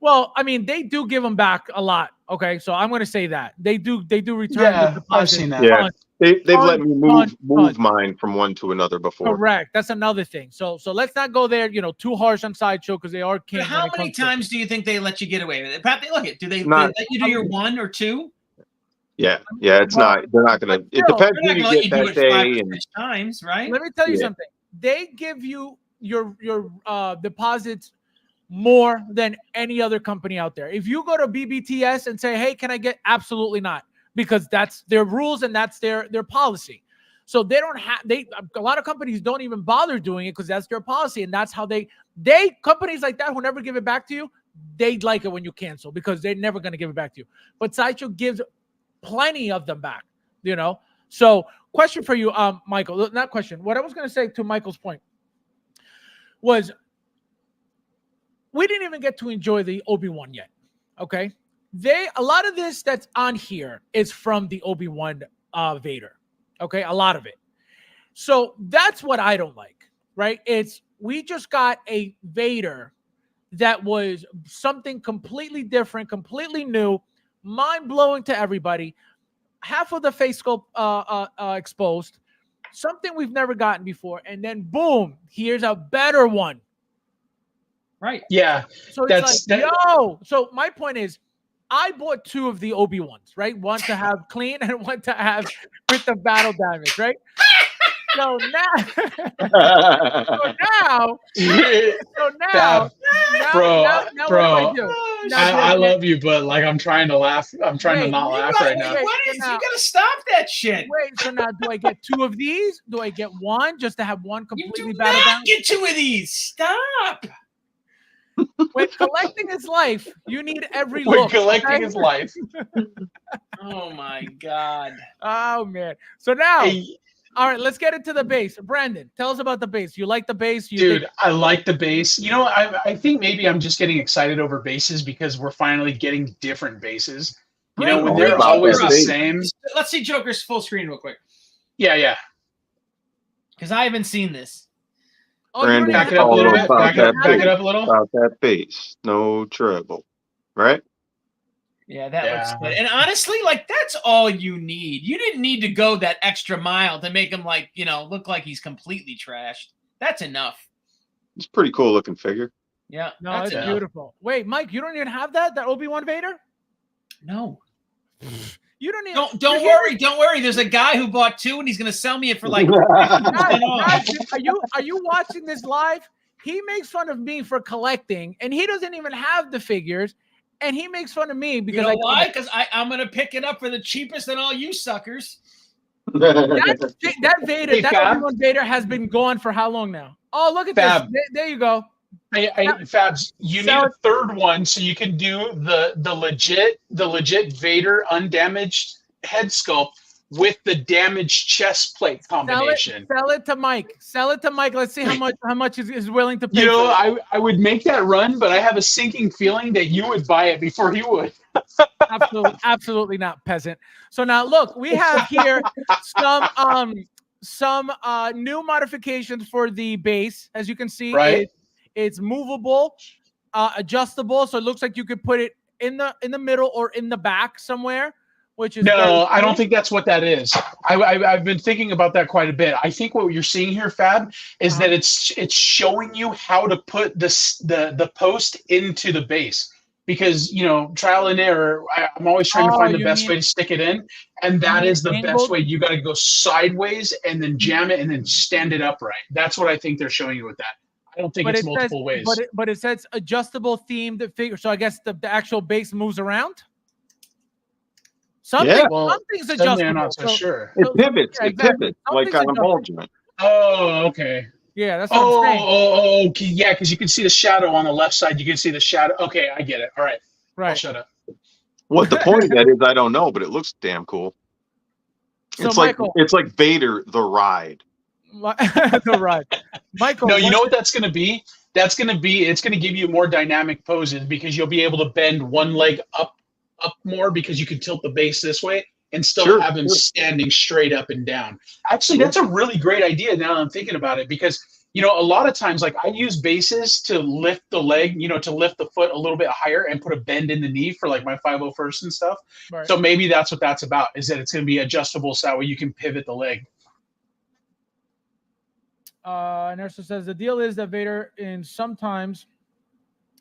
Well, I mean, they do give them back a lot. Okay, so I'm going to say that they do return the deposit. I've seen that. Yeah, they've let me move mine from one to another before. Correct. That's another thing. So let's not go there. Too harsh on Sideshow because they are king. But how many times do you think they let you get away with it? Pat, do they let you do your one or two? Yeah. It's not. They're not going to. It depends who you get that day. And times, right? Let me tell you something. They give you your deposits more than any other company out there. If you go to BBTS and say, "Hey, can I get?" Absolutely not, because that's their rules and that's their policy. So they don't have a lot of companies don't even bother doing it because that's their policy, and that's how they companies like that who never give it back to you, they like it when you cancel because they're never going to give it back to you. But Sideshow gives plenty of them back, So, question for you, Michael. Not question. What I was going to say to Michael's point was, we didn't even get to enjoy the Obi-Wan yet. Okay, a lot of this that's on here is from the Obi-Wan Vader. Okay, a lot of it. So that's what I don't like. Right? We just got a Vader that was something completely different, completely new, mind-blowing to everybody. Half of the face sculpt exposed, something we've never gotten before, and then boom, here's a better one. Right. Yeah. So it's yo. So my point is, I bought 2 of the Obi-Wans, right? One to have clean and one to have with the battle damage, right? So now, bro, I love you, but like I'm trying to laugh. I'm trying to not laugh right now. You gotta stop that shit. Wait, so now do I get 2 of these? Do I get one just to have one completely battle damage? Get 2 of these. Stop. When collecting is life, you need every look. When collecting is life. Oh my God. Oh man. So now, all right, let's get into the base. Brandon, tell us about the base. You like the base? Dude, I like the base. I think maybe I'm just getting excited over bases because we're finally getting different bases. When they're always the same. Let's see Joker's full screen real quick. Yeah. Because I haven't seen this. Oh, you Brandon, don't Back even it up a all little bit. about Back that it up a little. About that base, no trouble, right? Yeah, that looks Yeah. good. And honestly, like that's all you need. You didn't need to go that extra mile to make him like, look like he's completely trashed. That's enough. It's a pretty cool looking figure. Yeah, No, that's it's enough. beautiful. Wait, Mike, you don't even have that Obi-Wan Vader? No. You don't even. Don't worry. There's a guy who bought 2 and he's gonna sell me it for like Guys, 50% off. are you watching this live? He makes fun of me for collecting, and he doesn't even have the figures, and he makes fun of me because You know why? Because I'm gonna pick it up for the cheapest than all you suckers. that Vader, Hey, that Fab. Obi-Wan Vader has been gone for how long now? Oh, look at Fab. this. There you go. Fabs, you need Sell a third one so you can do the legit Vader undamaged head sculpt with the damaged chest plate combination. Sell it to Mike. Sell it to Mike. Let's see how much is willing to pay. You know, for it. I would make that run, but I have a sinking feeling that you would buy it before he would. Absolutely not, peasant. So now look, we have here some new modifications for the base. As you can see, Right. it's movable, adjustable, so it looks like you could put it in the middle or in the back somewhere, which is No, I don't think that's what that is. I've been thinking about that quite a bit. I think what you're seeing here, Fab, is that it's showing you how to put the post into the base. Because, trial and error, I'm always trying to find the best way to stick it in. And that is the best way. You got to go sideways and then jam it and then stand it upright. That's what I think they're showing you with that. I don't think it's multiple ways. But it says adjustable themed figure. So I guess the actual base moves around. Something's adjustable. I'm not so sure. It pivots. Yeah, It pivots like on a ball joint. Oh, okay. Yeah, that's what I'm saying. Oh, okay. Yeah, because you can see the shadow on the left side. You can see the shadow. Okay, I get it. All right. Right. I'll shut up. What the point of that is, I don't know, but it looks damn cool. So It's Michael, like Vader the Ride. the ride. Michael. No, you know what that's going to be? It's going to give you more dynamic poses because you'll be able to bend one leg up more because you can tilt the base this way and still have him standing straight up and down. Actually, that's a really great idea now that I'm thinking about it because, a lot of times, like I use bases to lift the leg, to lift the foot a little bit higher and put a bend in the knee for like my 501st and stuff. Right. So maybe that's what that's about, is that it's going to be adjustable so that way you can pivot the leg. Nersa says the deal is that Vader sometimes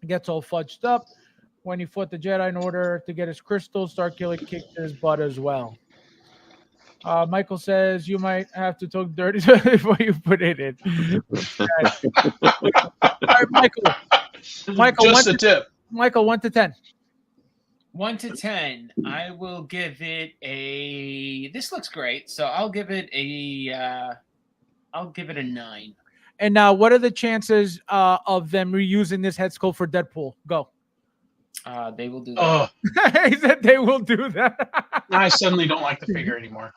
gets all fudged up. When he fought the Jedi in order to get his crystals, Starkiller kicked his butt as well. Michael says you might have to talk dirty before you put it in. All right, Michael, just a tip. Michael, 1 to 10. 1 to 10. I will give it a. This looks great, so I'll give it a 9. And now, what are the chances of them reusing this head sculpt for Deadpool? Go. They will do that. Oh. He said they will do that. I suddenly don't like the figure anymore.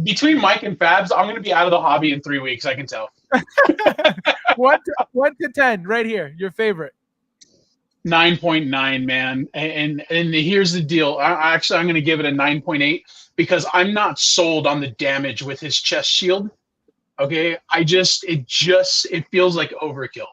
Between Mike and Fabs, I'm going to be out of the hobby in 3 weeks. I can tell. 1 to 10, right here. Your favorite. 9.9, man. And here's the deal. I'm going to give it a 9.8 because I'm not sold on the damage with his chest shield. Okay, it feels like overkill.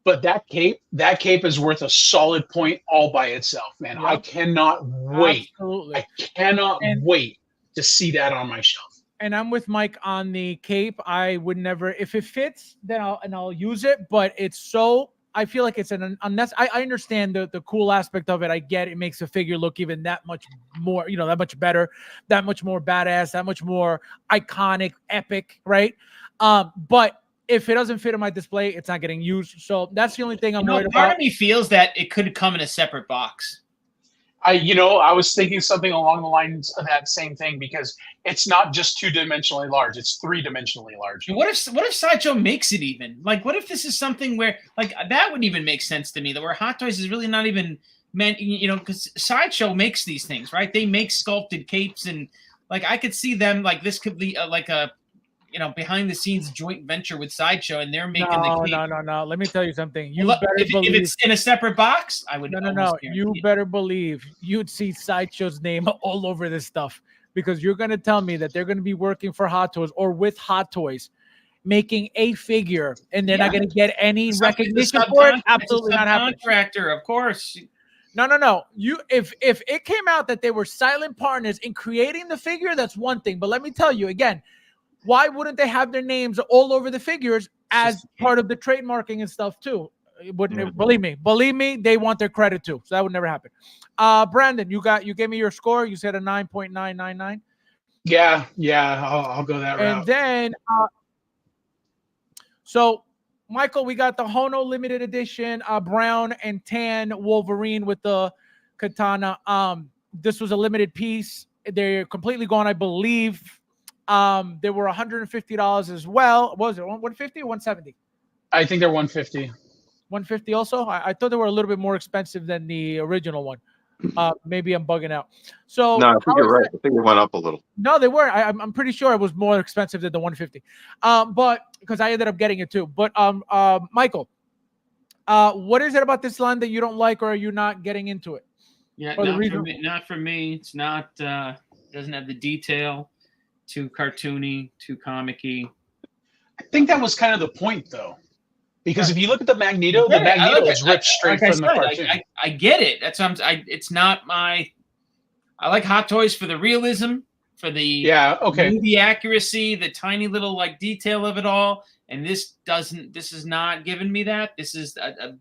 But that cape is worth a solid point all by itself, man. Yep. I cannot wait. Absolutely. I cannot wait to see that on my shelf. And I'm with Mike on the cape. I would never, if it fits, then I'll use it. But it's so, I feel like it's an unnecessary. I understand the cool aspect of it. I get it makes the figure look even that much more, that much better, that much more badass, that much more iconic, epic, right? But if it doesn't fit in my display, it's not getting used. So that's the only thing I'm worried about. Part of me feels that it could come in a separate box. I was thinking something along the lines of that same thing because it's not just 2-dimensionally large; it's 3-dimensionally large. What if Sideshow makes it even? Like, what if this is something where, like, that would even make sense to me? That where Hot Toys is really not even meant, because Sideshow makes these things, right? They make sculpted capes, and like I could see them like this could be like a behind the scenes joint venture with Sideshow, and they're making the cape. No. Let me tell you something. If it's in a separate box, I would. No. You better believe you'd see Sideshow's name all over this stuff because you're going to tell me that they're going to be working for Hot Toys or with Hot Toys, making a figure, and they're not going to get any recognition for it. Absolutely not happening. Contractor, of course. No. If it came out that they were silent partners in creating the figure, that's one thing. But let me tell you again, why wouldn't they have their names all over the figures as part of the trademarking and stuff too? Believe me, they want their credit too. So that would never happen. Brandon, you gave me your score. You said a 9.999. Yeah, I'll go that route. And then, so Michael, we got the Hono limited edition, brown and tan Wolverine with the katana. This was a limited piece. They're completely gone, I believe. They were $150 as well. What was it 150 or 170? I think they're 150. 150 also. I thought they were a little bit more expensive than the original one. Maybe I'm bugging out. So no, I think you're right. I think it went up a little. No, they weren't. I'm pretty sure it was more expensive than the 150. But because I ended up getting it too. But Michael, what is it about this line that you don't like, or are you not getting into it? Yeah, not for me. It's not. Doesn't have the detail. Too cartoony, too comic-y. I think that was kind of the point, though. Because if you look at the Magneto, the Magneto is ripped straight from the cartoon. I get it. That's it's not my. I like Hot Toys for the realism, for the movie accuracy, the tiny little like detail of it all. And this is not giving me that. This is a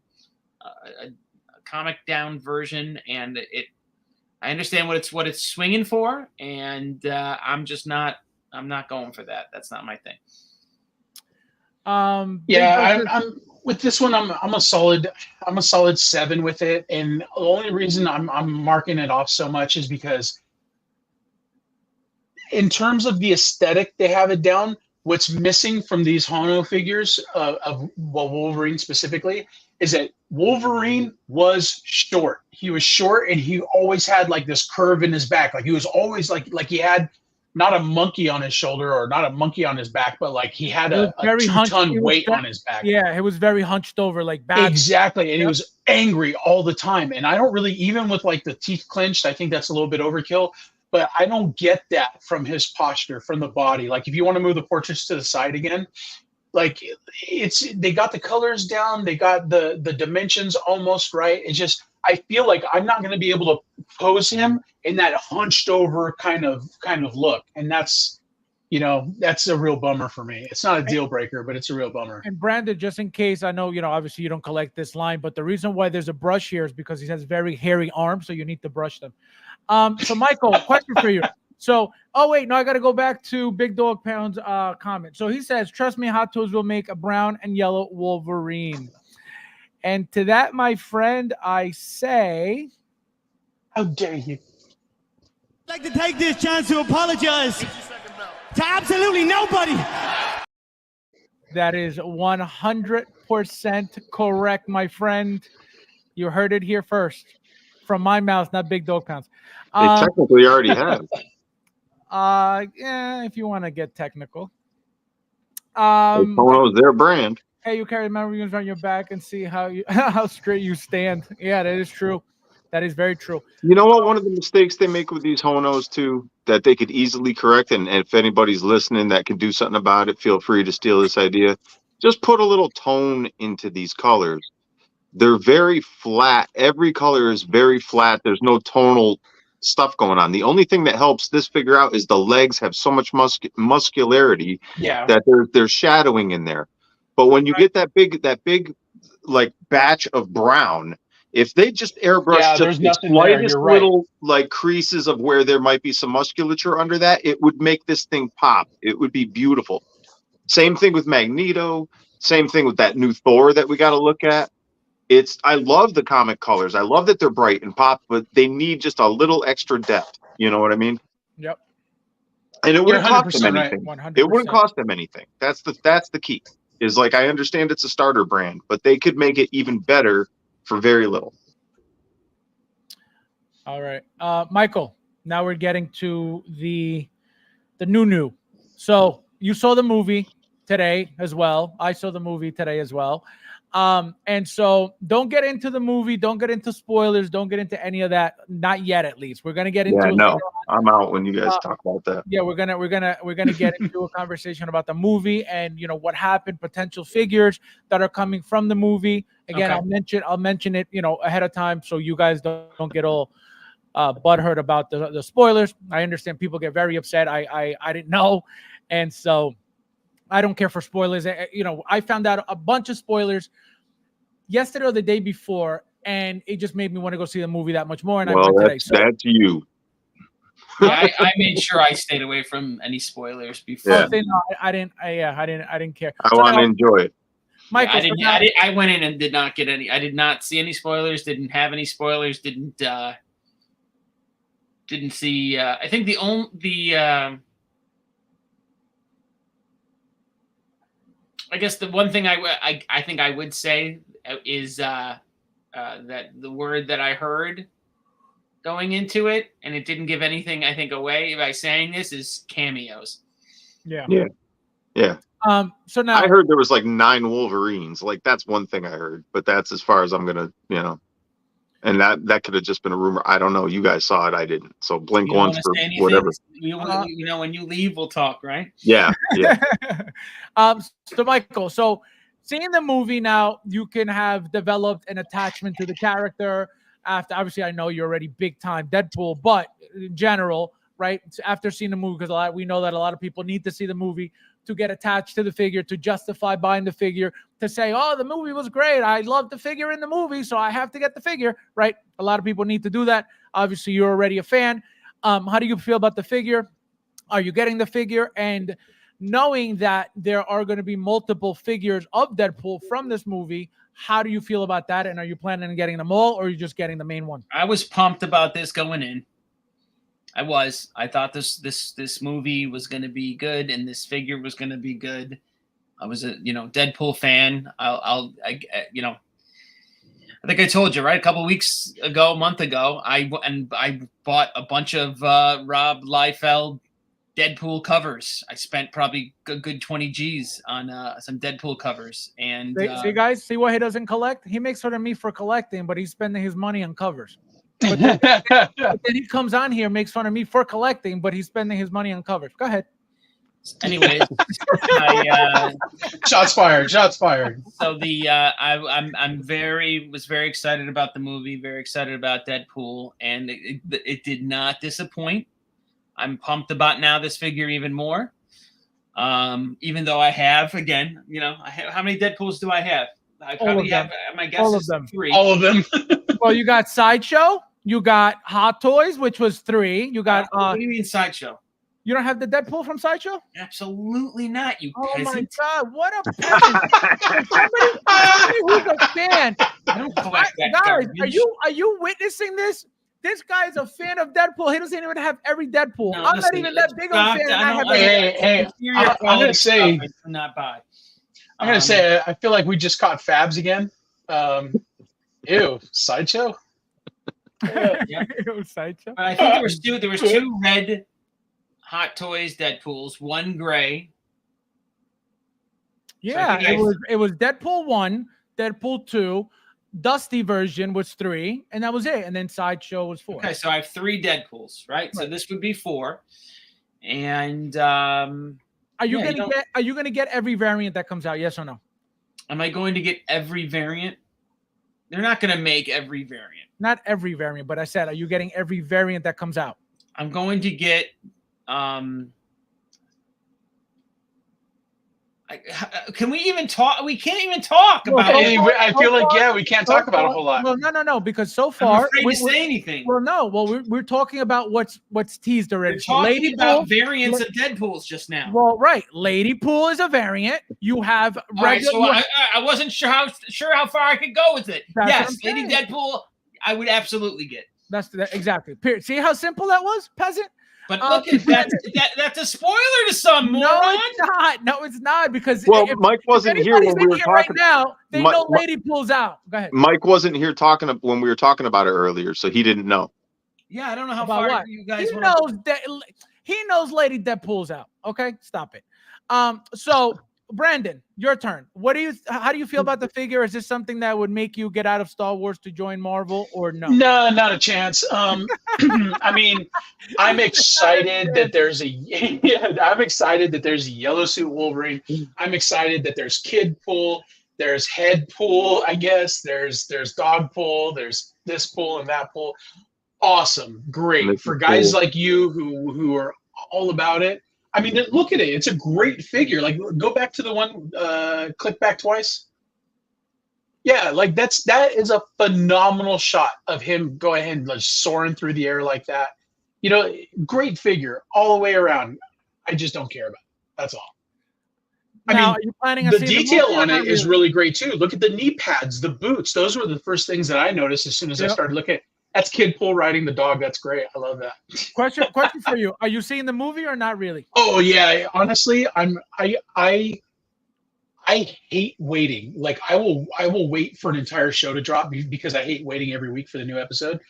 comic down version, and I understand what it's swinging for, and I'm not going for that. That's not my thing. I'm with this one. I'm a solid 7 with it, and the only reason I'm marking it off so much is because in terms of the aesthetic, they have it down. What's missing from these Hono figures of Wolverine specifically is that Wolverine was short. He was short, and he always had like this curve in his back. Like he was always like he had not a monkey on his shoulder or not a monkey on his back, but like he had a 2-ton weight on his back. Yeah, it was very hunched over, like bad. Exactly, and he was angry all the time. And I don't really, even with like the teeth clenched, I think that's a little bit overkill. But I don't get that from his posture, from the body. Like if you want to move the portraits to the side again, like they got the colors down, they got the dimensions almost right. It's just I feel like I'm not going to be able to pose him in that hunched over kind of look, and that's a real bummer for me. It's not a deal breaker, but it's a real bummer. And Brandon, just in case, I know obviously you don't collect this line, but the reason why there's a brush here is because he has very hairy arms, so you need to brush them. So Michael, question for you. So, I got to go back to Big Dog Pound's comment. So he says, trust me, Hot Toys will make a brown and yellow Wolverine. And to that, my friend, I say, how dare you? I'd like to take this chance to apologize to absolutely nobody. That is 100% correct, my friend. You heard it here first. From my mouth, not Big Dog Pounds. They technically already have. Yeah, if you want to get technical. Hono's their brand. Hey, you carry memories on your back and see how straight you stand. Yeah, that is true. That is very true. You know what? One of the mistakes they make with these Honos too, that they could easily correct, and if anybody's listening that can do something about it, feel free to steal this idea. Just put a little tone into these colors. They're very flat. Every color is very flat. There's no tonal stuff going on. The only thing that helps this figure out is the legs have so much muscularity that there's shadowing in there. But when you get that big like batch of brown, if they just airbrush just the slightest little like creases of where there might be some musculature under that, it would make this thing pop. It would be beautiful. Same thing with Magneto. Same thing with that new Thor that we got to look at. I love the comic colors. I love that they're bright and pop, but they need just a little extra depth. You know what I mean? Yep. And it wouldn't cost them anything. Right. It wouldn't cost them anything. That's the key. Is like, I understand it's a starter brand, but they could make it even better for very little. All right. Michael, now we're getting to the new. So you saw the movie today as well. I saw the movie today as well. And so don't get into the movie, don't get into spoilers, don't get into any of that. Not yet, at least. We're gonna get into Yeah, it no, later on. I'm out when you guys talk about that. Yeah, we're gonna get into a conversation about the movie and what happened, potential figures that are coming from the movie. Again, Okay. I'll mention it, ahead of time so you guys don't get all butthurt about the spoilers. I understand people get very upset. I didn't know, and so I don't care for spoilers. I found out a bunch of spoilers yesterday or the day before, and it just made me want to go see the movie that much more. And I went today. So that's you. Yeah, I made sure I stayed away from any spoilers before. Yeah. no, I didn't care. I want to enjoy it. Michael, I went in and did not get any. I did not see any spoilers. Didn't have any spoilers. Didn't see. I think I guess the one thing I think I would say is that the word that I heard going into it, and it didn't give anything I think away by saying this, is cameos. Yeah. So now I heard there was like 9 Wolverines. Like that's one thing I heard, but that's as far as I'm gonna, and that could have just been a rumor. I don't know. You guys saw it. I didn't. So blink once for whatever. When you leave, we'll talk, right? Yeah. So Michael, so seeing the movie now, you can have developed an attachment to the character. After, obviously, I know you're already big time Deadpool, but in general, right? After seeing the movie, because we know that a lot of people need to see the movie to get attached to the figure, to justify buying the figure, to say, oh, the movie was great. I love the figure in the movie, so I have to get the figure, right? A lot of people need to do that. Obviously, you're already a fan. How do you feel about the figure? Are you getting the figure? And knowing that there are going to be multiple figures of Deadpool from this movie, how do you feel about that? And are you planning on getting them all, or are you just getting the main one? I was pumped about this going in. I thought this movie was going to be good, and this figure was going to be good. I was a Deadpool fan. I think I told you, right, a month ago, I bought a bunch of Rob Liefeld Deadpool covers. I spent probably a good 20 G's on some Deadpool covers. And see, guys, see what he doesn't collect? He makes fun of me for collecting, but he's spending his money on covers. But then he comes on here, makes fun of me for collecting, but he's spending his money on covers. Go ahead. Anyways, shots fired. So I'm very excited about the movie, very excited about Deadpool, and it did not disappoint. I'm pumped about now this figure even more. Even though I have, again, how many Deadpools do I have? I probably have, my guess is 3. All of them. Well, you got Sideshow, you got Hot Toys, which was 3. You got what do you mean Sideshow? You don't have the Deadpool from Sideshow? Absolutely not, you peasant. My God, what a peasant. Somebody who's a fan. I don't collect that Guys, garbage. are you witnessing this? This guy is a fan of Deadpool. He doesn't even have every Deadpool. No, I'm listen, not even that big of a fan. I'm going to say, not buy. I'm going to say, I feel like we just caught Fabs again. Ew, Sideshow? Yeah. Sideshow. I think there was two red Hot Toys Deadpools, one gray. Yeah, so it was Deadpool 1, Deadpool 2, Dusty version was 3, and that was it. And then Sideshow was 4. Okay, so I have 3 Deadpools, right? So this would be 4. And are you gonna get every variant that comes out? Yes or no? Am I going to get every variant? They're not going to make every variant. Not every variant, but I said, are you getting every variant that comes out? I'm going to get. Can we even talk? We can't even talk about it. I feel like we can't talk about a whole lot. Well, no, because so far I'm afraid to say anything. Well, no, we're talking about what's teased already. We're talking about variants of Deadpools just now. Well, right, Ladypool is a variant. You have regular. All right, so I wasn't sure how far I could go with it. Yes, Lady Deadpool, I would absolutely get. That's exactly. Period. See how simple that was, peasant. But look at that's a spoiler to some. No, it's not. No, it's not because Mike wasn't here when we were talking. Right now, they know Ladypool's out. Go ahead. Mike wasn't here when we were talking about it earlier, so he didn't know. Yeah, I don't know how far you guys. He knows Lady Deadpool's out. Okay, stop it. So Brandon, your turn. How do you feel about the figure? Is this something that would make you get out of Star Wars to join Marvel, or no? No, not a chance. I mean, I'm excited that there's a I'm excited that there's a yellow suit Wolverine. I'm excited that there's kid pool, there's head pool, I guess. There's dog pool, there's this pool and that pool. Awesome, great. For guys like you who are all about it. I mean, look at it. It's a great figure. Like, go back to the one, click back twice. Yeah, like that is a phenomenal shot of him go ahead and like soaring through the air like that. You know, great figure all the way around. I just don't care about it. That's all. Now, are you planning the detail on it is really great too. Look at the knee pads, the boots. Those were the first things that I noticed as soon as I started looking. That's kid pool riding the dog. That's great. I love that. Question for you: are you seeing the movie or not really? Oh yeah, honestly, I hate waiting. Like I will wait for an entire show to drop because I hate waiting every week for the new episode.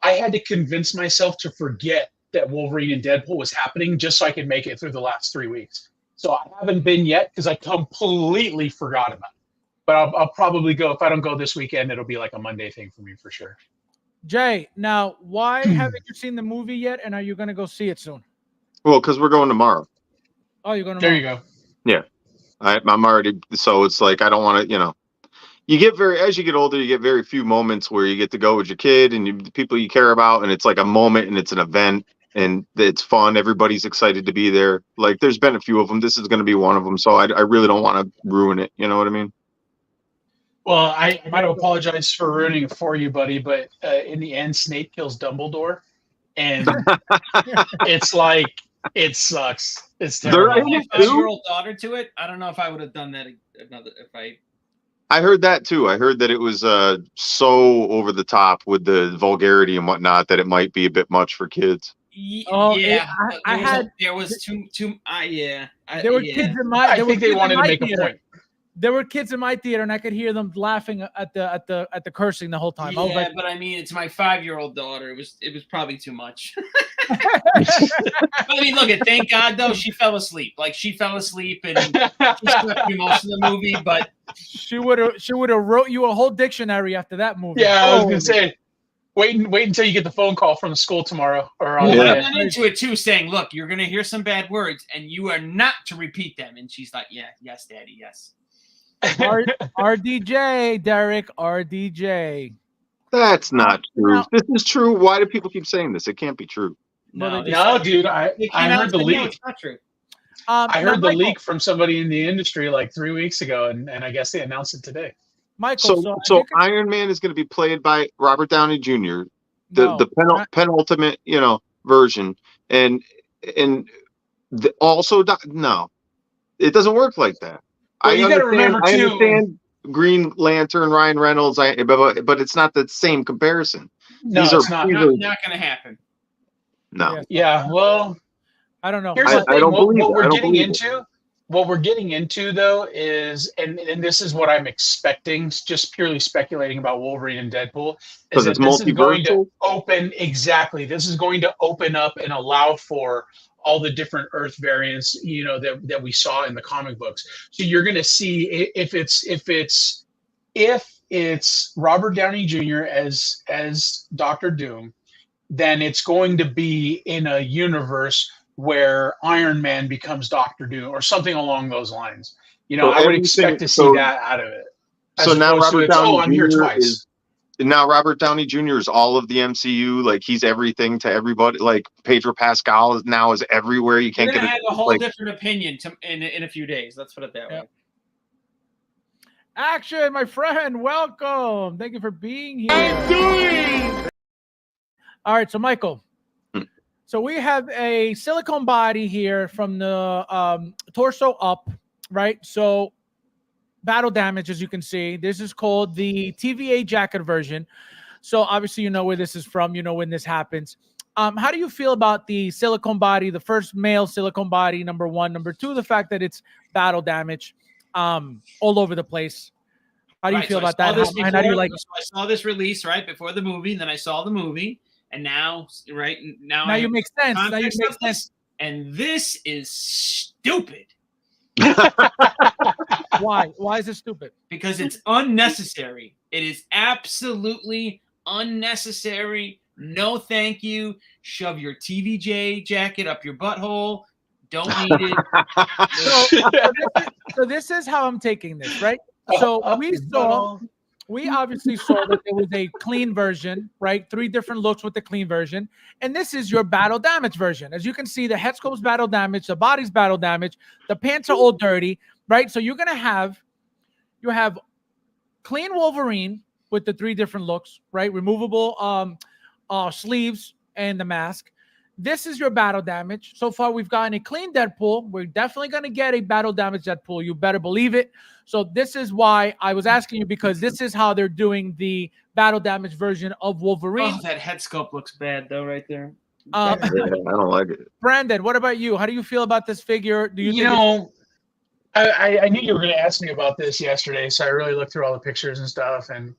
I had to convince myself to forget that Wolverine and Deadpool was happening just so I could make it through the last 3 weeks. So I haven't been yet because I completely forgot about it. But I'll probably go. If I don't go this weekend, it'll be like a Monday thing for me for sure. Jay, now why haven't you seen the movie yet, and are you going to go see it soon? Well, because we're going tomorrow. Oh, you're going tomorrow. There you go. Yeah, I'm already. So it's like I don't want to. You know, you get as you get older, you get very few moments where you get to go with your kid and the people you care about, and it's like a moment and it's an event and it's fun. Everybody's excited to be there. Like there's been a few of them. This is going to be one of them. So I really don't want to ruin it. You know what I mean? Well, I might apologize for ruining it for you, buddy, but in the end, Snape kills Dumbledore, and it's like it sucks. It's terrible. My 5-year-old daughter to it. I don't know if I would have done that I heard that too. I heard that it was so over the top with the vulgarity and whatnot that it might be a bit much for kids. Yeah, there was kids in my. I think they wanted to make a point. There were kids in my theater, and I could hear them laughing at the cursing the whole time. Yeah, I was like, but I mean, it's my 5-year-old daughter. It was probably too much. I mean, look at. Thank God though, she fell asleep. Like she fell asleep and she slept through most of the movie. But she would have wrote you a whole dictionary after that movie. Yeah, I was gonna say. Wait until you get the phone call from the school tomorrow. Or I went into it too, saying, "Look, you're gonna hear some bad words, and you are not to repeat them." And she's like, "Yeah, yes, Daddy, yes." RDJ, Derek, RDJ. That's not true. This is true. Why do people keep saying this? It can't be true. No, dude. I heard the leak. It's not true. I heard the leak from somebody in the industry like 3 weeks ago, and I guess they announced it today. Michael, so Iron Man is going to be played by Robert Downey Jr. The penultimate, version, and also no, it doesn't work like that. Well, you got to remember too. I understand Green Lantern, Ryan Reynolds, but it's not the same comparison. No, it's not going to happen. No. Yeah. Well, I don't know. Here's the thing. What we're getting into though is, and this is what I'm expecting, just purely speculating about Wolverine and Deadpool, is that this is going to open This is going to open up and allow for all the different Earth variants, that we saw in the comic books. So you're going to see if it's Robert Downey Jr. as Dr. Doom, then it's going to be in a universe where Iron Man becomes Dr. Doom or something along those lines. I would expect to see that out of it. So now Robert Downey Jr. Now Robert Downey Jr. is all of the MCU. Like he's everything to everybody. Like Pedro Pascal is everywhere. You can't get have a whole different opinion in a few days. Let's put it that way. Action, my friend. Welcome. Thank you for being here. All right, so Michael. So we have a silicone body here from the torso up, right? So battle damage, as you can see. This is called the TVA jacket version. So obviously you know where this is from. You know when this happens. How do you feel about the silicone body, the first male silicone body, number one? Number two, the fact that it's battle damage all over the place. How do you feel about that? How do you like? So I saw this release right before the movie, and then I saw the movie. And now you make sense. Now you make sense. And this is stupid. Why? Why is it stupid? Because it's unnecessary. It is absolutely unnecessary. No, thank you. Shove your TVJ jacket up your butthole. Don't need it. So this is how I'm taking this, right? So we obviously saw that there was a clean version, right? 3 different looks with the clean version. And this is your battle damage version. As you can see, the head sculpt's battle damage, the body's battle damage, the pants are all dirty, right? So you're going to have, you have clean Wolverine with the 3 different looks, right? Removable sleeves and the mask. This is your battle damage. So far, we've gotten a clean Deadpool. We're definitely going to get a battle damage Deadpool. You better believe it. So this is why I was asking you, because this is how they're doing the battle damage version of Wolverine. Oh, that head sculpt looks bad, though, right there. I don't like it. Brandon, what about you? How do you feel about this figure? Do You know, I knew you were going to ask me about this yesterday, so I really looked through all the pictures and stuff. And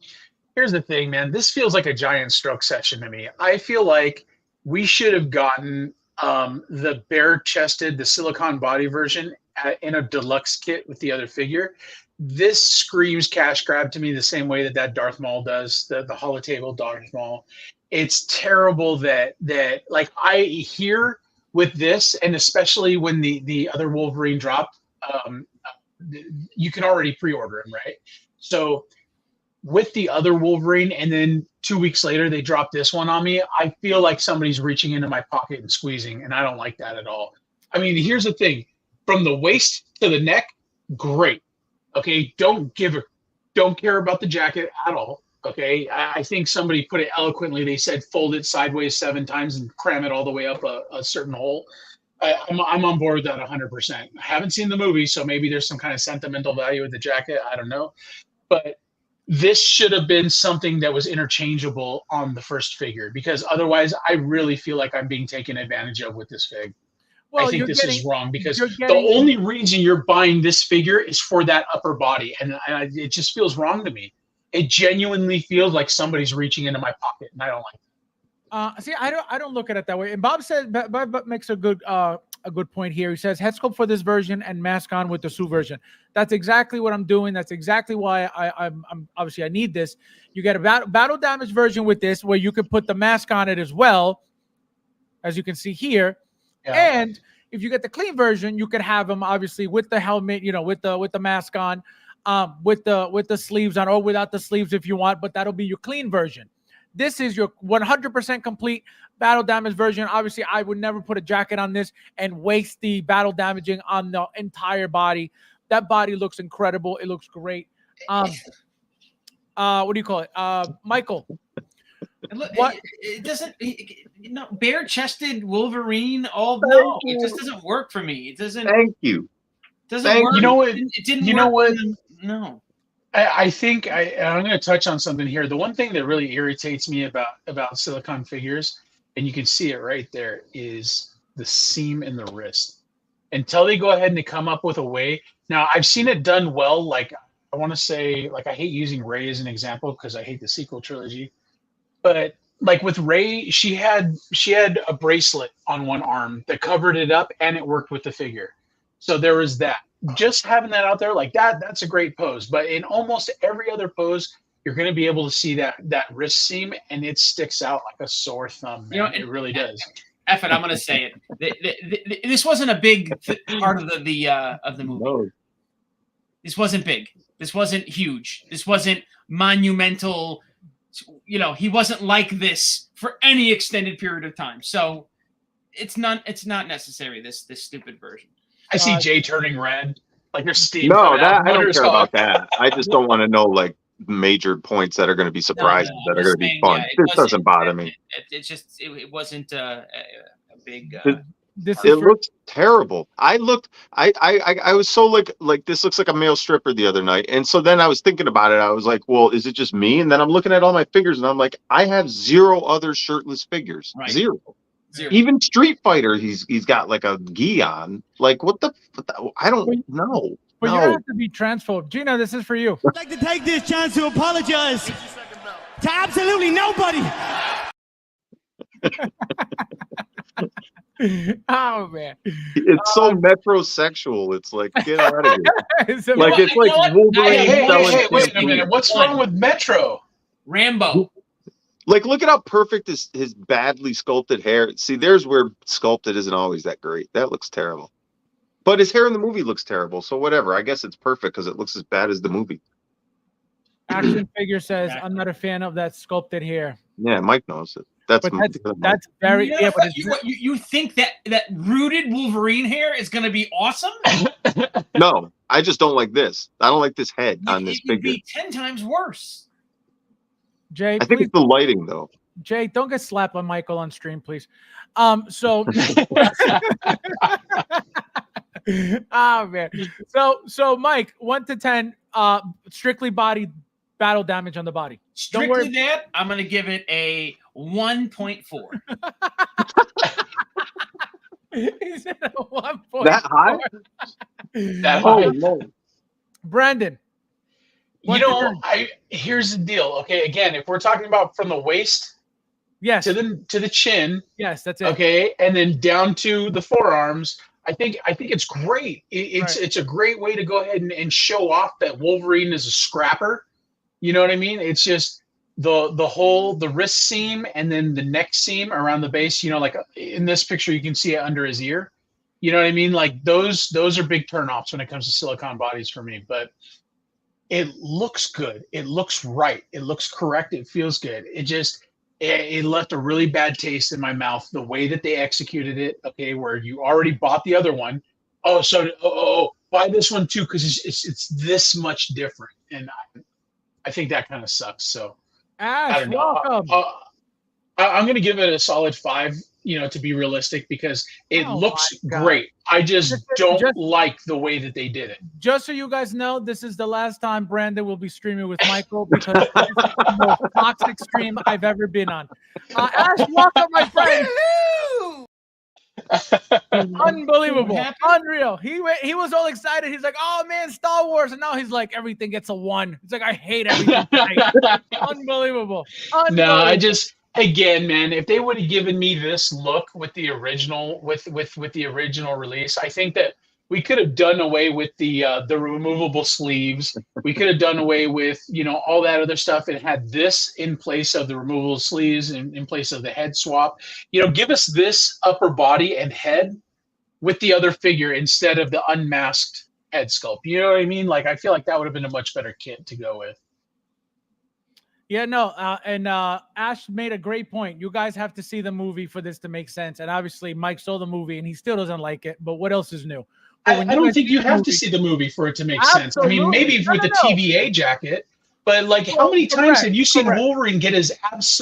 here's the thing, man. This feels like a giant stroke session to me. I feel like we should have gotten the bare-chested, the silicone body version in a deluxe kit with the other figure. This screams cash grab to me the same way that Darth Maul does, the holotable Darth Maul. It's terrible that like I hear with this, and especially when the other Wolverine dropped, you can already pre-order him, right? So with the other Wolverine, and then 2 weeks later they drop this one on me, I feel like somebody's reaching into my pocket and squeezing, and I don't like that at all. I mean, here's the thing. From the waist to the neck, great. Okay, don't care about the jacket at all. Okay, I think somebody put it eloquently. They said fold it sideways 7 times and cram it all the way up a certain hole. I'm on board with that 100%. I haven't seen the movie, so maybe there's some kind of sentimental value with the jacket. I don't know. But this should have been something that was interchangeable on the first figure, because otherwise I really feel like I'm being taken advantage of with this fig. Well, I think this is wrong, because the only reason you're buying this figure is for that upper body, and it just feels wrong to me. It genuinely feels like somebody's reaching into my pocket, and I don't like it. See, I don't look at it that way. And Bob said, Bob makes a good point here. He says head sculpt for this version and mask on with the Sue version. That's exactly what I'm doing. That's exactly why I'm obviously I need this. You get a battle damage version with this, where you can put the mask on it as well, as you can see here. Yeah. And if you get the clean version, you could have them obviously with the helmet, you know, with the mask on, with the sleeves on, or without the sleeves if you want. But that'll be your clean version. This is your 100% complete battle damage version. Obviously, I would never put a jacket on this and waste the battle damaging on the entire body. That body looks incredible. It looks great. What do you call it? Michael. Look, it doesn't, bare-chested Wolverine. No, it just doesn't work for me. It doesn't. Thank you. Doesn't work. You know what? It didn't. You know what? No. I think I'm going to touch on something here. The one thing that really irritates me about silicone figures, and you can see it right there, is the seam in the wrist. Until they go ahead and they come up with a way. Now, I've seen it done well. Like, I want to say, like, I hate using Rey as an example because I hate the sequel trilogy. But like with Rey, she had a bracelet on one arm that covered it up, and it worked with the figure. So there was that. Just having that out there like that's a great pose. But in almost every other pose, you're going to be able to see that wrist seam, and it sticks out like a sore thumb. Man. It really does. F it, I'm going to say it. This wasn't a big part of the movie. No. This wasn't big. This wasn't huge. This wasn't monumental. You know, he wasn't like this for any extended period of time. So it's not necessary, this stupid version. I see Jay turning red. Like there's steam. No, I don't care about that. I just don't want to know like major points that are going to be surprises, that are going to be fun. This doesn't bother me. It wasn't a big. It looked terrible. I was so like this looks like a male stripper the other night, and so then I was thinking about it. I was like, well, is it just me? And then I'm looking at all my figures, and I'm like, I have 0 other shirtless figures. Right. Zero. Even Street Fighter, he's got like a gi on. Like what the? I don't know. But you have to be transphobe. Gina, this is for you. I'd like to take this chance to apologize to absolutely nobody. Oh man, It's so metrosexual. It's like, get out of here. It's a- Like it's You know like what? Wolverine Hey, selling wait a shampoo. minute. What's wrong with Metro? Rambo. Like, look at how perfect his badly sculpted hair. See, there's where sculpted isn't always that great. That looks terrible. But his hair in the movie looks terrible. So whatever. I guess it's perfect because it looks as bad as the movie. Action Figure says, I'm not a fan of that sculpted hair. Yeah, Mike knows it. That's But that's very You, yeah. know, But it's, you think that rooted Wolverine hair is going to be awesome? no. I just don't like this. I don't like this head on this It would figure. be 10 times worse. Jay, I think please, it's the lighting though. Jay, don't get slapped by Michael on stream, please. So oh man. So Mike, 1 to 10, strictly body battle damage on the body. Don't worry. Strictly that, I'm going to give it a 1.4. He said a 1.4. That high? That Oh high. no. Brandon. You know, here's the deal. Okay, again, if we're talking about from the waist Yes. to the chin, Yes, that's it. okay, and then down to the forearms, I think it's great. Right. It's a great way to go ahead and show off that Wolverine is a scrapper. You know what I mean? It's just the wrist seam and then the neck seam around the base. You know, like in this picture, you can see it under his ear. You know what I mean? Like those are big turnoffs when it comes to silicone bodies for me. But it looks good. It looks right. It looks correct. It feels good. It left a really bad taste in my mouth the way that they executed it. Okay, where you already bought the other one. Oh, buy this one too because it's this much different, and I think that kind of sucks. So I Ash, don't know. welcome. I'm going to give it a solid 5. You know, to be realistic, because it Oh looks my God. great. I just don't just- like the way that they did it. Just so you guys know, this is the last time Brandon will be streaming with Michael because this is the most toxic stream I've ever been on. Ash, welcome, my friend. Unbelievable, What happened? unreal. He was all excited. He's like, "Oh man, Star Wars!" And now he's like, "Everything gets a 1." He's like, "I hate everything." Unbelievable. No, I just again, man, if they would have given me this look with the original with the original release, I think that we could have done away with the removable sleeves. We could have done away with, you know, all that other stuff and had this in place of the removable sleeves and in place of the head swap. You know, give us this upper body and head with the other figure instead of the unmasked head sculpt. You know what I mean? Like, I feel like that would have been a much better kit to go with. Yeah, no, and Ash made a great point. You guys have to see the movie for this to make sense. And obviously, Mike saw the movie and he still doesn't like it. But what else is new? I don't think you have to see the movie for it to make sense. I mean, Absolutely. maybe with the TVA jacket, but like, how many times have you seen Wolverine get his ass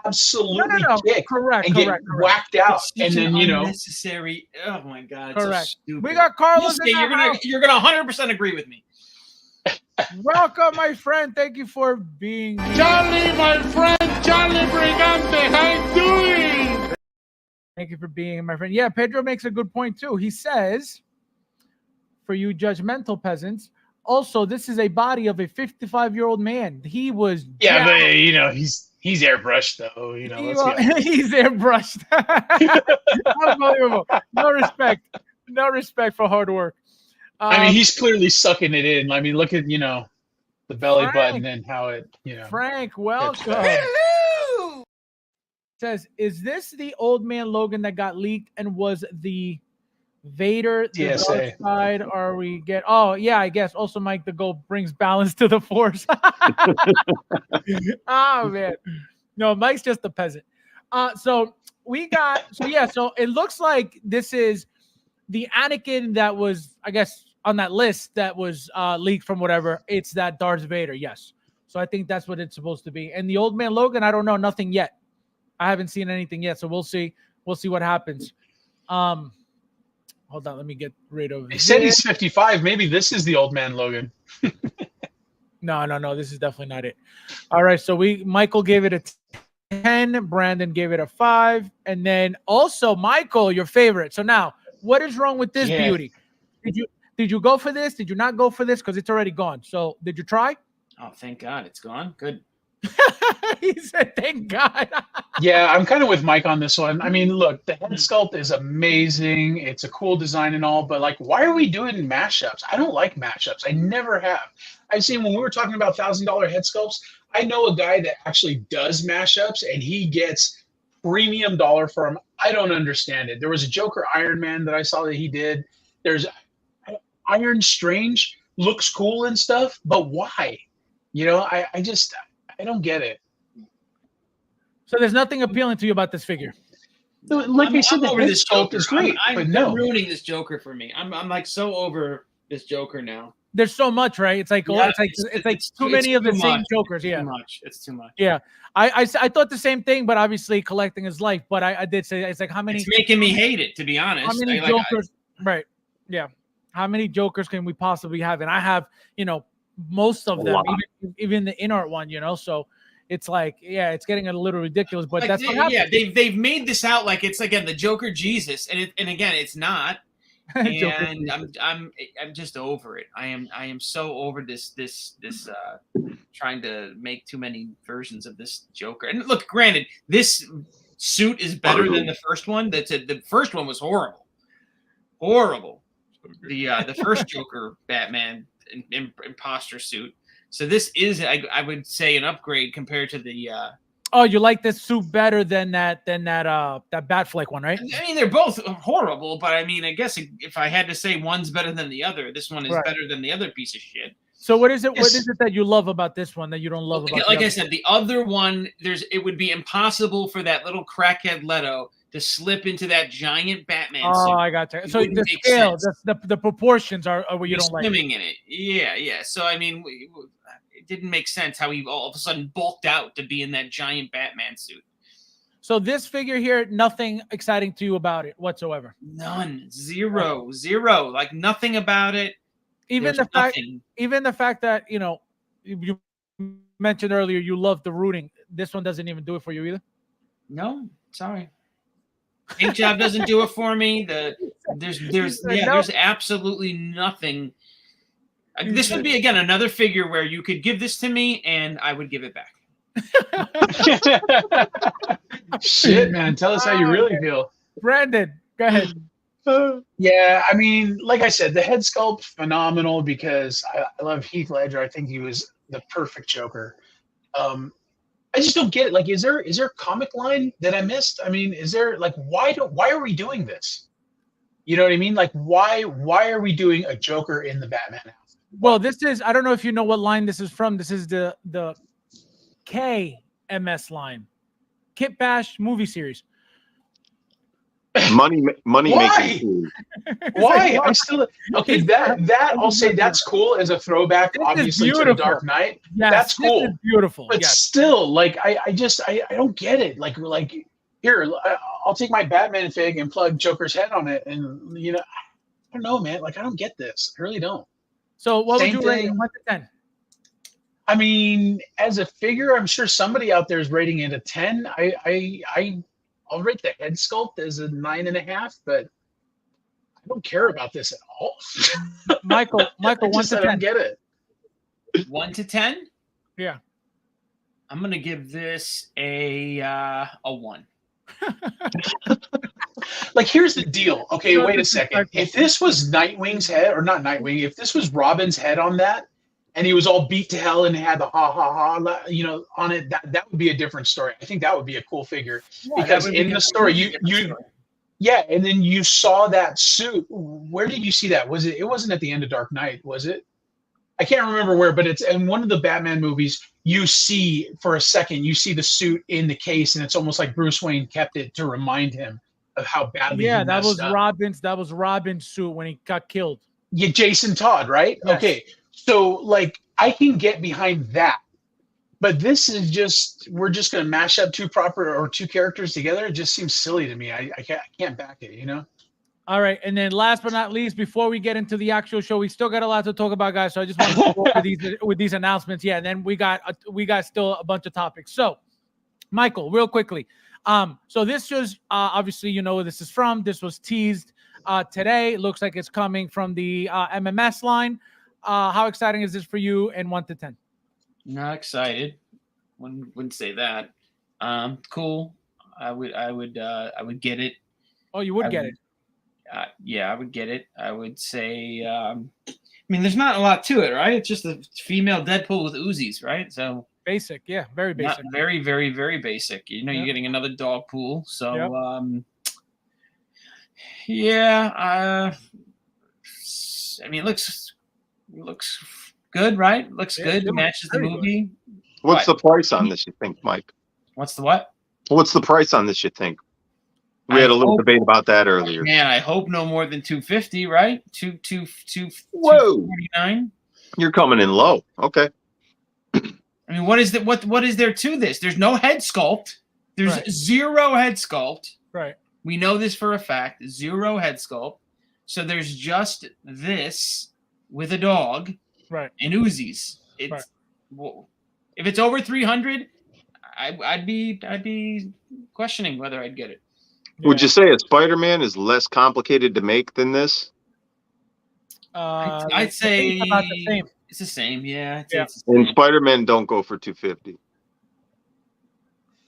absolutely kicked Correct. and get whacked out, It's such and then an you know, unnecessary. Oh my God! It's Correct. So stupid. We got Carlos. Okay, you're gonna 100% agree with me. Welcome, my friend. Thank you for being here. Charlie, my friend, Charlie Brigante, how you doing? Thank you for being here, my friend. Yeah, Pedro makes a good point too. He says, for you judgmental peasants, also, this is a body of a 55-year-old man. He was but you know, he's airbrushed though. You know, he's airbrushed. Unbelievable. No respect for hard work. I mean, he's clearly sucking it in. I mean, look at, you know, the belly Frank. button and how it, you know. Frank, welcome. Hello! Says, is this the old man Logan that got leaked and was the Vader the TSA. dark side? Or we get? Oh yeah, I guess. Also, Mike the Gold brings balance to the Force. Oh man, no, Mike's just a peasant. So it looks like this is the Anakin that was, I guess, on that list that was leaked from whatever. It's that Darth Vader, yes. So I think that's what it's supposed to be. And the old man Logan, I don't know, nothing yet. I haven't seen anything yet, so we'll see. We'll see what happens. Hold on, let me get rid of. They said he's 55. Maybe this is the old man Logan. No. This is definitely not it. All right, so Michael gave it a 10. Brandon gave it a 5, and then also Michael, your favorite. So now, what is wrong with this beauty? Did you go for this? Did you not go for this? Because it's already gone. So did you try? Oh, thank God, it's gone. Good. He said, "Thank God." Yeah, I'm kind of with Mike on this one. I mean, look, the head sculpt is amazing. It's a cool design and all, but like, why are we doing mashups? I don't like mashups. I never have. I've seen when we were talking about $1,000 head sculpts, I know a guy that actually does mashups and he gets premium dollar for them. I don't understand it. There was a Joker Iron Man that I saw that he did. There's Iron Strange, looks cool and stuff, but why? You know, I don't get it. So there's nothing appealing to you about this figure. Like I said, the head this sculpt Joker. is great, I'm but no. ruining this Joker for me. I'm like so over this Joker now. There's so much, right? It's like Yeah, it's like too many of the same Jokers. Yeah, too much. It's too much. Yeah, I thought the same thing, but obviously collecting is life. But I did say it's like how many? It's making me hate it, to be honest. How many Jokers? Right. Yeah. How many Jokers can we possibly have? And I have, most of them, even the in-art one, So it's like, yeah, it's getting a little ridiculous. But that's what happens. Yeah, they've made this out like it's again the Joker Jesus, and again it's not. And I'm just over it. I am so over this trying to make too many versions of this Joker. And look, granted, this suit is better than the first one. The first one was horrible. The first Joker Batman imposter suit. So this is, I would say, an upgrade compared to the. Oh, you like this suit better than that Batfleck one, right? I mean, they're both horrible, but I mean, I guess if I had to say one's better than the other, this one is better than the other piece of shit. So what is it? What is it that you love about this one that you don't love about? Like I said, the other one, it would be impossible for that little crackhead Leto to slip into that giant Batman suit. Oh, I got you. So the scale, the proportions are where you don't like. Swimming in it, yeah. So I mean, it didn't make sense how he all of a sudden bulked out to be in that giant Batman suit. So this figure here, nothing exciting to you about it whatsoever. None, zero. Like nothing about it. Even the fact that you mentioned earlier you love the rooting. This one doesn't even do it for you either. No, sorry. Paint job doesn't do it for me. There's absolutely nothing. This would be again another figure where you could give this to me and I would give it back. Shit, man, tell us how you really feel. Brandon, go ahead. Yeah, I mean, like I said, the head sculpt phenomenal because I love Heath Ledger. I think he was the perfect Joker. I just don't get it. Like, is there a comic line that I missed? I mean, is there like why are we doing this? You know what I mean? Like, why are we doing a Joker in the Batman outfit? Well, this is, I don't know if you know what line this is from. This is the KMS line, Kit Bash movie series. Money making food. Why? I still okay. That I'll say that's cool as a throwback, obviously to the Dark Knight. Yes, that's cool. This is beautiful, but still, like I don't get it. Like here, I'll take my Batman fig and plug Joker's head on it, and I don't know, man. Like I don't get this. I really don't. So what would you rate 1 to 10? I mean, as a figure, I'm sure somebody out there is rating it a 10. I'll rate the head sculpt as a 9.5, but I don't care about this at all. Michael, 1 to 10. I don't get it. 1 to 10? Yeah. I'm gonna give this a 1. Like, here's the deal. Okay, wait a second. If this was Nightwing's head, or not Nightwing, if this was Robin's head on that, and he was all beat to hell and had the ha ha ha, on it, that would be a different story. I think that would be a cool figure because in the story, yeah, and then you saw that suit. Where did you see that? It wasn't at the end of Dark Knight, was it? I can't remember where, but it's in one of the Batman movies. You see for a second, you see the suit in the case, and it's almost like Bruce Wayne kept it to remind him of how badly. Yeah, that was Robin's suit when he got killed. Yeah, Jason Todd, right? Yes. Okay. So, like, I can get behind that, but this is just, we're just going to mash up two characters together. It just seems silly to me. I can't back it, All right, and then last but not least, before we get into the actual show, we still got a lot to talk about, guys. So I just want to go over with these announcements. Yeah, and then we got still a bunch of topics. So, Michael, real quickly. So this was obviously where this is from. This was teased today. It looks like it's coming from the MMS line. How exciting is this for you? And 1 to 10? Not excited. Wouldn't say that. Cool. I would get it. Oh, you would get it. Yeah, I would get it. I would say. I mean, there's not a lot to it, right? It's just a female Deadpool with Uzis, right? So basic, yeah, very basic. Not very, very, very basic. You know, you're getting another dog pool. So, yeah. I mean, it looks good, right? Looks good. Matches the movie. What's the price on this, you think, Mike? What's the what? What's the price on this, you think? We had a little debate about that earlier. Man, I hope no more than $250, right? Whoa. $249. You're coming in low. Okay. I mean, what is there to this? There's no head sculpt. There's zero head sculpt. Right. We know this for a fact. Zero head sculpt. So there's just this with a dog. Right. And Uzis. It's well, if it's over 300, I'd be questioning whether I'd get it. Would you say a Spider-Man is less complicated to make than this? I'd say about the same. It's the same, yeah. And Spider-Man don't go for 250.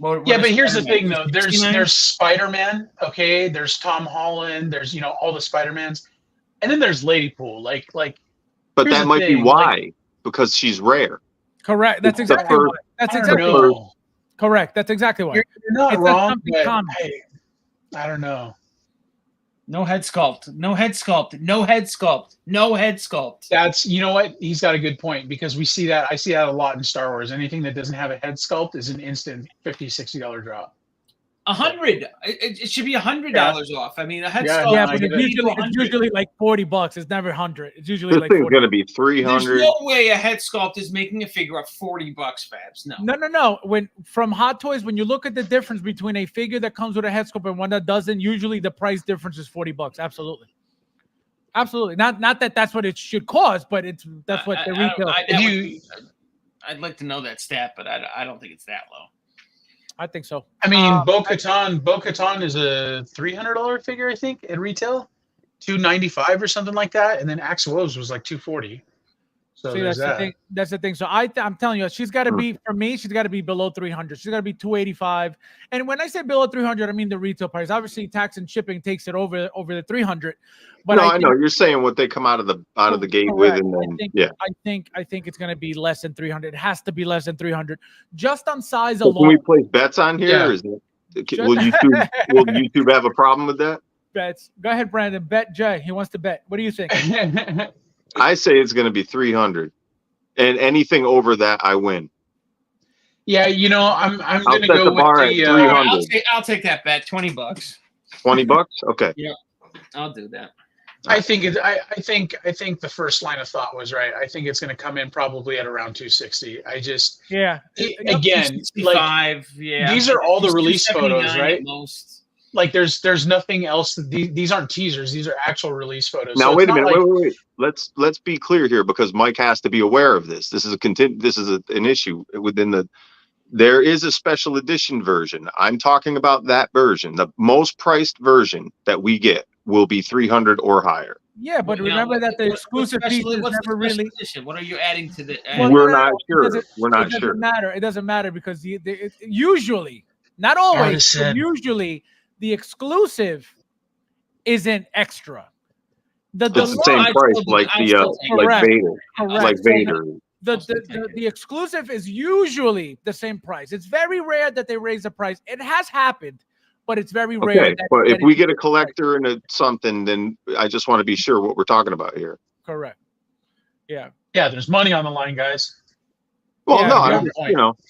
But here's the thing, though. There's Spider-Man, okay. There's Tom Holland. There's all the Spider-Mans, and then there's Ladypool. Like. But that might be why, because she's rare. Correct. That's exactly why. That's exactly why. Correct. That's exactly why. You're not wrong. But I don't know. No head sculpt. No head sculpt. No head sculpt. No head sculpt. That's what? He's got a good point, because we see that. I see that a lot in Star Wars. Anything that doesn't have a head sculpt is an instant $50, $60 drop. $100. It should be $100 off. I mean, a head sculpt. Yeah, but it's usually like $40. It's never 100. It's usually like this thing's gonna be 300. There's no way a head sculpt is making a figure of $40, Fabs. No. When from Hot Toys, when you look at the difference between a figure that comes with a head sculpt and one that doesn't, usually the price difference is $40. Absolutely. Not that that's what it should cost, but that's what the retail. I'd like to know that stat, but I don't think it's that low. I think so. I mean, Bo-Katan is a $300 figure, I think, at retail, $295 or something like that, and then Axel Rose was like $240. So see, that's the thing. So I'm telling you, she's got to be, for me, she's got to be below 300. She's got to be 285. And when I say below 300, I mean the retail price. Obviously, tax and shipping takes it over the 300. But I know you're saying what they come out of the gate with, and then I think it's going to be less than 300. It has to be less than 300, just on size alone. Can we place bets on here? Yeah. Or is it, will YouTube have a problem with that? Bets. Go ahead, Brandon. Bet Jay. He wants to bet. What do you think? I say it's going to be 300, and anything over that, I win. Yeah, I'm going to go with the 300. I'll take that bet. $20. $20? Okay. Yeah, I'll do that. I think the first line of thought was right. I think it's going to come in probably at around 260. Again, 65, these are all the release photos, right? Most. Like there's nothing else. These aren't teasers. These are actual release photos. Now wait a minute. Wait. Let's be clear here, because Mike has to be aware of this. This is an issue within the. There is a special edition version. I'm talking about that version. The most priced version that we get will be 300 or higher. Yeah, but remember that the exclusive piece is never really. What are you adding to the? We're not sure. We're not sure. It doesn't matter because usually, not always, but usually the exclusive isn't extra. It's the same price, like Vader. Correct. Like Vader. The exclusive is usually the same price. It's very rare that they raise the price. It has happened, but it's very rare. Okay, but if we get a collector and something, then I just want to be sure what we're talking about here. Correct. Yeah. Yeah, there's money on the line, guys. Well,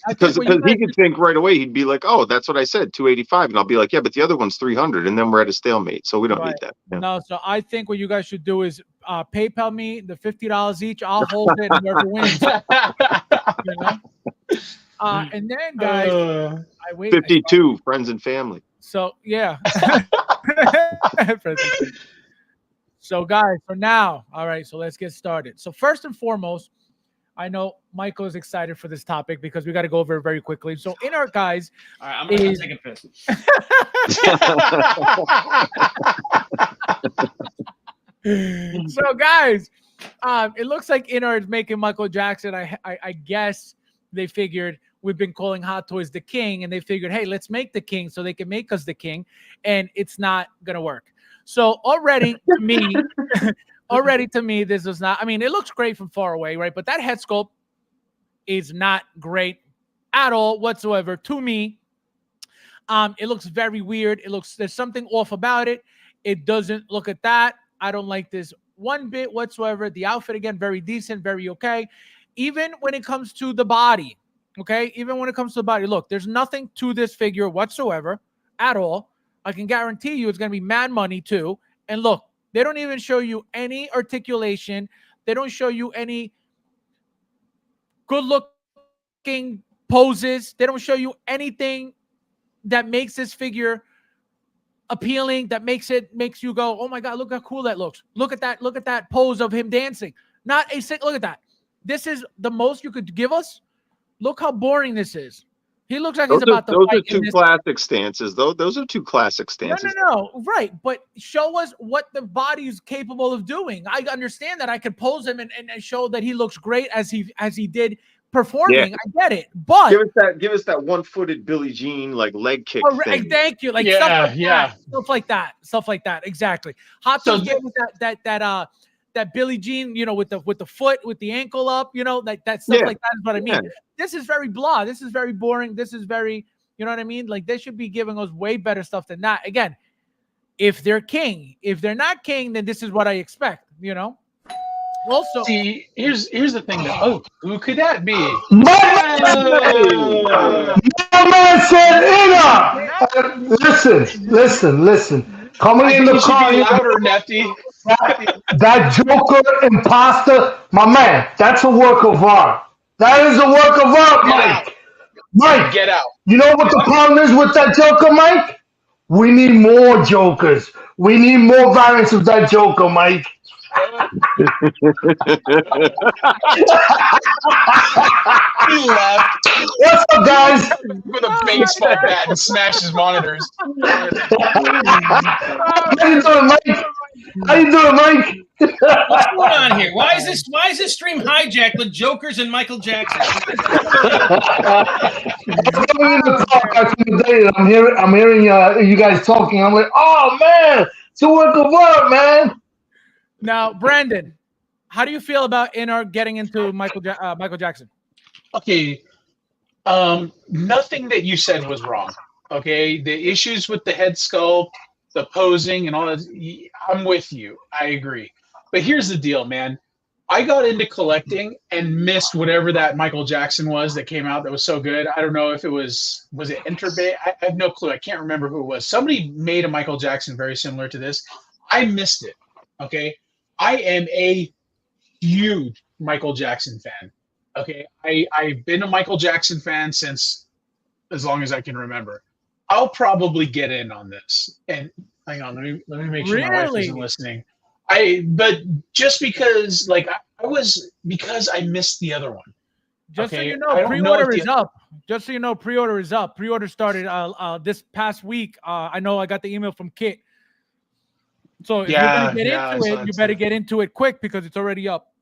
because he could think right away. He'd be like, "Oh, that's what I said, 285," and I'll be like, "Yeah, but the other one's 300," and then we're at a stalemate. So we don't need that. Yeah. No, so I think what you guys should do is PayPal me the $50 each. I'll hold it, and whoever wins. And then, guys, I wait. 52 friends and family. So yeah. So guys, for now, all right. So let's get started. So first and foremost, I know Michael is excited for this topic because we got to go over it very quickly. So in our guys, all right, I'm gonna take a piss. So guys, it looks like Inard is making Michael Jackson. I guess they figured we've been calling Hot Toys the king, and they figured, hey, let's make the king so they can make us the king, and it's not gonna work. So already to me, this is not. I mean, it looks great from far away, right? But that head sculpt is not great at all whatsoever to me. It looks very weird. There's something off about it. It doesn't look at that. I don't like this one bit whatsoever. The outfit, again, very decent, very okay. Even when it comes to the body, okay? Even when it comes to the body, look, there's nothing to this figure whatsoever at all. I can guarantee you it's going to be mad money too. And look, they don't even show you any articulation. They don't show you any good-looking poses. They don't show you anything that makes this figure appealing, that makes you go, oh my God, look how cool that looks. Look at that pose of him dancing. Not a sick, look at that. This is the most you could give us. Look how boring this is. He looks like he's about to fight. Those are two classic stances, though. Those are two classic stances. No, right. But show us what the body is capable of doing. I understand that I could pose him and show that he looks great as he did performing. Yeah. I get it, but give us that one-footed Billie Jean like leg kick thing. Thank you. Like stuff like that. Exactly. Hot Toys gave us that Billie Jean, with the foot, with the ankle up, that stuff like that is what I mean. Yeah. This is very blah. This is very boring. This is very, you know what I mean? Like they should be giving us way better stuff than that. Again, if they're king, if they're not king, then this is what I expect. Also, see, here's the thing though. Oh, who could that be? My man said Inna. Listen. Coming in the car, louder, Nefty. That Joker imposter, my man. That's a work of art. That is a work of art, Mike. Mike, get out. You know what the problem is with that Joker, Mike? We need more Jokers. We need more variants of that Joker, Mike. He left. What's up, guys? With a baseball bat and smashed his monitors. How you doing, Mike? What's going on here? Why is this stream hijacked with Jokers and Michael Jackson? I'm hearing you guys talking. I'm like, oh man, it's a work of art, man. Now, Brandon, how do you feel about Inner getting into Michael Jackson? Okay, nothing that you said was wrong. Okay, the issues with the head sculpt, the posing, and all that, I'm with you. I agree. But here's the deal, man. I got into collecting and missed whatever that Michael Jackson was that came out that was so good. I don't know if it was it Interbay? I have no clue. I can't remember who it was. Somebody made a Michael Jackson very similar to this. I missed it. Okay. I am a huge Michael Jackson fan. Okay. I've been a Michael Jackson fan since as long as I can remember. I'll probably get in on this. And hang on, let me make sure my wife isn't listening. But just because because I missed the other one. Just so you know, pre-order is up. Just so you know, pre-order is up. Pre-order started this past week. I know I got the email from Kit. So if you're gonna get into it, you better get into it quick because it's already up.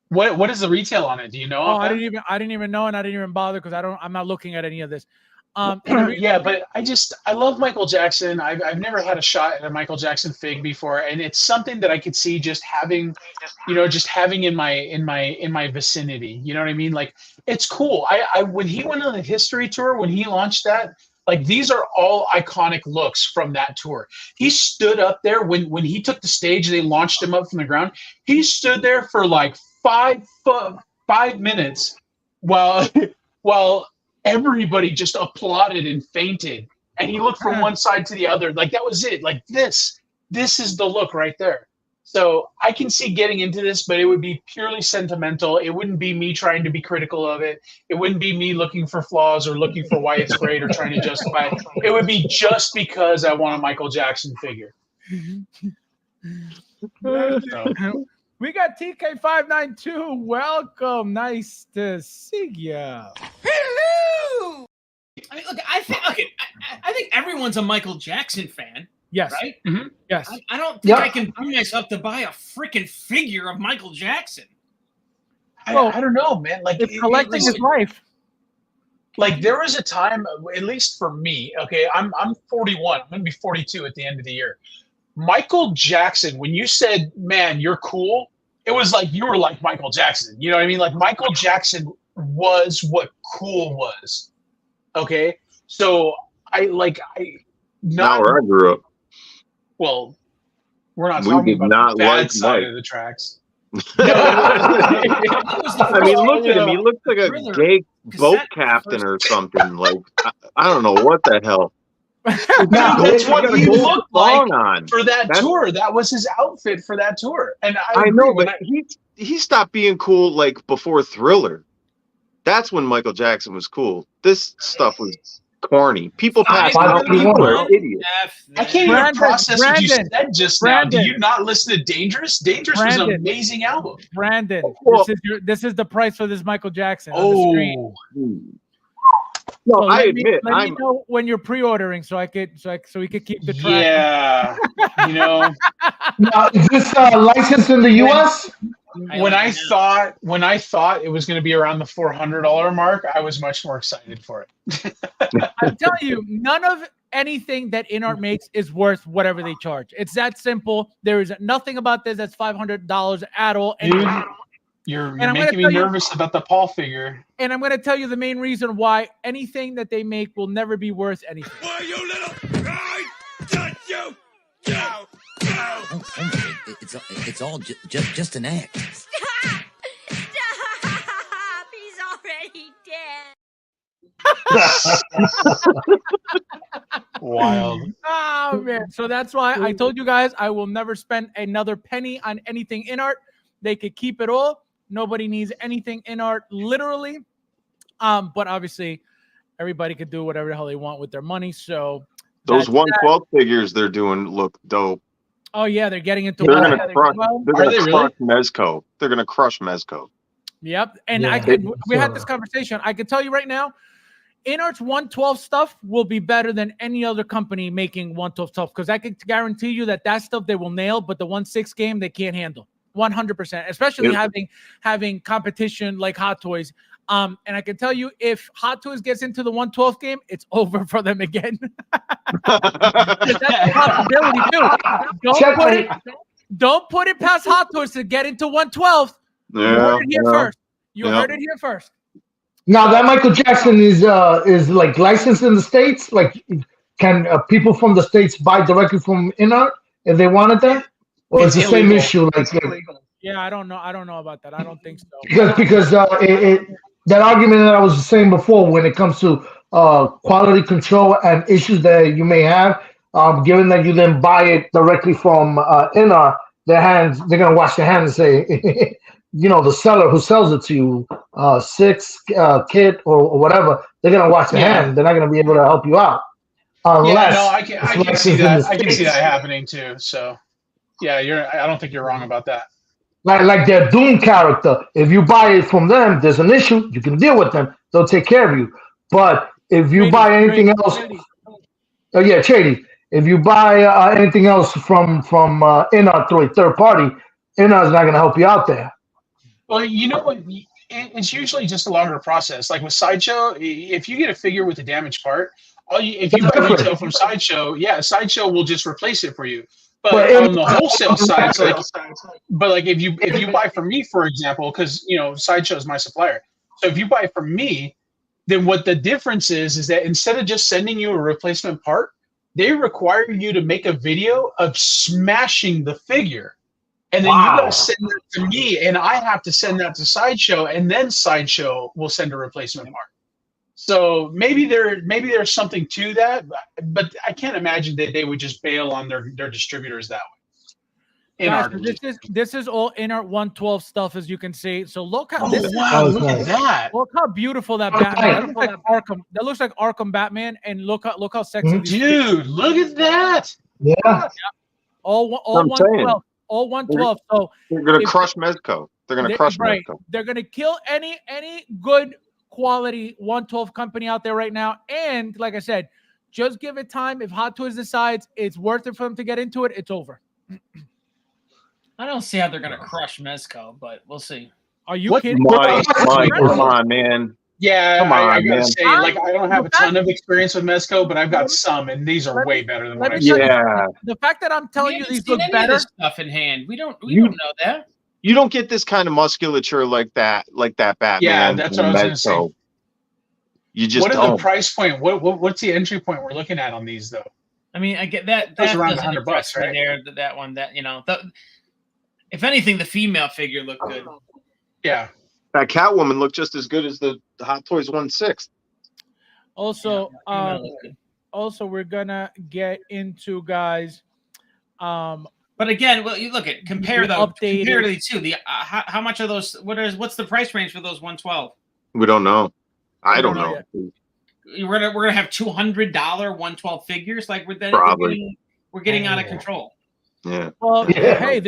What is the retail on it? Do you know? Oh, I didn't even know, and I didn't even bother because I'm not looking at any of this. Yeah, but I love Michael Jackson. I've never had a shot at a Michael Jackson fig before, and it's something that I could see just having in my vicinity. You know what I mean? Like it's cool. I when he went on the history tour, when he launched that, like these are all iconic looks from that tour. He stood up there when he took the stage. They launched him up from the ground. He stood there for like 5 minutes while everybody just applauded and fainted, and he looked from one side to the other. Like that was it. Like this is the look right there. So I can see getting into this, but it would be purely sentimental. It wouldn't be me trying to be critical of it. It wouldn't be me looking for flaws or looking for why it's great or trying to justify it. It would be just because I want a Michael Jackson figure. So. We got TK592. Welcome. Nice to see ya. Hello. I mean, look, I think everyone's a Michael Jackson fan. Yes. Right? Mm-hmm. Yes. I don't think I can bring myself to buy a freaking figure of Michael Jackson. I don't know, man. Like it's collecting his life. Like there was a time, at least for me. Okay, I'm 41. I'm gonna be 42 at the end of the year. Michael Jackson, when you said, "Man, you're cool," it was like you were like Michael Jackson. You know what I mean? Like Michael Jackson was what cool was. Okay, so Not where I grew up. Well, we're not We talking did about not the bad like side Mike. of the tracks. I mean, look at him. He looks like a gay boat captain or something. Like I don't know what the hell. That's what he looked like on. for that tour. That was his outfit for that tour. And I know, but he stopped being cool like before Thriller. That's when Michael Jackson was cool. This stuff was corny. People passing out. People are idiots. I can't even process what you said just now. Do you not listen to Dangerous? Dangerous was an amazing album. Brandon, this is the price for this Michael Jackson on the screen. No, So I admit. Let me know when you're pre-ordering so we could keep the track. Yeah, you know. Now, is this licensed in the U.S.? When I thought it was going to be around the $400 mark, I was much more excited for it. I'm telling you, none of anything that InArt makes is worth whatever they charge. It's that simple. There is nothing about this that's $500 at all. Dude, you're making me nervous about the Paul figure. And I'm going to tell you the main reason why anything that they make will never be worth anything. Why, you little... I touch you! Go! Oh, it's all just an act. Stop! Stop! He's already dead. Wild. Oh, man. So that's why I told you guys I will never spend another penny on anything InArt. They could keep it all. Nobody needs anything InArt, literally. But obviously, everybody could do whatever the hell they want with their money. So those 112 figures they're doing look dope. Oh yeah, they're getting into. They're gonna crush Mezco. They're gonna crush Mezco. Yep, and Yeah. we had this conversation. I can tell you right now, InArt's 112 stuff will be better than any other company making 112 stuff because I can guarantee you that stuff they will nail, but the 1/6 game they can't handle 100%. Especially having competition like Hot Toys. And I can tell you, if Hot Toys gets into the 112 game, it's over for them again. That's a possibility too. Don't put it past Hot Toys to get into 112. You heard it here first. You heard it here first. Now that Michael Jackson is like licensed in the States, like can people from the States buy directly from InArt if they wanted that? Or it's the same issue? Yeah, I don't know. I don't know about that. I don't think so. Because that argument that I was saying before, when it comes to quality control and issues that you may have, given that you then buy it directly from InArt, they're gonna wash their hands and say, the seller who sells it to you, kit or whatever, they're gonna wash their hands. They're not gonna be able to help you out. I can see that. I can see that happening too. So, yeah, I don't think you're wrong about that. Like their Doom character, if you buy it from them, there's an issue. You can deal with them. They'll take care of you. But if you buy anything else, Chady. If you buy anything else from InArt through a third party, InArt's not going to help you out there. Well, you know what? It's usually just a longer process. Like with Sideshow, if you get a figure with a damaged part, if you buy retail from Sideshow, Sideshow will just replace it for you. But on the wholesale side, if you buy from me, for example, because Sideshow is my supplier. So if you buy from me, then what the difference is that instead of just sending you a replacement part, they require you to make a video of smashing the figure. And then you gotta send that to me, and I have to send that to Sideshow, and then Sideshow will send a replacement part. So maybe there's something to that, but I can't imagine that they would just bail on their distributors that way. This is all InArt 112 stuff, as you can see. So look how look at that! Look how beautiful that Batman. That looks like Arkham. That looks like Arkham Batman, and look how sexy. Dude, look at that! Yeah. All 112. All 112. So they're gonna crush Mezco. They're gonna crush Mezco. They're gonna kill any good quality 112 company out there right now. And like I said, just give it time. If Hot Toys decides it's worth it for them to get into it, it's over. I don't see how they're gonna crush Mezco, but we'll see. Are you kidding? Mike, come on, man. Yeah, Come on, I gotta man. say, like, I don't have a ton of experience with Mezco, but I've got some, and these are way better than what I've seen. Yeah. The fact that I'm telling We you haven't these seen look any of better. this stuff in hand. We don't know that. You don't get this kind of musculature like that Batman. Yeah, that's what I was gonna say. Mezco. You just What is don't. the price point? What's the entry point we're looking at on these, though? I mean, I get that. That's That around doesn't $100, impress me right? there. That one. That if anything, the female figure looked good. Yeah. That Catwoman looked just as good as the Hot Toys 1/6. Also, female looked good. also we're gonna get into guys. But again, well, you look at compare the updated. comparatively to the how much of those? What's the price range for those 112? We don't know. I don't know. We're gonna have $200 112 figures. Like we're getting out of control. Yeah. Well, Yeah. hey,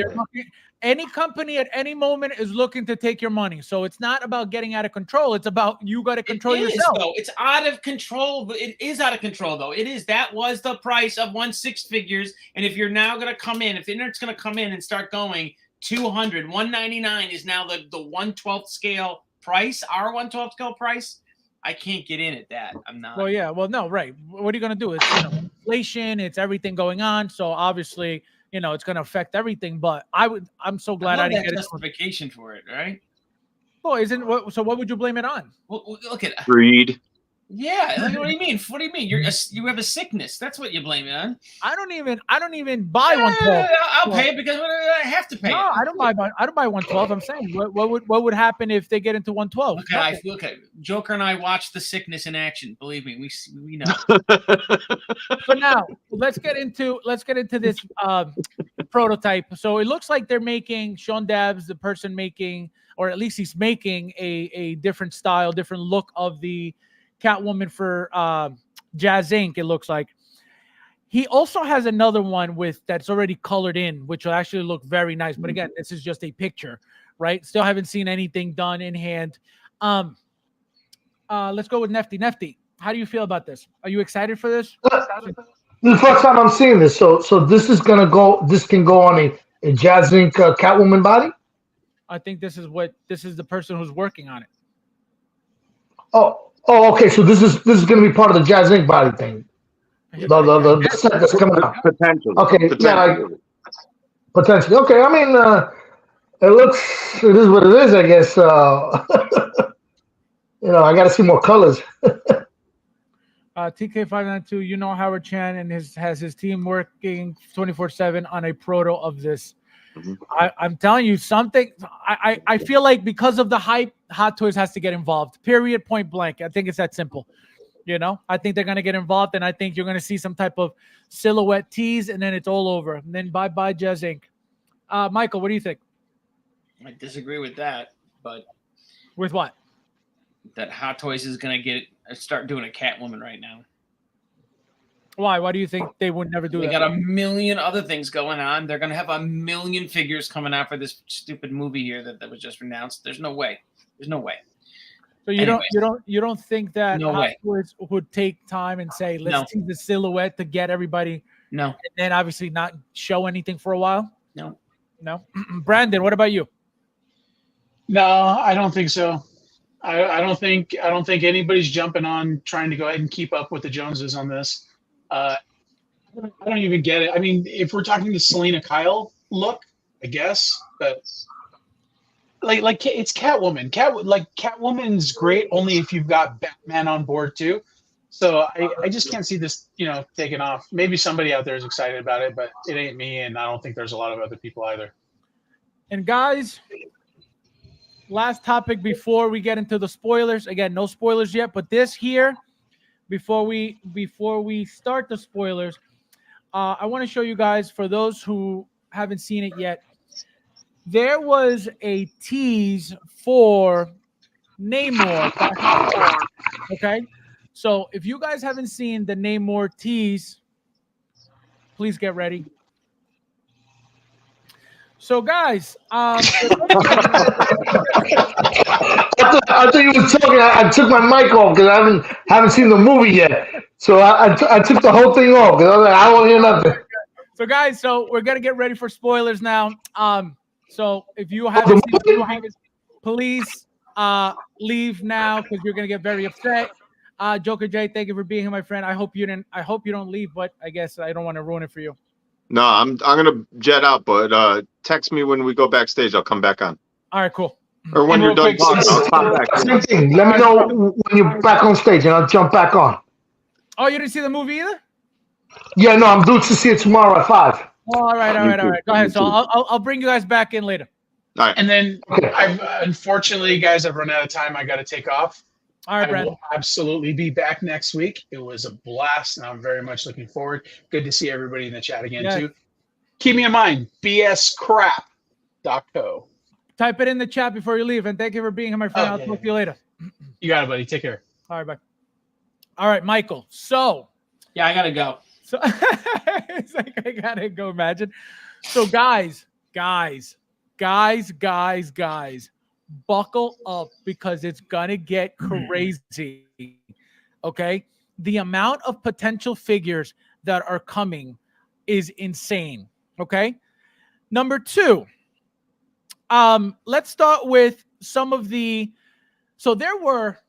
any company at any moment is looking to take your money. So it's not about getting out of control. It's about you got to control yourself. Though. It's out of control. But it is out of control, though. It is. That was the price of 1/6 figures. And if you're now going to come in, if the internet's going to come in and start going 200, 199 is now the 1/12 scale price, our 1/12 scale price. I can't get in at that. I'm not. Well, yeah. Well, no, right. What are you going to do? It's inflation. It's everything going on. So obviously, it's going to affect everything. But I'm so glad I didn't get justification for it, right? Well, so what would you blame it on? Well, look at Greed. Yeah, like, what do you mean? What do you mean? You have a sickness. That's what you blame it on. I don't even buy 112. I'll pay it because I have to pay. No, I don't buy 112. I'm saying what would happen if they get into 112? Okay. Joker and I watched The Sickness in action. Believe me, we know. But now let's get into this prototype. So it looks like they're making Sean Dabbs, the person making, or at least he's making a different style, different look of the Catwoman for Jazz Inc. It looks like he also has another one that's already colored in, which will actually look very nice. But again, this is just a picture, right? Still haven't seen anything done in hand. Let's go with Nefty. Nefty, how do you feel about this? Are you excited for this? This is the first time I'm seeing this. So this is gonna go. This can go on a Jazz Inc. Catwoman body. I think this is the person who's working on it. Oh, okay. So this is going to be part of the Jazz Inc. body thing. The set that's coming out. Potentially. Okay. Potentially. Potentially. Okay. I mean, it is what it is, I guess. I got to see more colors. TK592, Howard Chan and has his team working 24/7 on a proto of this. I'm telling you something. I feel like because of the hype, Hot Toys has to get involved. Period. Point blank. I think it's that simple. I think they're gonna get involved, and I think you're gonna see some type of silhouette tease, and then it's all over. And then bye Jazz Inc. Michael, what do you think? I disagree with that, but with what? That Hot Toys is gonna start doing a Catwoman right now. Why? Why do you think they would never do that? They got a million other things going on. They're going to have a million figures coming out for this stupid movie here that was just announced. There's no way. There's no way. So you don't think that Hot Toys would take time and say, let's see the silhouette to get everybody? No. And then obviously not show anything for a while? No. Brandon, what about you? No, I don't think so. I don't think anybody's jumping on trying to go ahead and keep up with the Joneses on this. I don't even get it. I mean, if we're talking the Selena Kyle look, I guess, but like it's Catwoman. Catwoman's great only if you've got Batman on board too. So I just can't see this, taking off. Maybe somebody out there is excited about it, but it ain't me, and I don't think there's a lot of other people either. And guys, last topic before we get into the spoilers. Again, no spoilers yet, but this here. Before we start the spoilers, I want to show you guys, for those who haven't seen it yet, there was a tease for Namor. Okay, so if you guys haven't seen the Namor tease, please get ready. So, guys, I thought you were talking. I took my mic off because I haven't seen the movie yet. So I took the whole thing off because I was like, I won't hear nothing. So, guys, we're gonna get ready for spoilers now. So if you haven't seen, please leave now because you're gonna get very upset. Joker J, thank you for being here, my friend. I hope you don't leave, but I guess I don't want to ruin it for you. No, I'm gonna jet out, but text me when we go backstage. I'll come back on. All right, cool. Or when you're done talking, I'll pop back. Same thing. Let me know when you're back on stage, and I'll jump back on. Oh, you didn't see the movie either? Yeah, no, I'm due to see it tomorrow at 5. Oh, all right. Go ahead. So I'll bring you guys back in later. All right. And then, unfortunately, guys, I've run out of time. I got to take off. All right, I Brad. will absolutely be back next week. It was a blast, and I'm very much looking forward. Good to see everybody in the chat again, too. Keep me in mind, bscrap.co. Type it in the chat before you leave, and thank you for being here, my friend. I'll talk to you later. You got it, buddy. Take care. All right, bye. All right, Michael. So, yeah, I gotta go. So it's like I gotta go. Imagine. So, guys, buckle up because it's gonna get crazy. Okay, the amount of potential figures that are coming is insane. Okay, number 2. Let's start with some of the. So there were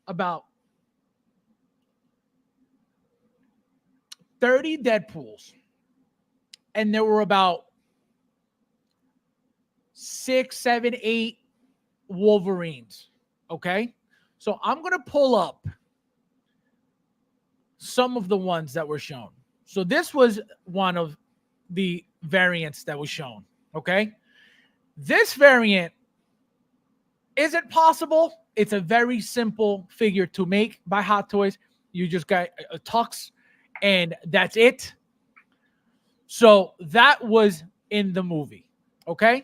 about 30 Deadpools, and there were about 6, 7, 8 Wolverines. Okay, so I'm gonna pull up some of the ones that were shown. So this was one of the variants that was shown. Okay, this variant, is it possible? It's a very simple figure to make by Hot Toys. You just got a tux, and that's it. So that was in the movie. Okay,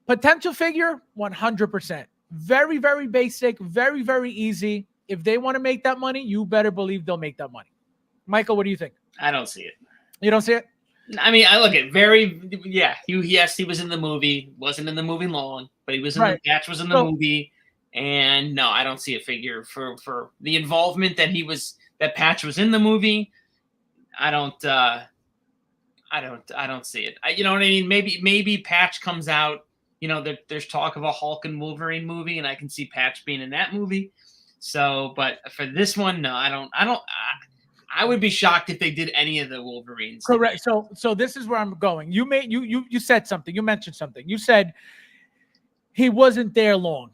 potential figure, 100%. Very, very basic, very, very easy. If they want to make that money, you better believe they'll make that money. Michael, what do you think? I don't see it. You don't see it? I mean, I look at yes, he was in the movie. Wasn't in the movie long, but he was in the Patch was in the movie. And no, I don't see a figure for the involvement that Patch was in the movie. I don't see it. You know what I mean? Maybe Patch comes out, you know, there's talk of a Hulk and Wolverine movie, and I can see Patch being in that movie. So, but for this one, no, I would be shocked if they did any of the Wolverines. Correct. So this is where I'm going. You said something. You mentioned something. You said he wasn't there long.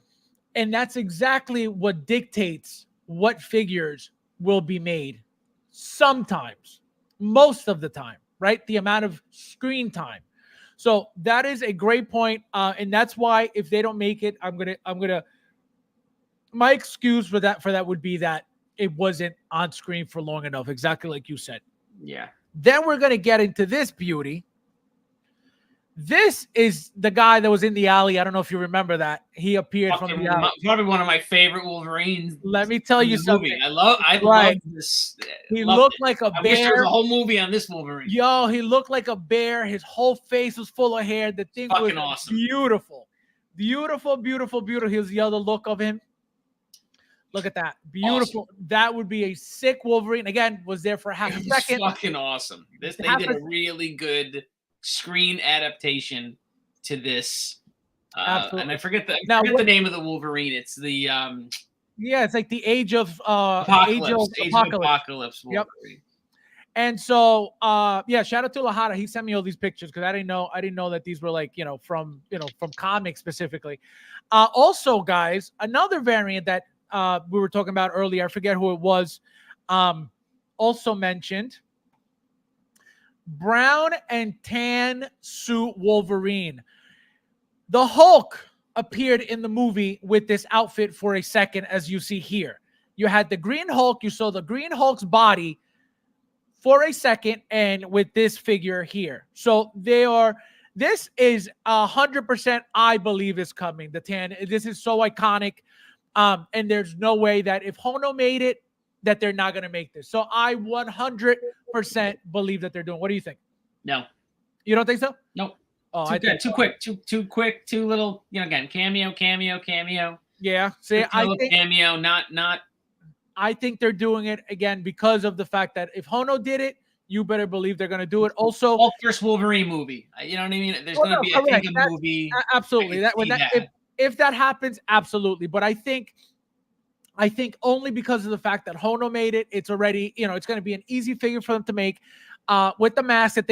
And that's exactly what dictates what figures will be made sometimes, most of the time, right? The amount of screen time. So that is a great point. And that's why if they don't make it, I'm gonna my excuse for that would be that it wasn't on screen for long enough, exactly like you said. Yeah. Then we're going to get into this beauty. This is the guy that was in the alley. I don't know if you remember that. He appeared from the alley. Probably one of my favorite Wolverines. Let me tell you something. Movie. I love this. He looked like a bear. I wish there was a whole movie on this Wolverine. Yo, he looked like a bear. His whole face was full of hair. The thing was awesome. Beautiful. Beautiful. He was the other look of him. Look at that. Beautiful. Awesome. That would be a sick Wolverine. Again, was there for half a second. Fucking awesome. They did a really good screen adaptation to this. And I forget the name of the Wolverine. It's the it's like the Age of Apocalypse Wolverine. Yep. And so shout out to Lahada. He sent me all these pictures because I didn't know that these were like, from comics specifically. Also, guys, another variant that we were talking about earlier, I forget who it was, also mentioned brown and tan suit Wolverine. The Hulk appeared in the movie with this outfit for a second, as you see here. You had the Green Hulk, you saw the Green Hulk's body for a second, and with this figure here. So this is 100% I believe is coming. The tan, this is so iconic. And there's no way that if Hono made it, that they're not going to make this. So I 100% believe that they're doing. What do you think? No. You don't think so? No. Oh, too quick, too little, again, cameo. Yeah. See, I think cameo, not. I think they're doing it again because of the fact that if Hono did it, you better believe they're going to do it. Also, Hulk first Wolverine movie. You know what I mean? There's going to be a movie. Absolutely. If that happens, absolutely. But I think only because of the fact that Hono made it, it's already, it's going to be an easy figure for them to make. With the mask that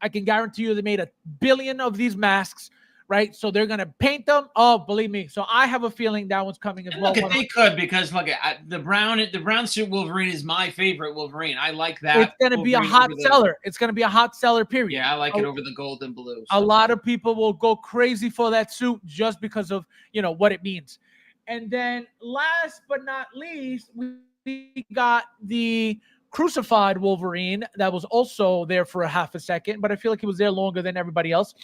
I can guarantee you they made 1 billion of these masks, right? So they're going to paint them. Oh, believe me. So I have a feeling that one's coming as well. Look, they could, because look, the brown suit Wolverine is my favorite Wolverine. I like that. It's going to be a hot seller. It's going to be a hot seller, period. Yeah, I like it over the gold and blue. So. A lot of people will go crazy for that suit just because of, what it means. And then last but not least, we got the crucified Wolverine that was also there for a half a second, but I feel like he was there longer than everybody else.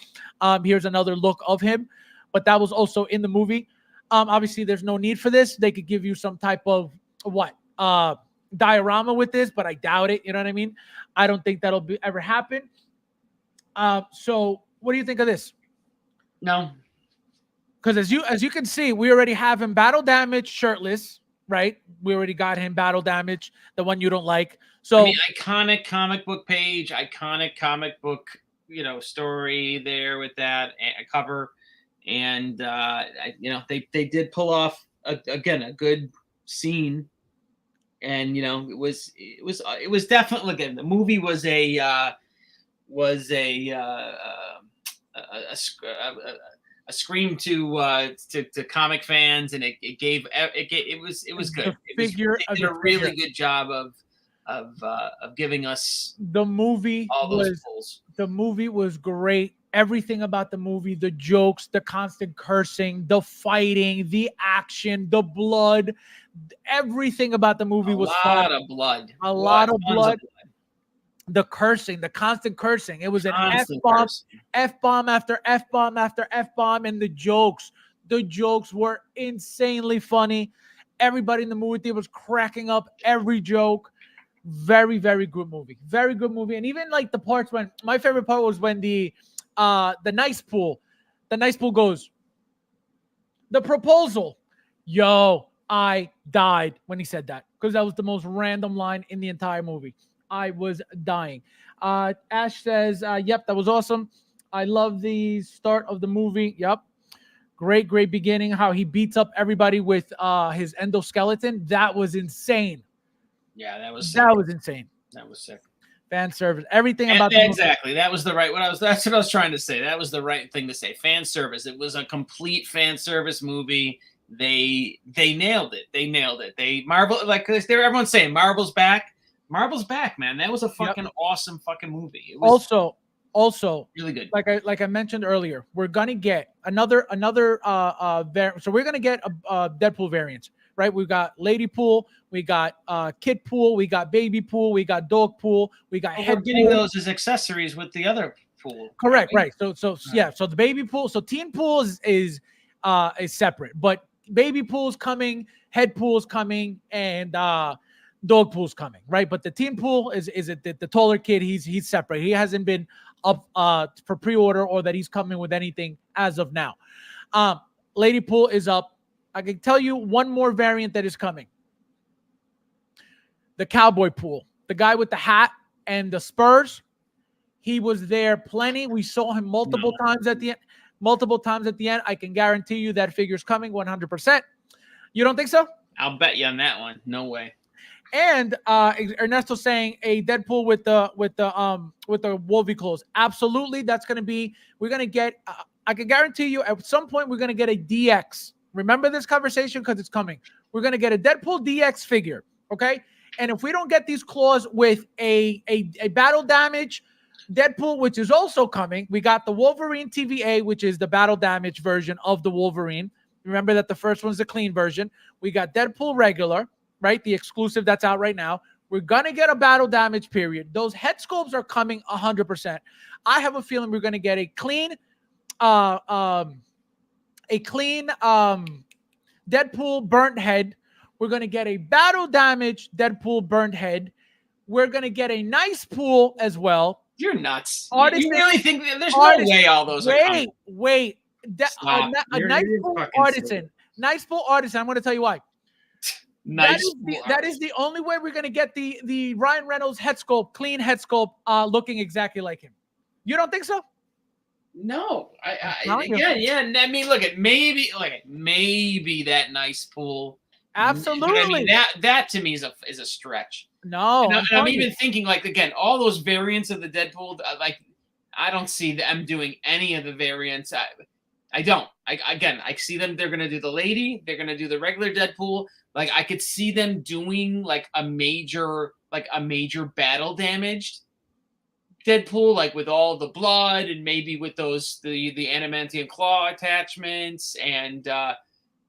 Here's another look of him, but that was also in the movie. Obviously, there's no need for this. They could give you some type of diorama with this, but I doubt it. You know what I mean? I don't think that'll ever happen. So what do you think of this? No. Because as you can see, we already have him battle damage shirtless, right? We already got him battle damage, the one you don't like. So I mean, iconic comic book page, iconic comic book, story there with that cover, and they did pull off a good scene, and it was definitely, again, the movie was a scream to comic fans, and it was good. They did a really good job of giving us the movie. All those pulls. The movie was great. Everything about the movie, the jokes, the constant cursing, the fighting, the action, the blood, everything about the movie was fun. A lot of blood. A lot of blood. The cursing, the constant cursing. It was an F-bomb, F-bomb after F-bomb after F-bomb, and the jokes were insanely funny. Everybody in the movie theater was cracking up every joke. Very, very good movie. Very good movie. And even like the parts when my favorite part was when the nice pool goes, the proposal. Yo, I died when he said that, because that was the most random line in the entire movie. I was dying. Ash says, yep, that was awesome. I love the start of the movie. Yep. Great beginning. How he beats up everybody with his endoskeleton. That was insane. Yeah, that was insane. That was sick. Fan service. Everything about the exactly. That was the right. That's what I was trying to say. That was the right thing to say. Fan service. It was a complete fan service movie. They nailed it. Everyone's saying Marvel's back. Marvel's back, man. That was a fucking awesome fucking movie. It was also really good. Like I mentioned earlier, we're gonna get another variant. So we're gonna get a Deadpool variant, right? We've got Ladypool, we got Kid Pool, we got Baby Pool, we got Dog Pool, we got Head We're getting Pool. those as accessories with the other pool. Correct, right? So yeah. So the Baby Pool, so Teen Pool is separate, but Baby Pool's coming, Head Pool's coming, and Dog Pool's coming, right? But the Teen Pool is the taller kid. He's separate. He hasn't been up for pre-order or that he's coming with anything as of now. Ladypool is up. I can tell you one more variant that is coming. The Cowboy Pool, the guy with the hat and the spurs. He was there plenty. We saw him multiple times at the end. I can guarantee you that figure's coming 100%. You don't think so? I'll bet you on that one. No way. And Ernesto saying a Deadpool with the Wolvie clothes. Absolutely, that's gonna be. We're gonna get. I can guarantee you, at some point, we're gonna get a DX. Remember this conversation because it's coming. We're gonna get a Deadpool DX figure, okay? And if we don't get these claws with a battle damage Deadpool, which is also coming, we got the Wolverine TVA, which is the battle damage version of the Wolverine. Remember that the first one's the clean version. We got Deadpool regular. Right, the exclusive that's out right now. We're gonna get a battle damage period. Those head sculpts are coming 100%. I have a feeling we're gonna get a clean Deadpool burnt head. We're gonna get a battle damage Deadpool burnt head. We're gonna get a nice pool as well. You're nuts. Artisan, you really think there's no way all those are coming? Wait. A nice pool artisan. Nice pool artisan. I'm gonna tell you why. Nice. That is the only way we're going to get the Ryan Reynolds head sculpt, clean head sculpt, looking exactly like him. You don't think so? No, telling you. again, yeah. I mean, look at maybe that nice pool. Absolutely. But I mean, that to me is a stretch. No, and I'm even thinking like again, all those variants of the Deadpool, like I don't see them doing any of the variants. I don't. I see them. They're gonna do the lady. They're gonna do the regular Deadpool. Like I could see them doing like a major battle damaged Deadpool, like with all the blood and maybe with those the adamantium claw attachments and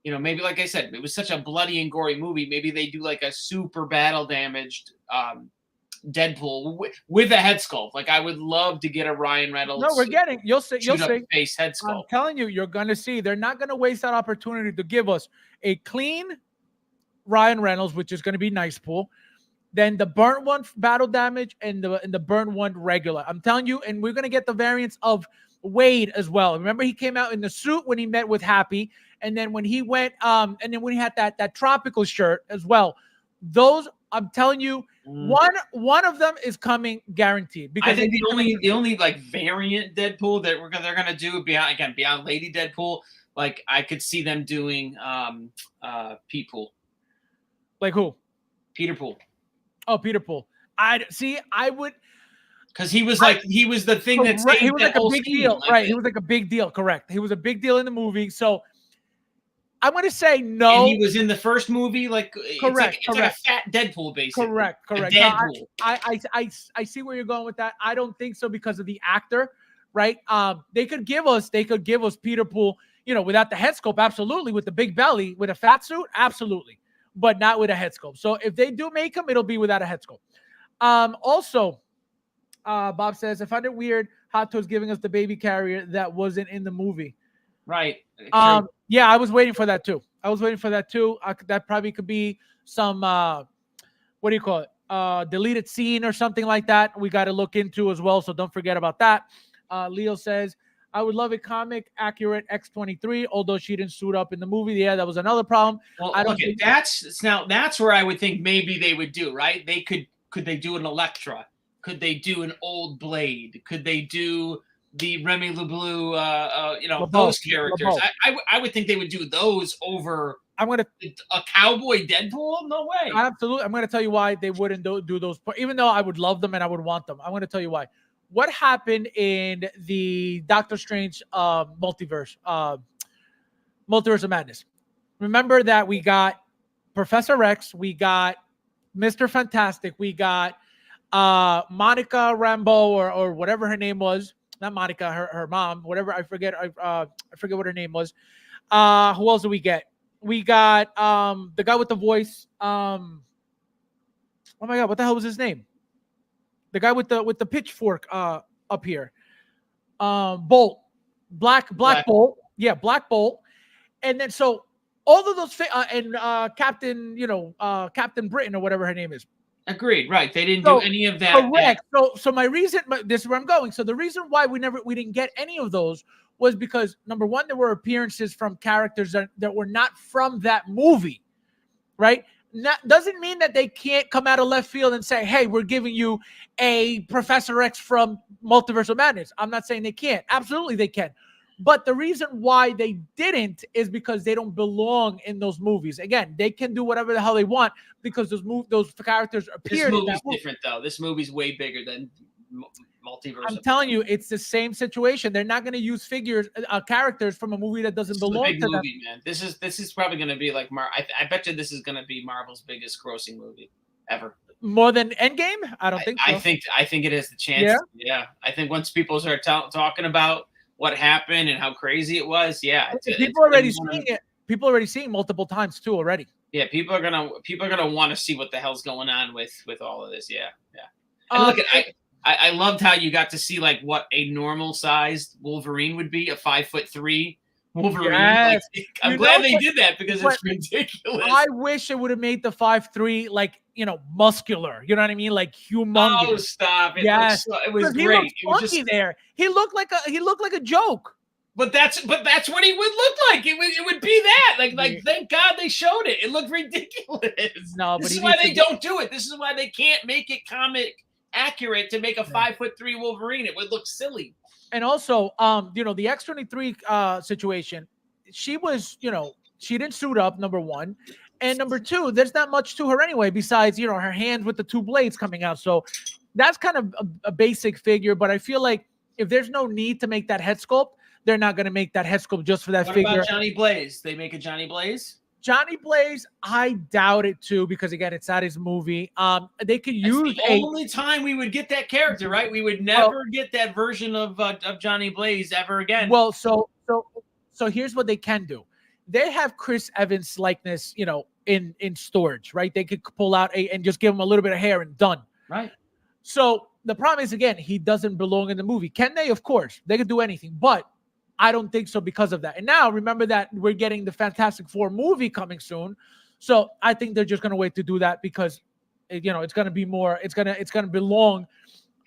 maybe like I said, it was such a bloody and gory movie. Maybe they do like a super battle damaged Deadpool with a head sculpt. Like I would love to get a Ryan Reynolds. No, you'll see face head sculpt. I'm telling you, you're gonna see. They're not gonna waste that opportunity to give us a clean Ryan Reynolds, which is gonna be nice pool. Then the burnt one battle damage and the burnt one regular. I'm telling you, and we're gonna get the variants of Wade as well. Remember, he came out in the suit when he met with Happy, and then when he went, and then when he had that tropical shirt as well. Those, I'm telling you, one of them is coming guaranteed. Because I think the only like variant Deadpool that they're gonna do beyond Lady Deadpool, like I could see them doing Pete Pool. Like who? Peter Pool. Oh, Peter Pool. I would, because he was the thing that saved he was like a big deal, like, right? He was like a big deal, correct? He was a big deal in the movie. So I'm going to say no. And he was in the first movie, like correct. It's like a fat Deadpool, basically. Correct. Deadpool. No, I see where you're going with that. I don't think so because of the actor, right? They could give us Peter Pool, without the head sculpt, absolutely, with the big belly, with a fat suit, absolutely, but not with a head sculpt. So if they do make him, it'll be without a head sculpt. Also, Bob says, I find it weird Hot Toys giving us the baby carrier that wasn't in the movie. Right. Yeah, I was waiting for that too. That probably could be some what do you call it? Deleted scene or something like that. We got to look into as well. So don't forget about that. Leo says, I would love a comic accurate X-23, although she didn't suit up in the movie. Yeah, that was another problem. Well, that's where I would think maybe they would do, right? Could they do an Elektra? Could they do an old Blade? Could they do the Remy LeBleu, those characters? I would think they would do those over a cowboy Deadpool. No way. Absolutely. I'm going to tell you why they wouldn't do those, even though I would love them and I would want them. I'm going to tell you why. What happened in the Doctor Strange multiverse of Madness? Remember that we got Professor X, we got Mr. Fantastic, we got Monica Rambeau or whatever her name was. Not Monica, her mom, whatever. I forget what her name was. Who else do we get? We got the guy with the voice. Oh my God, what the hell was his name? The guy with the pitchfork up here. Bolt. Black Bolt. Yeah, Black Bolt. And then so all of those and Captain Britain or whatever her name is. Agreed. Right. They didn't do any of that. Correct. So my reason, this is where I'm going. So the reason why we didn't get any of those was because, number one, there were appearances from characters that were not from that movie, right? Doesn't mean that they can't come out of left field and say, hey, we're giving you a Professor X from Multiverse of Madness. I'm not saying they can't. Absolutely they can. But the reason why they didn't is because they don't belong in those movies. Again, they can do whatever the hell they want because those characters appear. This movie's different, though. This movie's way bigger than Multiverse. I'm telling you, it's the same situation. They're not going to use characters from a movie that doesn't belong to them. Man. This is probably going to be like I bet you this is going to be Marvel's biggest grossing movie ever. More than Endgame? I don't think so. I think it has the chance. Yeah. I think once people start talking about what happened and how crazy it was, people already seeing it. People already seeing multiple times too already. Yeah, people are gonna want to see what the hell's going on with all of this. Yeah. And look at I loved how you got to see like what a normal sized Wolverine would be, a 5'3" Wolverine. Yes. Like, I'm glad they did that because it's ridiculous. I wish it would have made the 5'3" like muscular. You know what I mean? Like humongous. Oh, stop! It was great. He looked funky there. He looked like a joke. But that's what he would look like. It would be that. Like thank God they showed it. It looked ridiculous. No, but this is why they don't do it. This is why they can't make it comic accurate to make a 5'3" Wolverine. It would look silly. And also, the X-23 situation, she was, she didn't suit up, number one. And number two, there's not much to her anyway, besides, her hands with the two blades coming out. So that's kind of a basic figure. But I feel like if there's no need to make that head sculpt, they're not going to make that head sculpt just for that figure. What about Johnny Blaze? They make a Johnny Blaze? Johnny Blaze, I doubt it too, because again, it's not his movie. They could use the only time we would get that character, right? We would never get that version of Johnny Blaze ever again. Well, so here's what they can do. They have Chris Evans likeness, in storage, right? They could pull out and just give him a little bit of hair and done. Right. So the problem is, again, he doesn't belong in the movie. Can they? Of course, they could do anything, but I don't think so because of that. And now remember that we're getting the Fantastic Four movie coming soon. So I think they're just going to wait to do that because, it's going to be more, it's going to belong,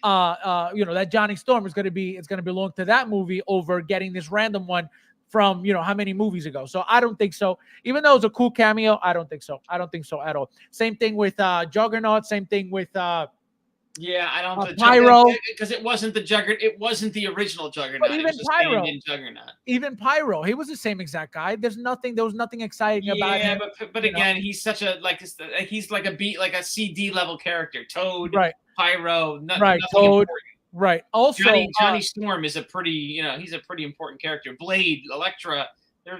that Johnny Storm it's going to belong to that movie over getting this random one from, how many movies ago. So I don't think so. Even though it's a cool cameo, I don't think so. I don't think so at all. Same thing with Juggernaut. Same thing with, yeah, I don't Pyro, because it wasn't the Juggernaut. It wasn't the original Juggernaut. But even Juggernaut. Even Pyro, he was the same exact guy. There was nothing exciting about him. Yeah, but again, he's such a he's like a CD level character. Toad, right? Pyro, right? Toad, right? Also, Johnny Storm is a pretty, he's a pretty important character. Blade, Elektra.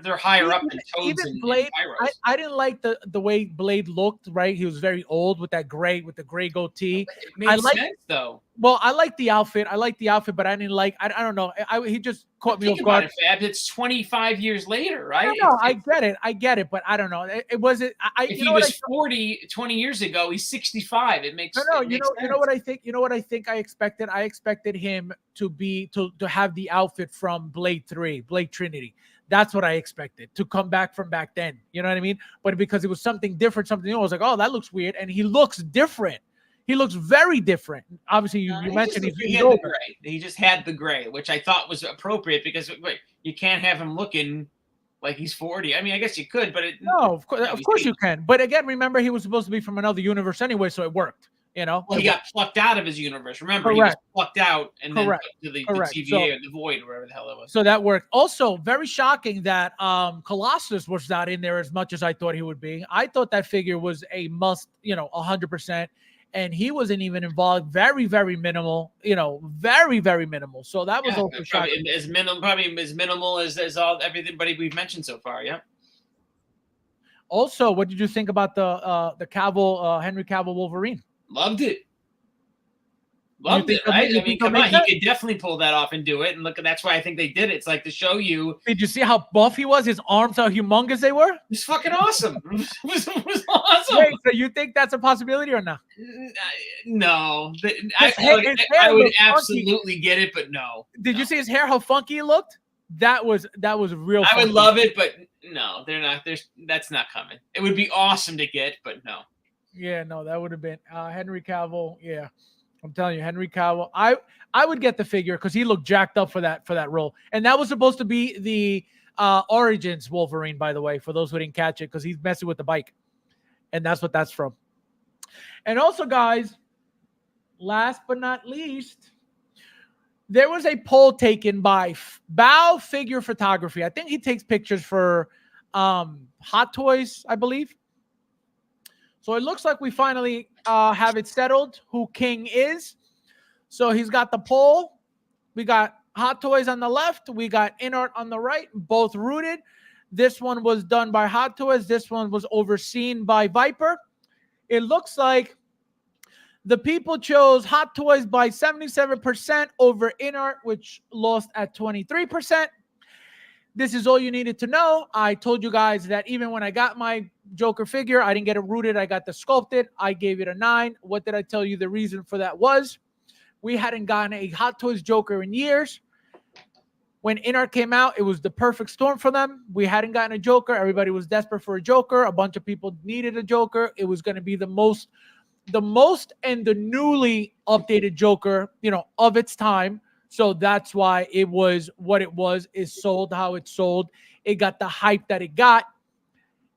They're higher up than Toads and Blade. Pyros. I didn't like the way Blade looked. Right, he was very old with the gray goatee. It made sense though. Well, I like the outfit. But I didn't like. I don't know. He just caught me off guard. Fab. It's 25 years later, right? No, I get it, but I don't know. It wasn't. If he was 40 20 years ago, he's 65. It makes no. You know what I think. You know what I think. I expected. I expected him to have the outfit from Blade Trinity. That's what I expected, to come back from back then. You know what I mean? But because it was something different, something new, I was like, oh, that looks weird. And he looks different. He looks very different. Obviously, you mentioned he's the gray. He just had the gray, which I thought was appropriate because you can't have him looking like he's 40. I mean, I guess you could, but of course you can. But again, remember, he was supposed to be from another universe anyway, so it worked. Well, he got plucked out of his universe. Remember, he was plucked out and then put to the TVA or the Void, or whatever the hell it was. So that worked. Also, very shocking that Colossus was not in there as much as I thought he would be. I thought that figure was a must, 100%. And he wasn't even involved. Very, very minimal. Very, very minimal. So that was also shocking. Probably as minimal as everybody we've mentioned so far. Yeah. Also, what did you think about the Henry Cavill Wolverine? Loved it. Loved it, right? I mean, come on. He could definitely pull that off and do it. And look, that's why I think they did it. It's like to show you. Did you see how buff he was? His arms, how humongous they were? It's fucking awesome. It was awesome. Wait, so you think that's a possibility or not? No. I would absolutely get it, but no. Did you see his hair, how funky it looked? That was real funky. I would love it, but no, they're not. That's not coming. It would be awesome to get, but no. Yeah, no, that would have been Henry Cavill. Yeah, I'm telling you, Henry Cavill. I would get the figure because he looked jacked up for that role, and that was supposed to be the Origins Wolverine, by the way, for those who didn't catch it, because he's messing with the bike, and that's what that's from. And also, guys, last but not least, there was a poll taken by Bow Figure Photography. I think he takes pictures for Hot Toys, I believe. So it looks like we finally have it settled who King is. So he's got the poll. We got Hot Toys on the left. We got InArt on the right, both rooted. This one was done by Hot Toys. This one was overseen by Viper. It looks like the people chose Hot Toys by 77% over InArt, which lost at 23%. This is all you needed to know. I told you guys that even when I got my Joker figure, I didn't get it rooted. I got the sculpted. I gave it a 9. What did I tell you the reason for that was? We hadn't gotten a Hot Toys Joker in years. When InArt came out, it was the perfect storm for them. We hadn't gotten a Joker. Everybody was desperate for a Joker. A bunch of people needed a Joker. It was going to be the most and the newly updated Joker, of its time. So that's why it was what it was, is sold how it sold. It got the hype that it got.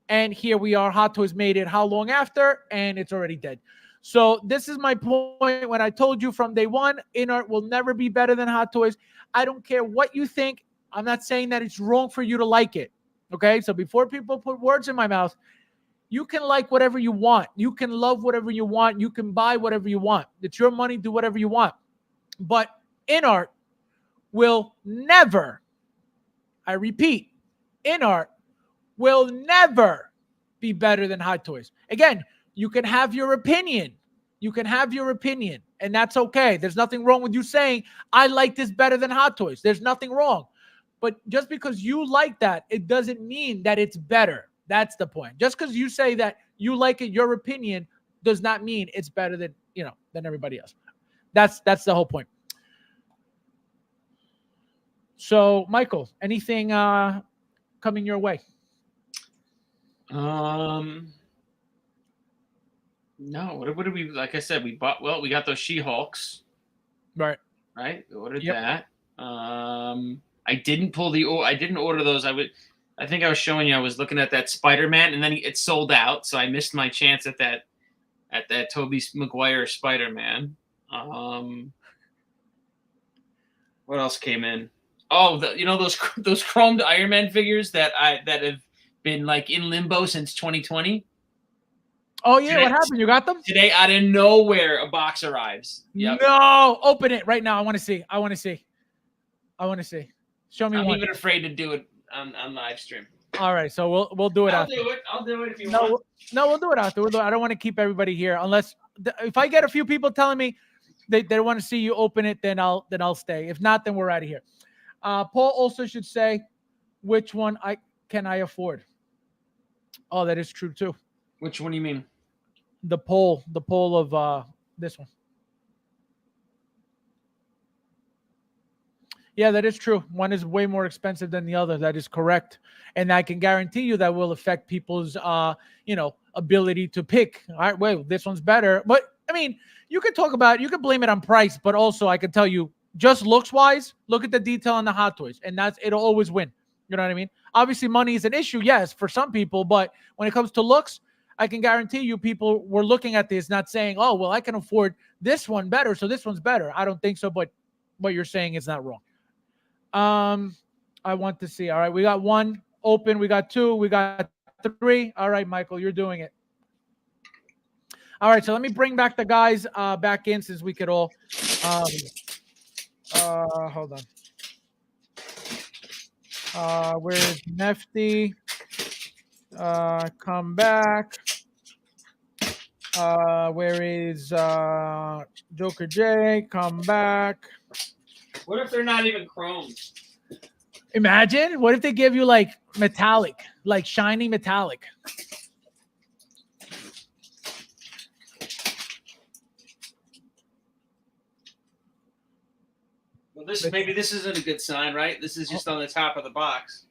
And here we are. Hot Toys made it how long after? And it's already dead. So this is my point when I told you from day one, InArt will never be better than Hot Toys. I don't care what you think. I'm not saying that it's wrong for you to like it. Okay? So before people put words in my mouth, you can like whatever you want. You can love whatever you want. You can buy whatever you want. It's your money. Do whatever you want. But InArt will never, I repeat, InArt will never be better than Hot Toys. Again, you can have your opinion. You can have your opinion, and that's okay. There's nothing wrong with you saying, I like this better than Hot Toys. There's nothing wrong. But just because you like that, it doesn't mean that it's better. That's the point. Just because you say that you like it, your opinion does not mean it's better than, than everybody else. That's the whole point. So, Michael, anything coming your way? No. What did we? Like I said, we bought. Well, we got those She-Hulks. Right. We ordered that. I didn't pull the. I didn't order those. I think I was showing you. I was looking at that Spider-Man, and then it sold out. So I missed my chance at that. At that Tobey Maguire Spider-Man. What else came in? Oh, those chromed Iron Man figures that have been like in limbo since 2020. Oh yeah, what happened? You got them today? Out of nowhere, a box arrives. Yep. No, open it right now. I want to see. Show me one. I'm even afraid to do it on live stream. All right, so we'll do it after. I'll do it if you want. No, we'll do it after. I don't want to keep everybody here unless if I get a few people telling me they want to see you open it, then I'll stay. If not, then we're out of here. Paul also should say, which one can I afford? Oh, that is true too. Which one do you mean? The poll of this one. Yeah, that is true. One is way more expensive than the other. That is correct. And I can guarantee you that will affect people's ability to pick. All right, wait, this one's better. But I mean, you could blame it on price, but also I can tell you, just looks wise, look at the detail on the Hot Toys, and it'll always win. You know what I mean? Obviously, money is an issue, yes, for some people, but when it comes to looks, I can guarantee you people were looking at this, not saying, oh, well, I can afford this one better, so this one's better. I don't think so, but what you're saying is not wrong. I want to see. All right, we got one open, we got two, we got three. All right, Michael, you're doing it. All right, so let me bring back the guys back in since we could all hold on. Where's Nefty? Come back. Where is Joker J? Come back. What if they're not even chrome? Imagine. What if they give you like metallic, like shiny metallic? Well, maybe this isn't a good sign, right? This is just on the top of the box.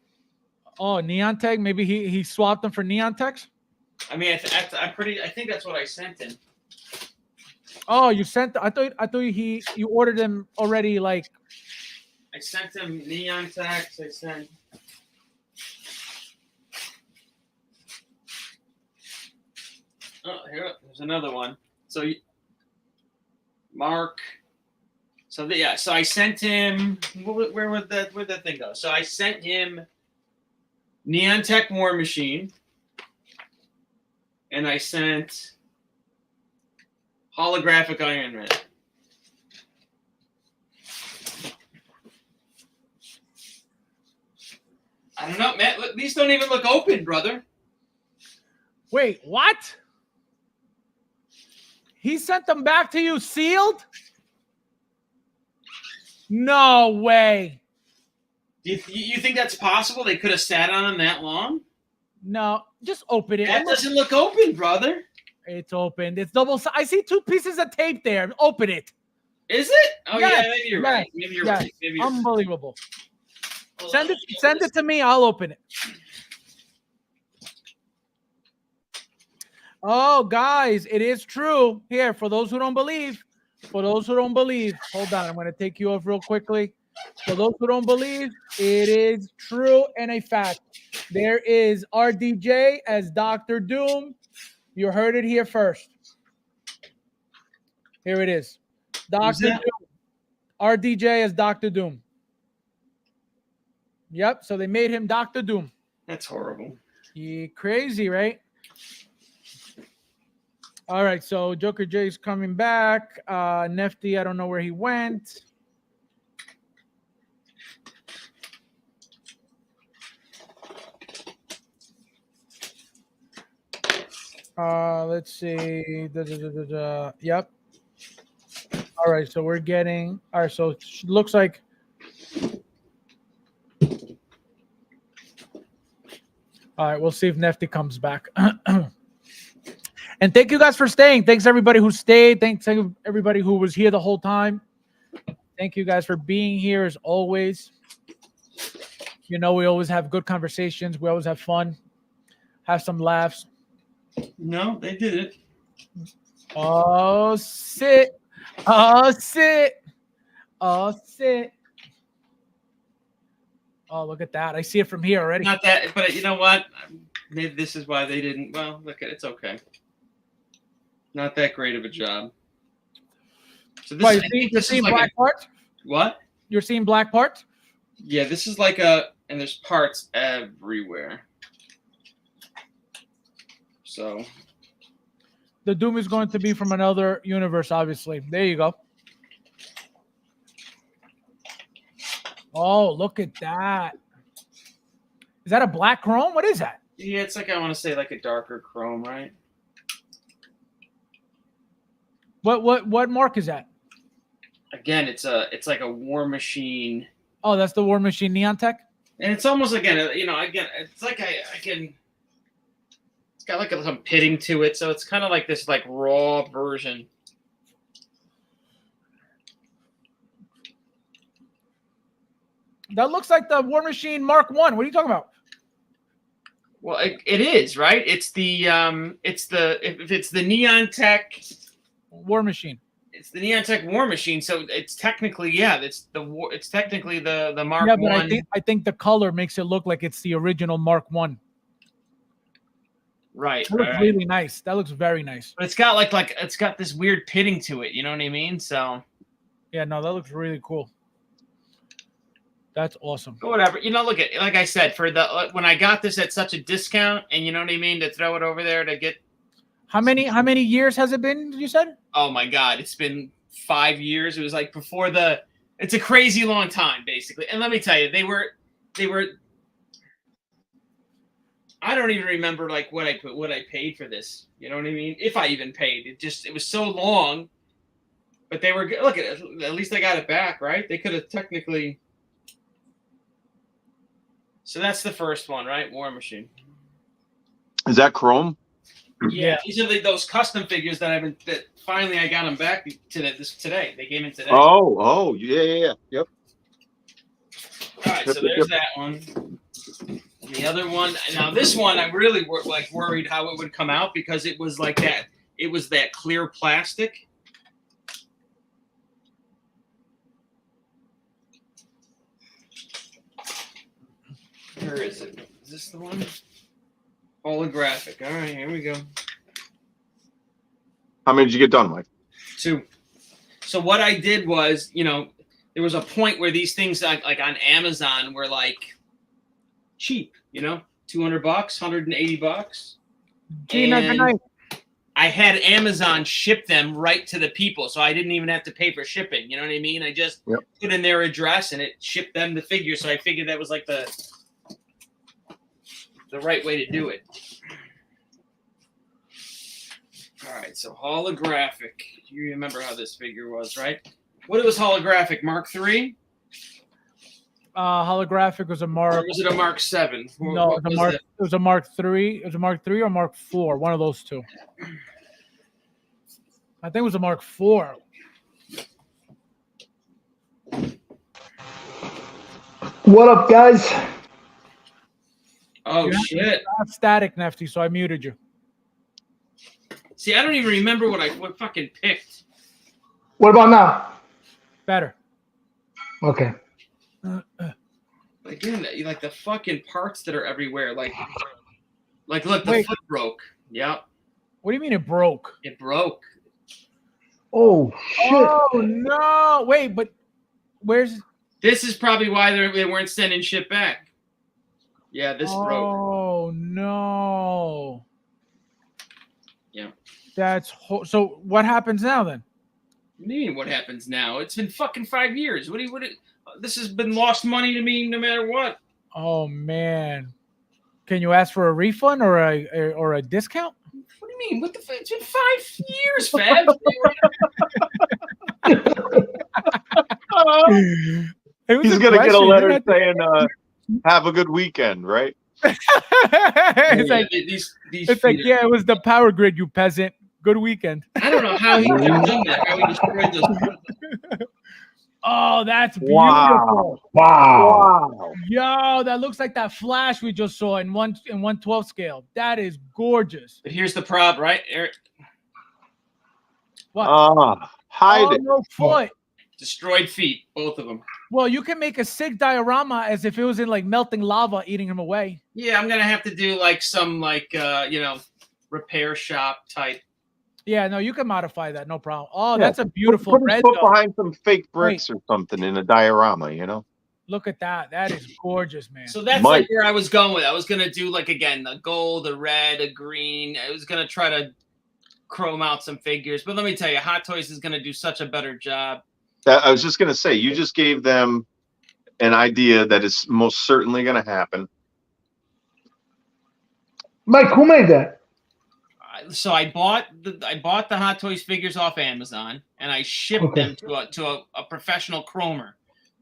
Oh, Neon Tech. Maybe he swapped them for Neon Techs. I mean, I think that's what I sent him. Oh, you sent. I thought you ordered them already. Like, I sent him Neon Techs. I sent. Oh, there's another one. So, Mark. So so I sent him. Where'd that thing go? So I sent him Neon Tech War Machine, and I sent holographic Iron Man. I don't know, man. These don't even look open, brother. Wait, what? He sent them back to you sealed? No way. Do you think that's possible? They could have sat on them that long? No, just open it. That doesn't look open, brother. It's opened. It's double. I see two pieces of tape there. Open it. Is it? Oh yes, yeah, maybe you're right. Maybe you're right. Maybe you're unbelievable. Right. Send it to me. I'll open it. Oh, guys, it is true. Here, for those who don't believe, hold on. I'm going to take you off real quickly. For those who don't believe, it is true and a fact. There is RDJ as Dr. Doom. You heard it here first. Here it is. Dr. Doom. RDJ as Dr. Doom. Yep, so they made him Dr. Doom. That's horrible. Crazy, right? All right, so Joker J's coming back. Nefty, I don't know where he went. Let's see. Yep. All right, so we're getting. All right, so it looks like. All right, we'll see if Nefty comes back. And thank you guys for staying. Thanks everybody who stayed. Thanks everybody who was here the whole time. Thank you guys for being here as always. You know, we always have good conversations. We always have fun. Have some laughs. No, they did it. Oh, sit. Oh, sit. Oh, sit. Oh, look at that. I see it from here already. Not that, but you know what? Maybe this is why they didn't. Well, look at it. It's okay. Not that great of a job. So this, Wait, you're seeing like black parts? What? You're seeing black parts? Yeah, this is like and there's parts everywhere. So the Doom is going to be from another universe, obviously. There you go. Oh, look at that. Is that a black chrome? What is that? Yeah, it's like I want to say like a darker chrome, right? What mark is that? Again, it's like a War Machine. Oh, that's the War Machine Neon Tech? And it's almost again, it's like I can. It's got like some pitting to it, so it's kind of like this like raw version. That looks like the War Machine Mark 1. What are you talking about? Well, it is, right? It's the if it's the Neon Tech War Machine. It's the Neon Tech War Machine, so it's technically it's technically the Mark 1. Yeah, but I think the color makes it look like it's the original Mark 1. Right. That looks really nice. That looks very nice. But it's got like it's got this weird pitting to it, you know what I mean? So yeah, no, that looks really cool. That's awesome. Whatever. You know, look at like I said, for the when I got this at such a discount, and you know what I mean, to throw it over there to get how many years has it been, you said? Oh my God, it's been 5 years. It was like before it's a crazy long time, basically. And let me tell you, they were I don't even remember like what I paid for this. You know what I mean? If I even paid. It was so long. But they were look at it, at least I got it back, right? They could have technically. So that's the first one, right? War Machine. Is that chrome? Yeah, these are those custom figures that finally I got them back today. They came in today. Oh, yeah, yep. All right, so there's that one. And the other one. Now this one, I really worried how it would come out because it was like that. It was that clear plastic. Where is it? Is this the one? Holographic. All right, here we go. How many did you get done, Mike? 2. So what I did was, there was a point where these things like on Amazon were like cheap, $200, $180. Gina, good night. I had Amazon ship them right to the people, so I didn't even have to pay for shipping. You know what I mean? I just put in their address and it shipped them the figure. So I figured that was like the right way to do it. All right, so holographic. You remember how this figure was, right? What was holographic? Mark 3? Holographic was a Mark. Or was it a Mark 7? No, it was a Mark 3. It was a Mark 3 or Mark 4. One of those two. I think it was a Mark 4. What up, guys? Oh, shit. Not static, Nefty, so I muted you. See, I don't even remember what fucking picked. What about now? Better. Okay. Again, like the fucking parts that are everywhere. Like look, the Wait. foot broke. Yep, What do you mean it broke? it broke. Oh shit! Oh no! Wait, but where's? This is probably why they weren't sending shit back. Yeah, this broke. Oh no! Yeah. That's so. What happens now then? What do you mean? What happens now? It's been fucking 5 years. This has been lost money to me no matter what. Oh man! Can you ask for a refund or a discount? What do you mean? What the fuck? It's been 5 years, Fab. He's gonna get a letter saying, "Have a good weekend," right? It's like it's like, yeah, it was the power grid, you peasant. Good weekend. I don't know how he could have done that. How he destroyed those. Oh, that's Wow. beautiful. Wow. Yo, that looks like that flash we just saw in 1/12 scale. That is gorgeous. But here's the prop, right, Eric? What? Hide it. No foot. Destroyed feet, both of them. Well, you can make a sick diorama as if it was in like melting lava eating him away. Yeah, I'm gonna have to do like some repair shop type. Yeah, no, you can modify that, no problem. Oh, Yeah. that's a beautiful Put red. his foot though. behind some fake bricks or something in a diorama, you know? Look at that. That is gorgeous, man. So that's like where I was going with. I was gonna do like again a gold, a red, a green. I was gonna try to chrome out some figures, but let me tell you, Hot Toys is gonna do such a better job. I was just gonna say, you just gave them an idea that is most certainly gonna happen. Mike, who made that? So I bought the Hot Toys figures off Amazon, and I shipped them to a professional chromer.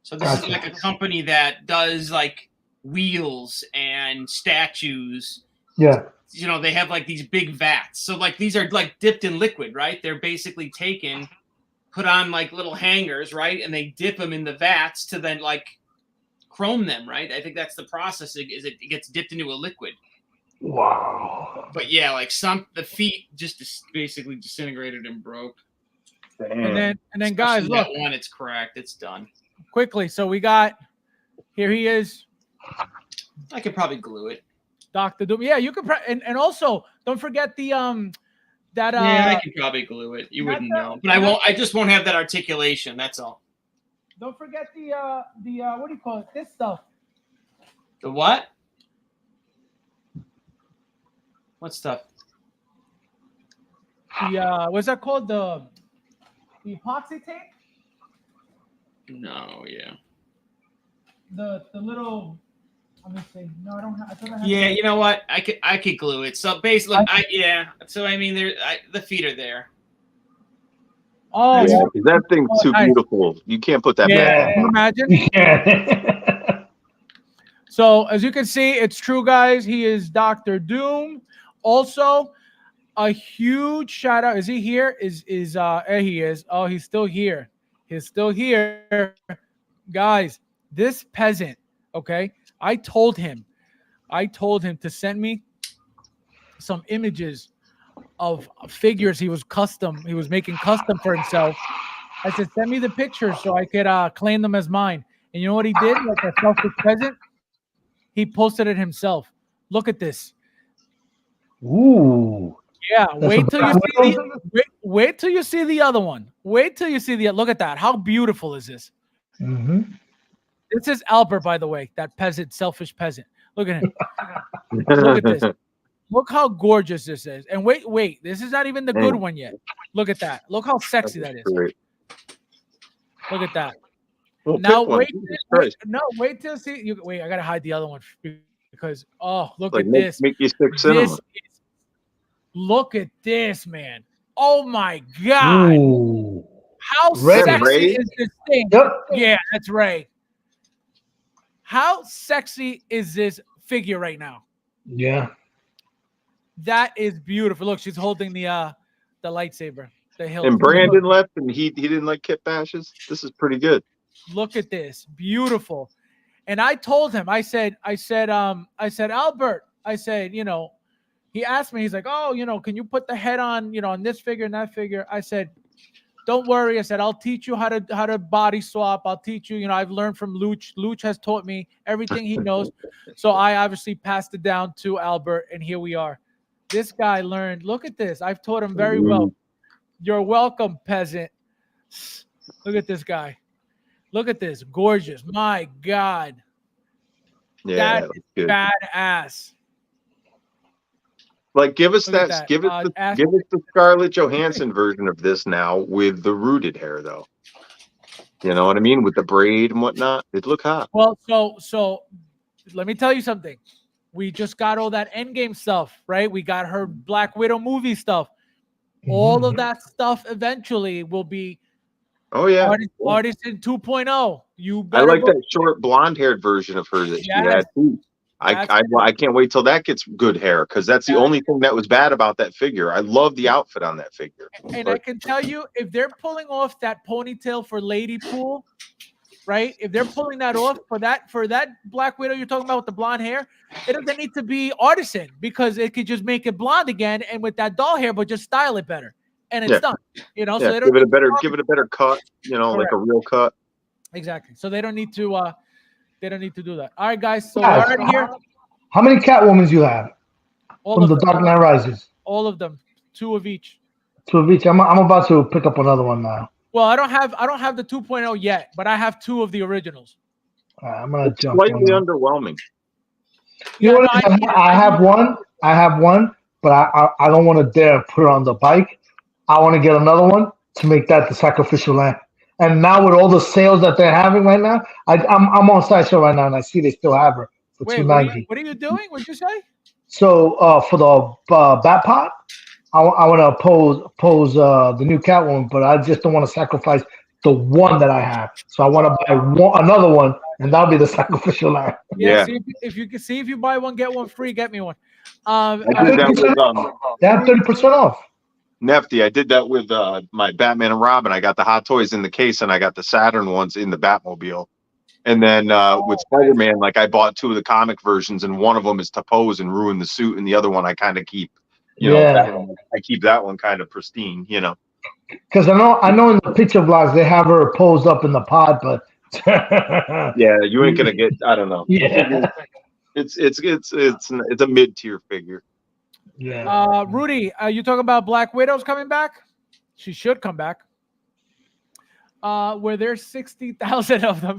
So this is like a company that does like wheels and statues. Yeah. You know, they have like these big vats. So like these are like dipped in liquid, right? They're basically taken, put on like little hangers, right? And they dip them in the vats to then like chrome them, right? I think that's the process. Is it gets dipped into a liquid. Wow. But yeah, like the feet just basically disintegrated and broke. And then Especially guys, look. that one, it's cracked. It's done. Quickly, so we got here. He is. I could probably glue it. Dr. Doom. Yeah, you could. And also, don't forget the that. Yeah, I could probably glue it. You wouldn't know, but I won't. I just won't have that articulation. That's all. Don't forget the what do you call it? This stuff. The what? What stuff? The what's that called? The epoxy tape. No, yeah. The little. Let me see. No, I don't have. I thought I had. Yeah, you know what? I could glue it. So basically, So I mean, the feet are there. Oh, yeah, that thing's too beautiful. You can't put that back. Can you imagine? Yeah. So as you can see, it's true, guys. He is Dr. Doom. Also, a huge shout out. Is he here? There he is. Oh, he's still here. He's still here. Guys, this peasant, okay? I told him to send me some images of figures he was making custom for himself. I said, send me the pictures so I could claim them as mine. And you know what he did? Like a selfish peasant? He posted it himself. Look at this. Ooh. Yeah, wait till you see the other one. Wait till you see look at that. How beautiful is this? Mm-hmm. This is Albert, by the way, that peasant, selfish peasant. Look at him. Look at this. Look how gorgeous this is. And wait, this is not even the good one yet. Look at that. Look how sexy that is. Great. Look at that. Well, Now wait till see. Wait, I gotta hide the other one because look like at this. Make you sick cinema. Look at this, man. Oh my God. Ooh. How Ray? sexy is this thing? Yep. Yeah, that's Ray. How sexy is this figure right now? Yeah. That is beautiful. Look, she's holding the lightsaber. The hilt. And Brandon left, and he didn't like kit bashes. This is pretty good. Look at this, beautiful. And I told him, I said, Albert, I said, he asked me, he's like, oh, can you put the head on, on this figure and that figure? I said, don't worry. I said, I'll teach you how to body swap. I'll teach you. You know, I've learned from Luch. Luch has taught me everything he knows. So I obviously passed it down to Albert, and here we are. This guy learned. Look at this. I've taught him very well. You're welcome, peasant. Look at this guy. Look at this. Gorgeous. My God. Yeah, that is badass. Like, give us Look at that. Give us that. the Scarlett Johansson version of this now with the rooted hair, though. You know what I mean? With the braid and whatnot. It'd look hot. Well, so let me tell you something. We just got all that Endgame stuff, right? We got her Black Widow movie stuff. All of that stuff eventually will be Artisan 2.0. You better I like that short blonde-haired version of her that she had too. I can't wait till that gets good hair, because that's the only thing that was bad about that figure. I love the outfit on that figure. And I can tell you, if they're pulling off that ponytail for Ladypool, right? If they're pulling that off for that Black Widow you're talking about with the blonde hair, it doesn't need to be Artisan, because it could just make it blonde again and with that doll hair, but just style it better, and it's done. You know, so they don't give it a better cut. You know, like a real cut. Exactly. So they don't need to. They don't need to do that. All right, guys. So we're out of here. How many Catwomans you have? From the Dark Knight Rises. All of them. 2 of each. 2 of each. I'm about to pick up another one now. Well, I don't have the 2.0 yet, but I have 2 of the originals. I'm gonna jump. Slightly underwhelming. You know what? I have one, but I don't want to dare put it on the bike. I want to get another one to make that the sacrificial lamb. And now with all the sales that they're having right now, I'm on Sideshow right now, and I see they still have her for $290. What are you doing? What'd you say? So for the Bat Pot, I want to pose the new Catwoman, but I just don't want to sacrifice the one that I have. So I want to buy another one, and that'll be the sacrificial lamb. Yeah. See if you buy one, get one free. Get me one. I did that with, they have 30% off. Nefty, I did that with my Batman and Robin. I got the Hot Toys in the case, and I got the Saturn ones in the Batmobile. And then with Spider-Man, like, I bought 2 of the comic versions, and one of them is to pose and ruin the suit, and the other one I kind of keep, I keep that one kind of pristine, you know. Because I know in the picture vlogs they have her posed up in the pod, but yeah, you ain't gonna get. I don't know. Yeah, it's a mid-tier figure. Yeah. Rudy, you talking about Black Widow's coming back? She should come back. Where there's 60,000 of them.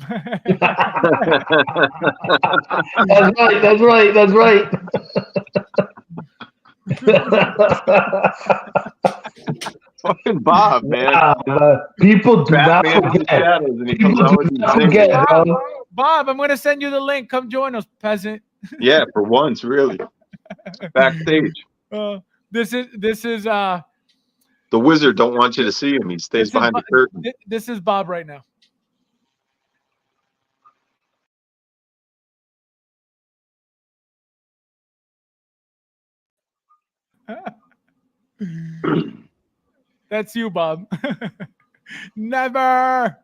That's right. Fucking Bob, man. People do not forget. Bob, I'm going to send you the link. Come join us, peasant. Yeah, for once, really. Backstage. This is the wizard don't want you to see him. He stays behind the curtain. This is Bob right now. That's you, Bob. Never.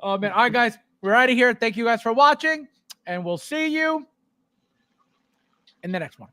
Oh man. All right, guys, we're out of here. Thank you guys for watching, and we'll see you in the next one.